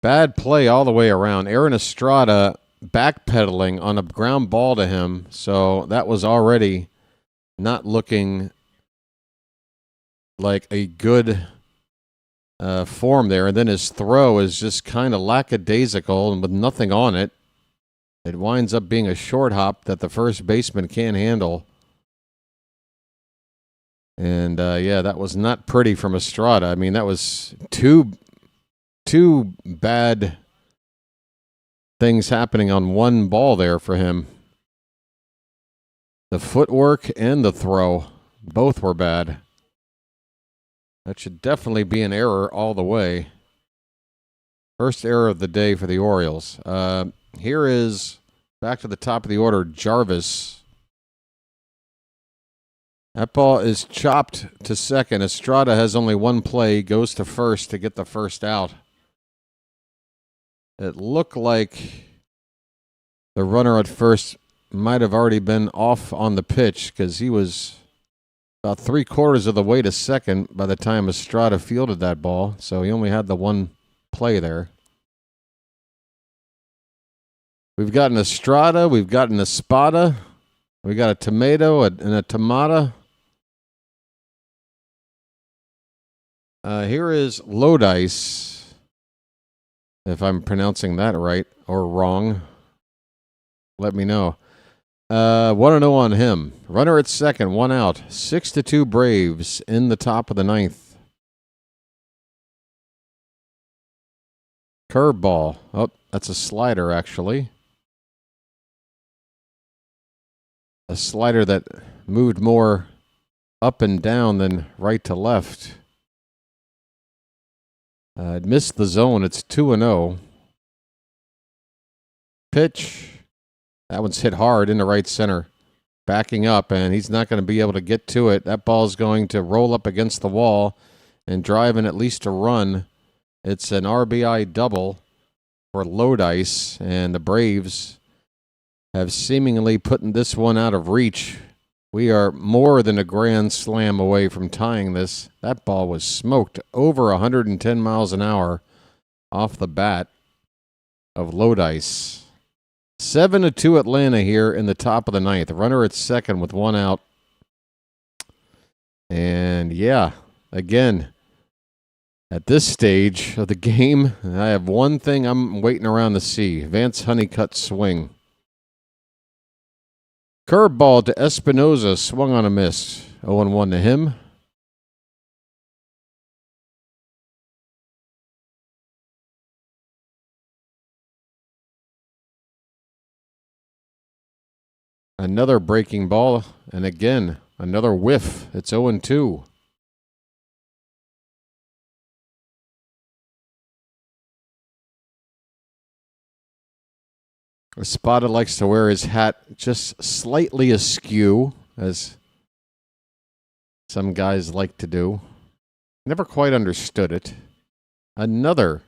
S2: Bad play all the way around. Aaron Estrada backpedaling on a ground ball to him, so that was already not looking like a good form there. And then his throw is just kind of lackadaisical and with nothing on it. It winds up being a short hop that the first baseman can't handle. And yeah, that was not pretty from Estrada. I mean, that was two bad things happening on one ball there for him. The footwork and the throw, both were bad. That should definitely be an error all the way. First error of the day for the Orioles. Here is, back to the top of the order, Jarvis. That ball is chopped to second. Estrada has only one play, goes to first to get the first out. It looked like the runner at first might have already been off on the pitch because he was about 3/4 of the way to second by the time Estrada fielded that ball, so he only had the one play there. We've got an Estrada, we've got an Espada, we got a tomato and a tomata. Here is Lodice, if I'm pronouncing that right or wrong. Let me know. 1-0 on him. Runner at second, 1 out. 6-2 Braves in the top of the 9th. Curveball. Oh, that's a slider, actually. A slider that moved more up and down than right to left. It missed the zone. It's 2-0. Pitch. That one's hit hard into right center. Backing up, and he's not going to be able to get to it. That ball's going to roll up against the wall and drive in at least a run. It's an RBI double for Lodice, and the Braves have seemingly put this one out of reach. We are more than a grand slam away from tying this. That ball was smoked over 110 miles an hour off the bat of Lodice. 7-2 Atlanta here in the top of the 9th. Runner at second with 1 out. And yeah, again, at this stage of the game, I have one thing I'm waiting around to see. Vance Honeycutt's swing. Curveball to Espinoza, swung on a miss. 0-1 to him. Another breaking ball, and again, another whiff. It's 0-2. Espada likes to wear his hat just slightly askew, as some guys like to do. Never quite understood it. Another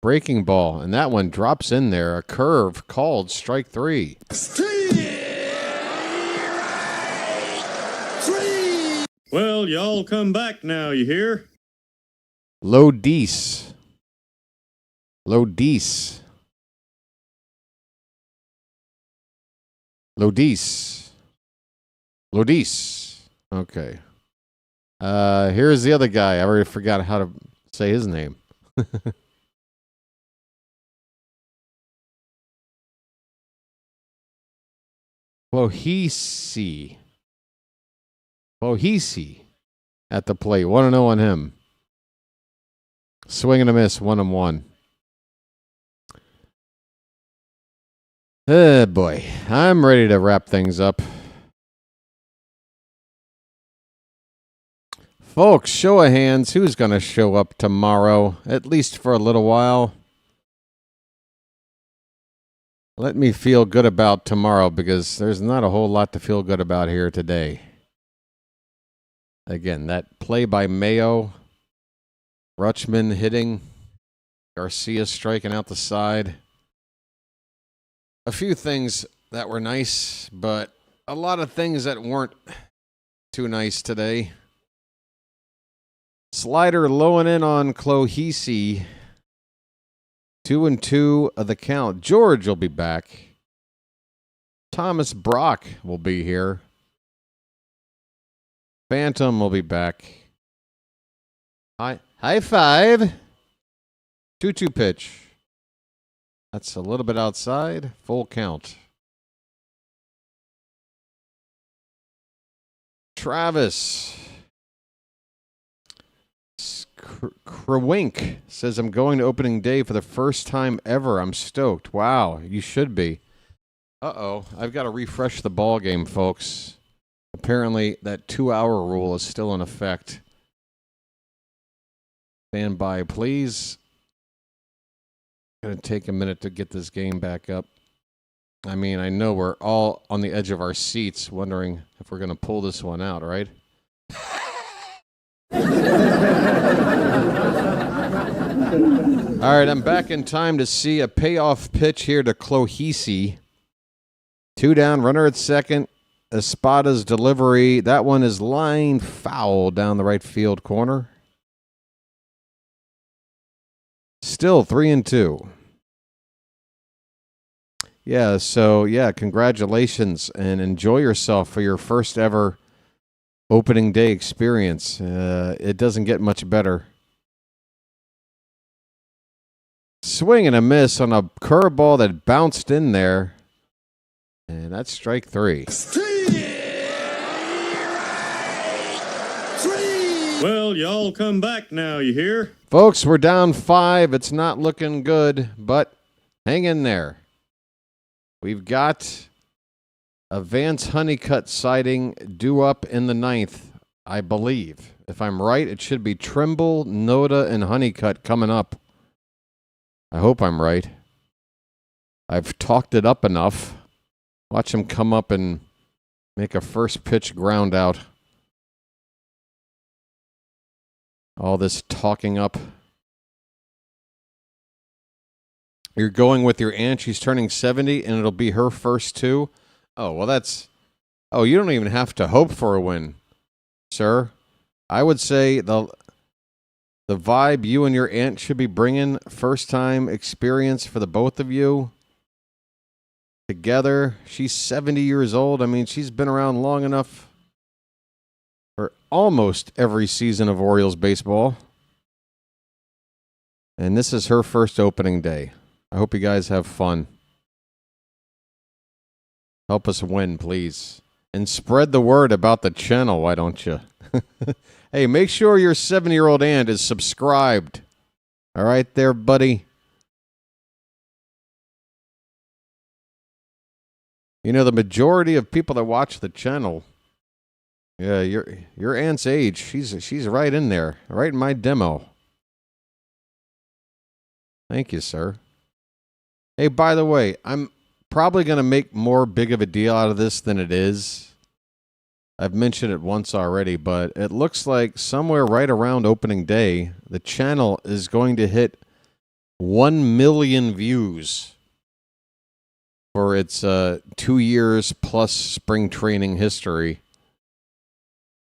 S2: breaking ball, and that one drops in there. A curve called strike 3.
S5: Well, y'all come back now, you hear?
S2: Lodice. Lodice. Lodice. Lodice. Okay. Here's the other guy. I already forgot how to say his name. Pohisi. Pohisi at the plate. 1-0 on him. Swing and a miss. 1-1. Oh, boy. I'm ready to wrap things up. Folks, show of hands. Who's going to show up tomorrow, at least for a little while? Let me feel good about tomorrow, because there's not a whole lot to feel good about here today. Again, that play by Mayo, Rutschman hitting, Garcia striking out the side. A few things that were nice, but a lot of things that weren't too nice today. Slider low and in on Clohisi. 2-2 of the count. George will be back. Thomas Brock will be here. Phantom will be back. High five. 2-2 pitch. That's a little bit outside. Full count. Travis. Krawink says, I'm going to opening day for the first time ever. I'm stoked. Wow, you should be. Uh-oh, I've got to refresh the ball game, folks. Apparently, that 2-hour rule is still in effect. Stand by, please. Going to take a minute to get this game back up. I mean, I know we're all on the edge of our seats wondering if we're going to pull this one out, right? All right, I'm back in time to see a payoff pitch here to Clohisi. 2 down, runner at second. Espada's delivery. That one is line foul down the right field corner. Still 3-2. Yeah, so congratulations and enjoy yourself for your first ever opening day experience. It doesn't get much better. Swing and a miss on a curveball that bounced in there. And that's strike 3.
S5: Well, y'all come back now, you hear?
S2: Folks, we're down 5. It's not looking good, but hang in there. We've got a Vance Honeycutt sighting due up in the 9th, I believe. If I'm right, it should be Trimble, Noda, and Honeycutt coming up. I hope I'm right. I've talked it up enough. Watch him come up and make a first pitch ground out. All this talking up. You're going with your aunt. She's turning 70, and it'll be her first 2. Oh, well, that's... Oh, you don't even have to hope for a win, sir. I would say the vibe you and your aunt should be bringing, first-time experience for the both of you together. She's 70 years old. I mean, she's been around long enough for almost every season of Orioles baseball. And this is her first opening day. I hope you guys have fun. Help us win, please. And spread the word about the channel, why don't you? Hey, make sure your 70-year-old aunt is subscribed. All right there, buddy. You know, the majority of people that watch the channel, yeah, your aunt's age, she's right in there, right in my demo. Thank you, sir. Hey, by the way, I'm probably going to make more big of a deal out of this than it is. I've mentioned it once already, but it looks like somewhere right around opening day, the channel is going to hit 1 million views for its 2 years plus spring training history.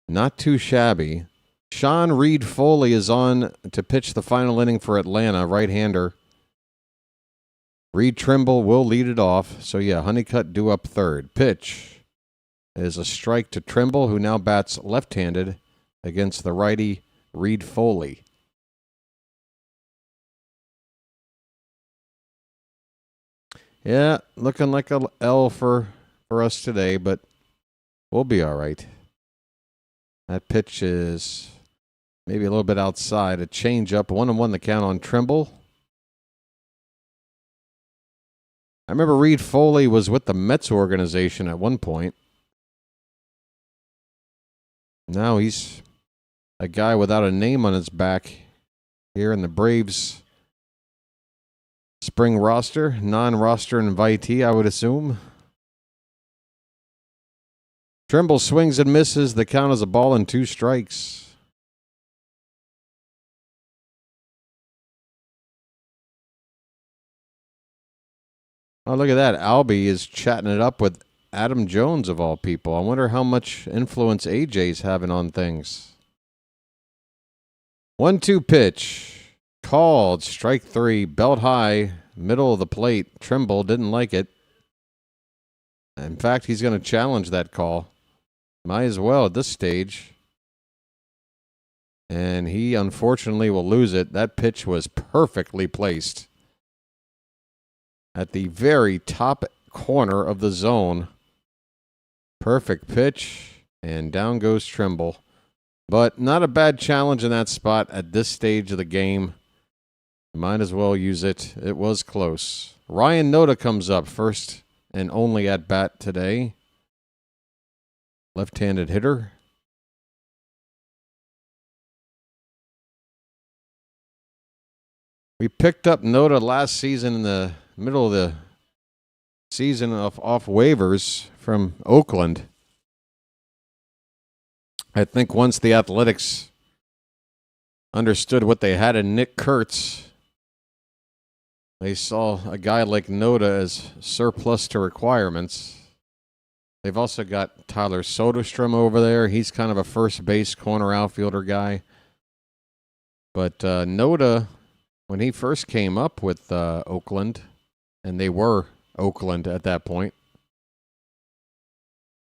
S2: Not too shabby. Sean Reed Foley is on to pitch the final inning for Atlanta, right-hander. Reed Trimble will lead it off. So, yeah, Honeycutt due up third. Pitch is a strike to Trimble, who now bats left-handed against the righty Reed Foley. Yeah, looking like a L for us today, but we'll be all right. That pitch is maybe a little bit outside. A change-up, 1-1 the count on Trimble. I remember Reed Foley was with the Mets organization at one point. Now he's a guy without a name on his back here in the Braves spring roster, non-roster invitee, I would assume. Trimble swings and misses. The count is a ball and 2 strikes. Oh, look at that. Albie is chatting it up with Adam Jones, of all people. I wonder how much influence AJ's having on things. 1-2 pitch. Called. Strike 3. Belt high. Middle of the plate. Trimble didn't like it. In fact, he's going to challenge that call. Might as well at this stage. And he, unfortunately, will lose it. That pitch was perfectly placed at the very top corner of the zone. Perfect pitch, and down goes Trimble. But not a bad challenge in that spot at this stage of the game. Might as well use it. It was close. Ryan Noda comes up first and only at bat today. Left-handed hitter. We picked up Noda last season in the middle of the season off waivers from Oakland. I think once the Athletics understood what they had in Nick Kurtz, they saw a guy like Noda as surplus to requirements, They've also got Tyler Soderstrom over there. He's kind of a first base corner outfielder guy. But Noda, when he first came up with Oakland, and they were Oakland at that point,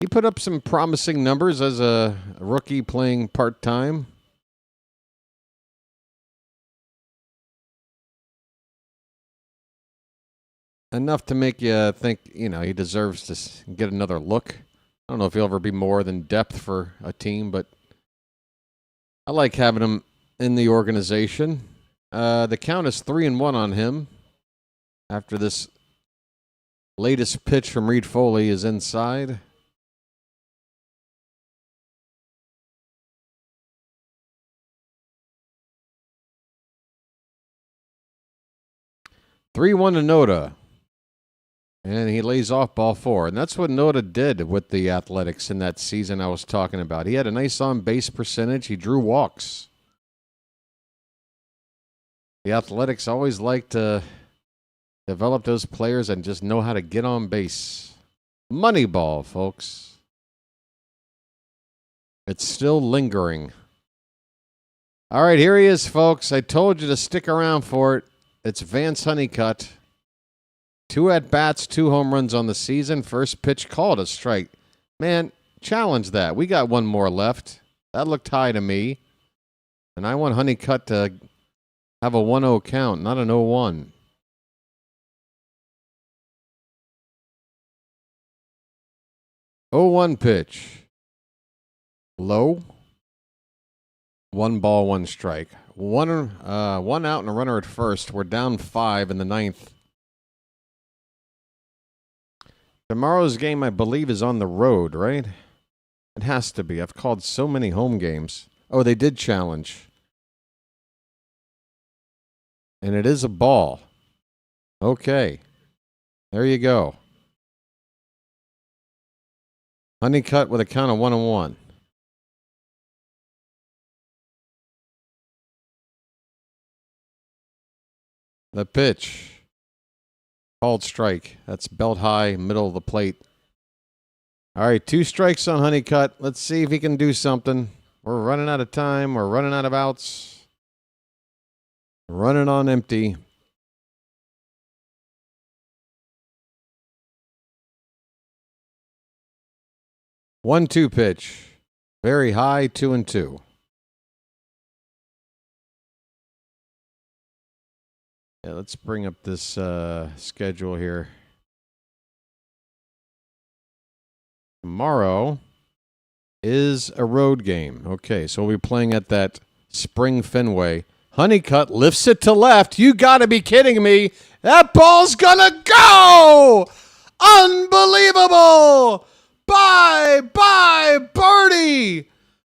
S2: he put up some promising numbers as a rookie playing part-time. Enough to make you think, he deserves to get another look. I don't know if he'll ever be more than depth for a team, but I like having him in the organization. The count is 3-1 on him after this latest pitch from Reed Foley is inside. (3-1) to Noda. And he lays off ball 4. And that's what Noda did with the Athletics in that season I was talking about. He had a nice on-base percentage. He drew walks. The Athletics always like to develop those players and just know how to get on base. Moneyball, folks. It's still lingering. All right, here he is, folks. I told you to stick around for it. It's Vance Honeycutt. 2 at-bats, 2 home runs on the season. First pitch called a strike. Man, challenge that. We got one more left. That looked high to me. And I want Honeycutt to have a 1-0 count, not an 0-1. (0-1) pitch. Low. 1 ball, 1 strike. One out and a runner at first. We're down 5 in the 9th. Tomorrow's game, I believe, is on the road, right? It has to be. I've called so many home games. Oh, they did challenge. And it is a ball. Okay. There you go. Honeycutt with a count of 1-1. The pitch. Called strike. That's belt high, middle of the plate. All right, 2 strikes on Honeycutt. Let's see if he can do something. We're running out of time. We're running out of outs. Running on empty. One-two pitch. Very high, 2-2. Yeah, let's bring up this schedule here. Tomorrow is a road game. Okay, so we'll be playing at that Spring Fenway. Honeycutt lifts it to left. You got to be kidding me. That ball's going to go! Unbelievable! Bye, birdie!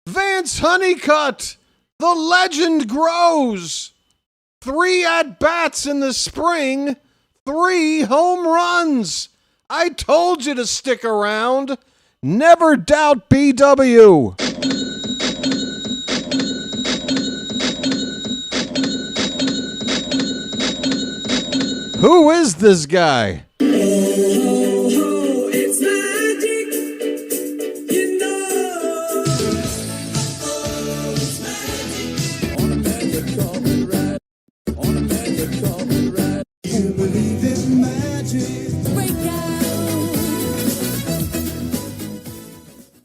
S2: Vance Honeycutt, the legend grows. 3 at-bats in the spring, 3 home runs. I told you to stick around. Never doubt BW. Who is this guy?
S8: It's magic, you know. It's magic. On a magic carpet ride. On a magic carpet ride. You believe in magic. Break out.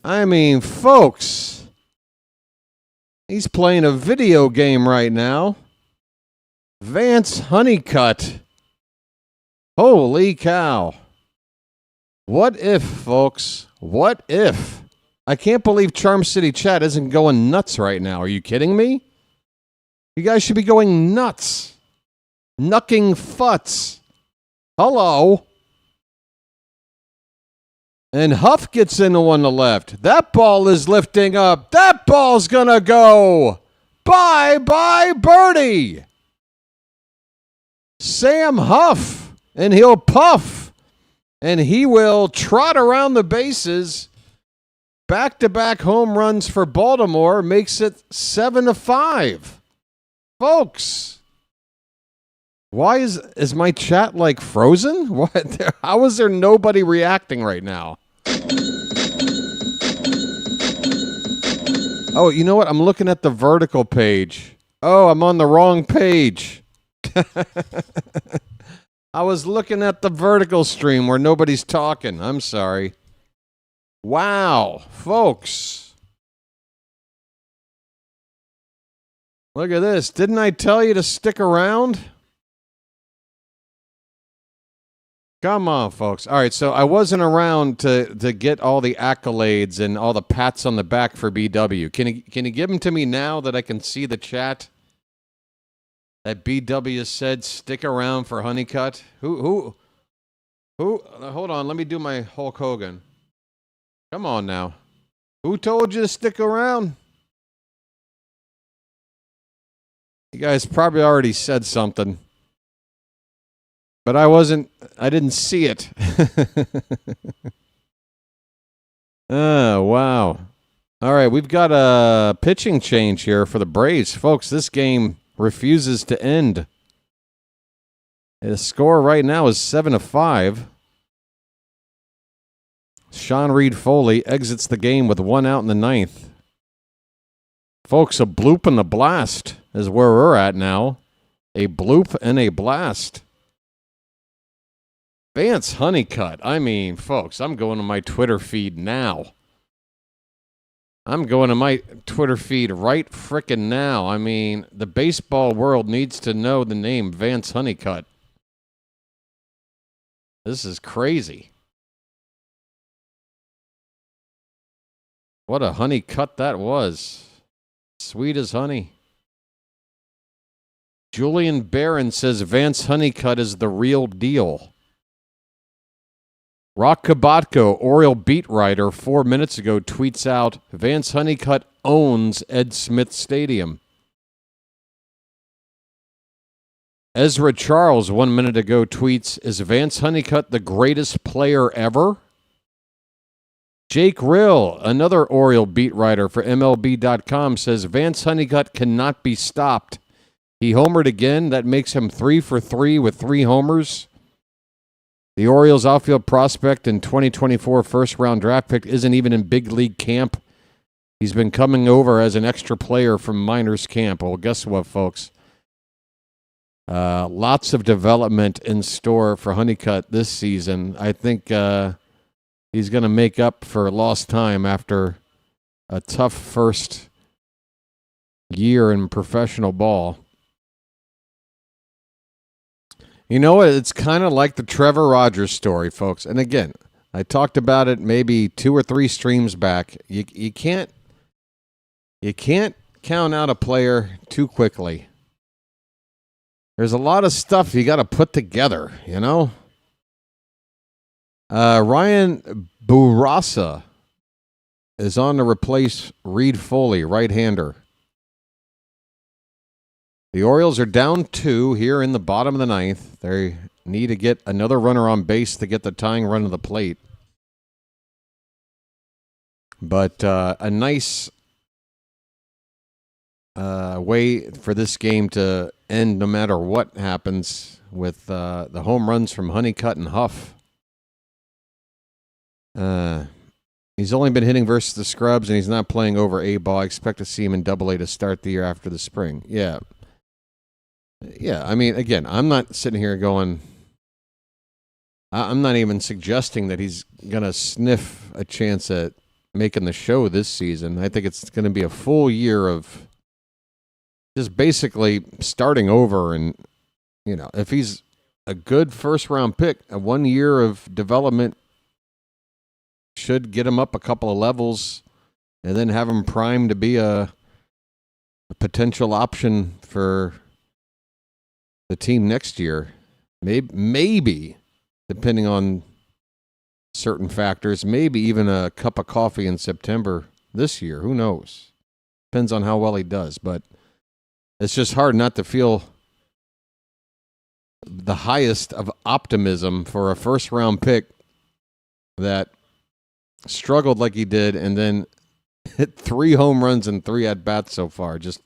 S2: I mean, folks, he's playing a video game right now. Vance Honeycutt. Holy cow. What if, folks? What if? I can't believe Charm City Chat isn't going nuts right now. Are you kidding me? You guys should be going nuts. Knucking futs. Hello. And Huff gets into one to left. That ball is lifting up. That ball's gonna go. Bye, birdie. Sam Huff. And he'll puff. And he will trot around the bases. Back-to-back home runs for Baltimore makes it 7-5. Folks, why is my chat like frozen? What? How is there nobody reacting right now? Oh, you know what? I'm looking at the vertical page. Oh, I'm on the wrong page. I was looking at the vertical stream where nobody's talking. I'm sorry. Wow, folks. Look at this. Didn't I tell you to stick around? Come on, folks. All right, so I wasn't around to get all the accolades and all the pats on the back for BW. Can you give them to me now that I can see the chat? That BW said stick around for Honeycutt. Who? Hold on, let me do my Hulk Hogan. Come on now. Who told you to stick around? You guys probably already said something. But I didn't see it. Oh, wow. All right, we've got a pitching change here for the Braves. Folks, this game refuses to end. The score right now is 7-5. Sean Reed Foley exits the game with 1 out in the 9th. Folks, a bloop and a blast is where we're at now. A bloop and a blast. Vance Honeycutt. I mean, folks, I'm going to my Twitter feed now. I'm going to my Twitter feed right frickin' now. I mean, the baseball world needs to know the name Vance Honeycutt. This is crazy. What a honeycut that was. Sweet as honey. Julian Barron says Vance Honeycutt is the real deal. Rock Kabatko, Oriole beat writer, 4 minutes ago, tweets out, Vance Honeycutt owns Ed Smith Stadium. Ezra Charles, 1 minute ago, tweets, is Vance Honeycutt the greatest player ever? Jake Rill, another Oriole beat writer for MLB.com, says Vance Honeycutt cannot be stopped. He homered again. That makes him 3 for 3 with 3 homers. The Orioles outfield prospect and 2024 first-round draft pick isn't even in big league camp. He's been coming over as an extra player from minors camp. Well, guess what, folks? Lots of development in store for Honeycutt this season. I think he's going to make up for lost time after a tough first year in professional ball. You know what? It's kind of like the Trevor Rogers story, folks. And again, I talked about it maybe 2 or 3 streams back. You can't count out a player too quickly. There's a lot of stuff you got to put together, you know? Ryan Bourassa is on to replace Reed Foley, right-hander. The Orioles are down 2 here in the bottom of the 9th. They need to get another runner on base to get the tying run of the plate. But a nice way for this game to end no matter what happens with the home runs from Honeycutt and Huff. He's only been hitting versus the scrubs, and he's not playing over A-ball. I expect to see him in Double-A to start the year after the spring. Yeah, I mean, again, I'm not sitting here going, I'm not even suggesting that he's going to sniff a chance at making the show this season. I think it's going to be a full year of just basically starting over. And, you know, if he's a good first-round pick, a 1 year of development should get him up a couple of levels and then have him primed to be a potential option for the team next year. Maybe, depending on certain factors, maybe even a cup of coffee in September this year. Who knows? Depends on how well he does. But it's just hard not to feel the highest of optimism for a first-round pick that struggled like he did and then hit 3 home runs and 3 at-bats so far. Just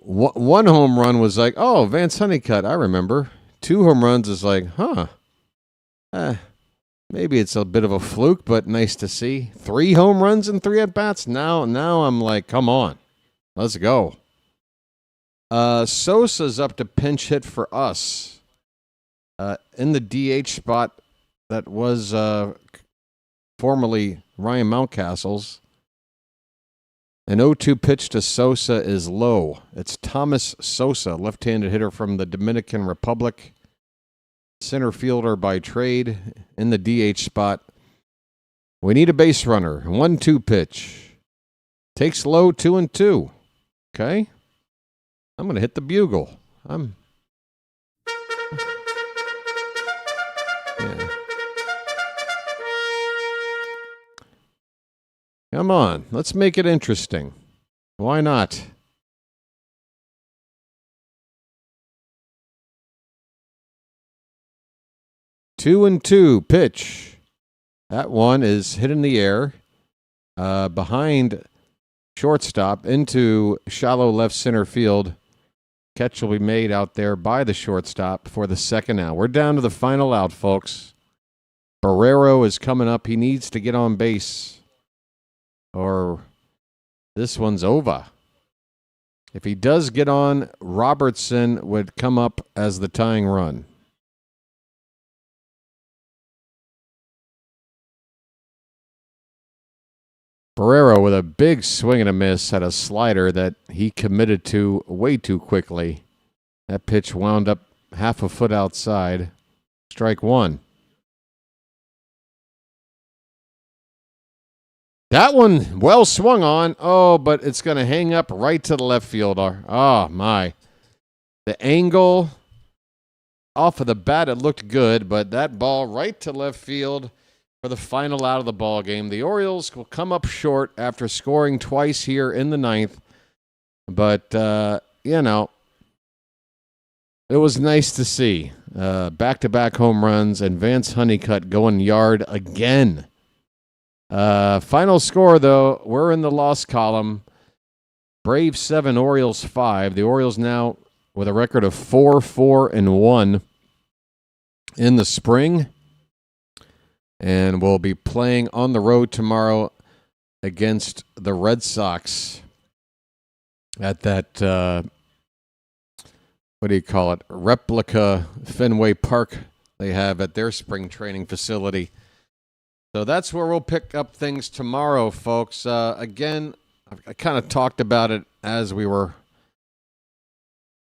S2: one home run was like, oh, Vance Honeycutt, I remember. 2 home runs is like, Maybe it's a bit of a fluke, but nice to see. 3 home runs and 3 at-bats. Now I'm like, come on. Let's go. Sosa's up to pinch hit for us. In the DH spot that was formerly Ryan Mountcastle's. An 0-2 pitch to Sosa is low. It's Thomas Sosa, left-handed hitter from the Dominican Republic. Center fielder by trade in the DH spot. We need a base runner. 1-2 pitch. Takes low, 2-2. Okay. I'm going to hit the bugle. Yeah. Come on. Let's make it interesting. Why not? Two and two pitch. That one is hit in the air behind shortstop into shallow left center field. Catch will be made out there by the shortstop for the second out. We're down to the final out, folks. Barrero is coming up. He needs to get on base, or this one's over. If he does get on, Robertson would come up as the tying run. Barrero with a big swing and a miss at a slider that he committed to way too quickly. That pitch wound up half a foot outside. Strike one. That one well swung on. Oh, but it's going to hang up right to the left fielder. Oh, my. The angle off of the bat, it looked good, but that ball right to left field for the final out of the ball game. The Orioles will come up short after scoring twice here in the ninth. But, it was nice to see. Back-to-back home runs and Vance Honeycutt going yard again. Final score, though, we're in the loss column. Braves 7, Orioles 5. The Orioles now with a record of 4-4-1 in the spring. And we'll be playing on the road tomorrow against the Red Sox at that, replica Fenway Park they have at their spring training facility. So that's where we'll pick up things tomorrow, folks. Again, I kind of talked about it as we were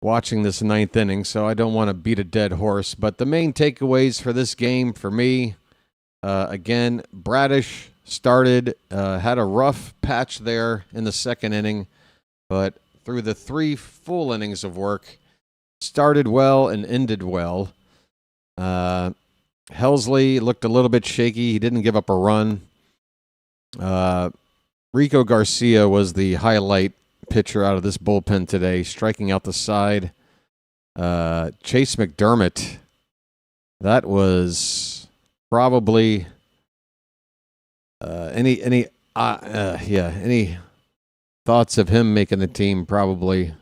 S2: watching this ninth inning, so I don't want to beat a dead horse. But the main takeaways for this game for me, again, Bradish started, had a rough patch there in the second inning, but through the 3 full innings of work, started well and ended well. Helsley looked a little bit shaky. He didn't give up a run. Rico Garcia was the highlight pitcher out of this bullpen today, striking out the side. Chase McDermott, that was probably any thoughts of him making the team? Probably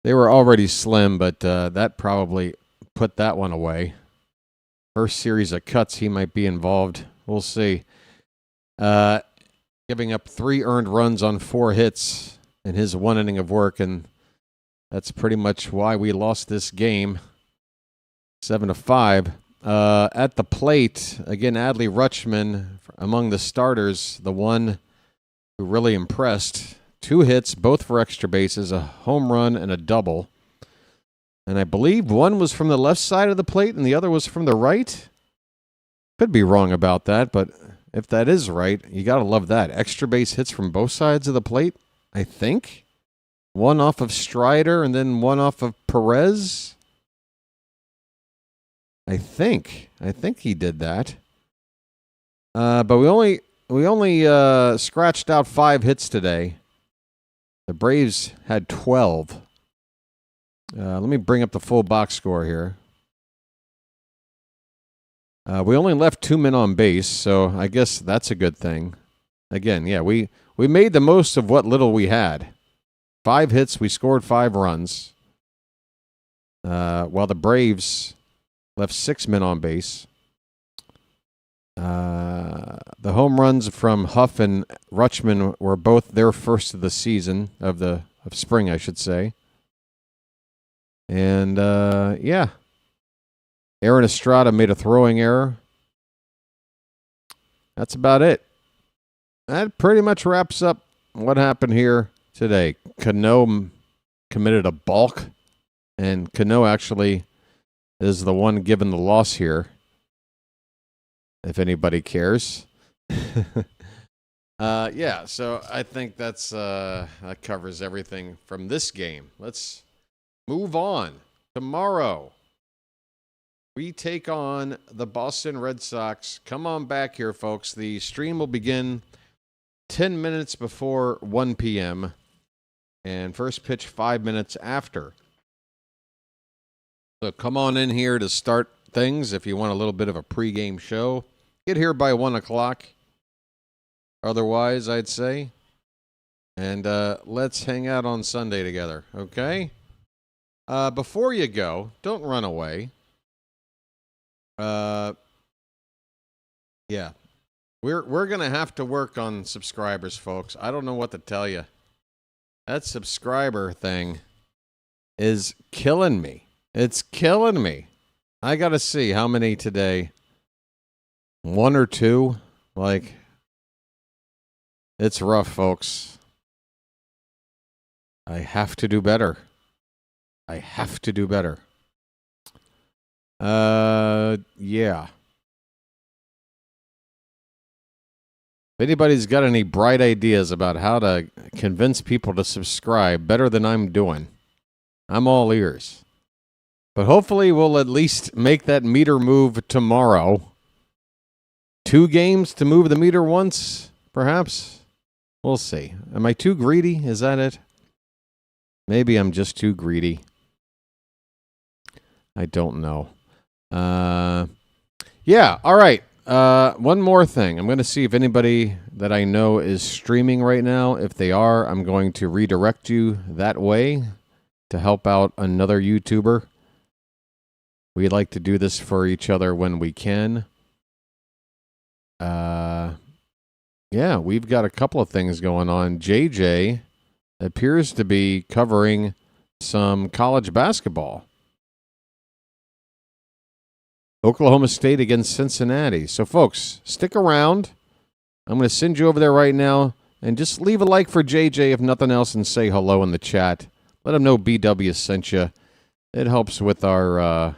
S2: they were already slim, but that probably put that one away. First series of cuts, he might be involved. We'll see. Giving up 3 earned runs on 4 hits in his 1 inning of work, and that's pretty much why we lost this game, 7-5. At the plate, again, Adley Rutschman, among the starters, the one who really impressed. 2 hits, both for extra bases, a home run and a double. And I believe one was from the left side of the plate and the other was from the right. Could be wrong about that, but if that is right, you got to love that. Extra base hits from both sides of the plate, I think. One off of Strider and then one off of Perez. I think he did that. But we only scratched out 5 hits today. The Braves had 12. Let me bring up the full box score here. We only left 2 men on base, so I guess that's a good thing. Again, yeah, we made the most of what little we had. 5 hits, we scored 5 runs. While the Braves left 6 men on base. The home runs from Huff and Rutschman were both their first of the season, of spring, I should say. And, yeah. Aaron Estrada made a throwing error. That's about it. That pretty much wraps up what happened here today. Cano committed a balk, and Cano actually is the one given the loss here, if anybody cares. Yeah, so I think that covers everything from this game. Let's move on. Tomorrow, we take on the Boston Red Sox. Come on back here, folks. The stream will begin 10 minutes before 1 p.m. and first pitch 5 minutes after. So come on in here to start things if you want a little bit of a pregame show. Get here by 1 o'clock. Otherwise, I'd say. And let's hang out on Sunday together, okay? Before you go, don't run away. Yeah. We're going to have to work on subscribers, folks. I don't know what to tell you. That subscriber thing is killing me. It's killing me. I got to see how many today. 1 or 2? Like, it's rough, folks. I have to do better. I have to do better. Yeah. If anybody's got any bright ideas about how to convince people to subscribe better than I'm doing, I'm all ears. But hopefully we'll at least make that meter move tomorrow. 2 games to move the meter once, perhaps? We'll see. Am I too greedy? Is that it? Maybe I'm just too greedy. I don't know. Yeah, all right. One more thing. I'm going to see if anybody that I know is streaming right now. If they are, I'm going to redirect you that way to help out another YouTuber. We like to do this for each other when we can. Yeah, we've got a couple of things going on. JJ appears to be covering some college basketball. Oklahoma State against Cincinnati. So, folks, stick around. I'm going to send you over there right now. And just leave a like for JJ, if nothing else, and say hello in the chat. Let him know BW sent you. It helps with our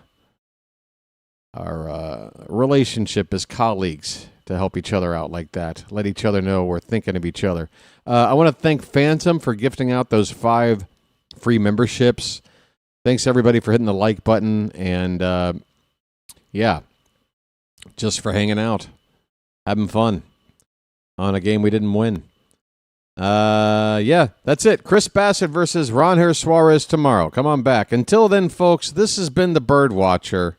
S2: relationship as colleagues to help each other out like that. Let each other know we're thinking of each other. I want to thank Phantom for gifting out those 5 free memberships. Thanks, everybody, for hitting the like button. And, yeah, just for hanging out, having fun on a game we didn't win. Yeah, that's it. Chris Bassett versus Ronher Suarez tomorrow. Come on back. Until then, folks, this has been the Birdwatcher,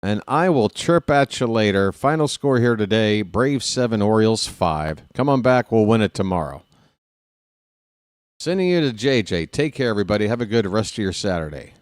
S2: and I will chirp at you later. Final score here today, Braves 7, Orioles 5. Come on back. We'll win it tomorrow. Sending you to JJ. Take care, everybody. Have a good rest of your Saturday.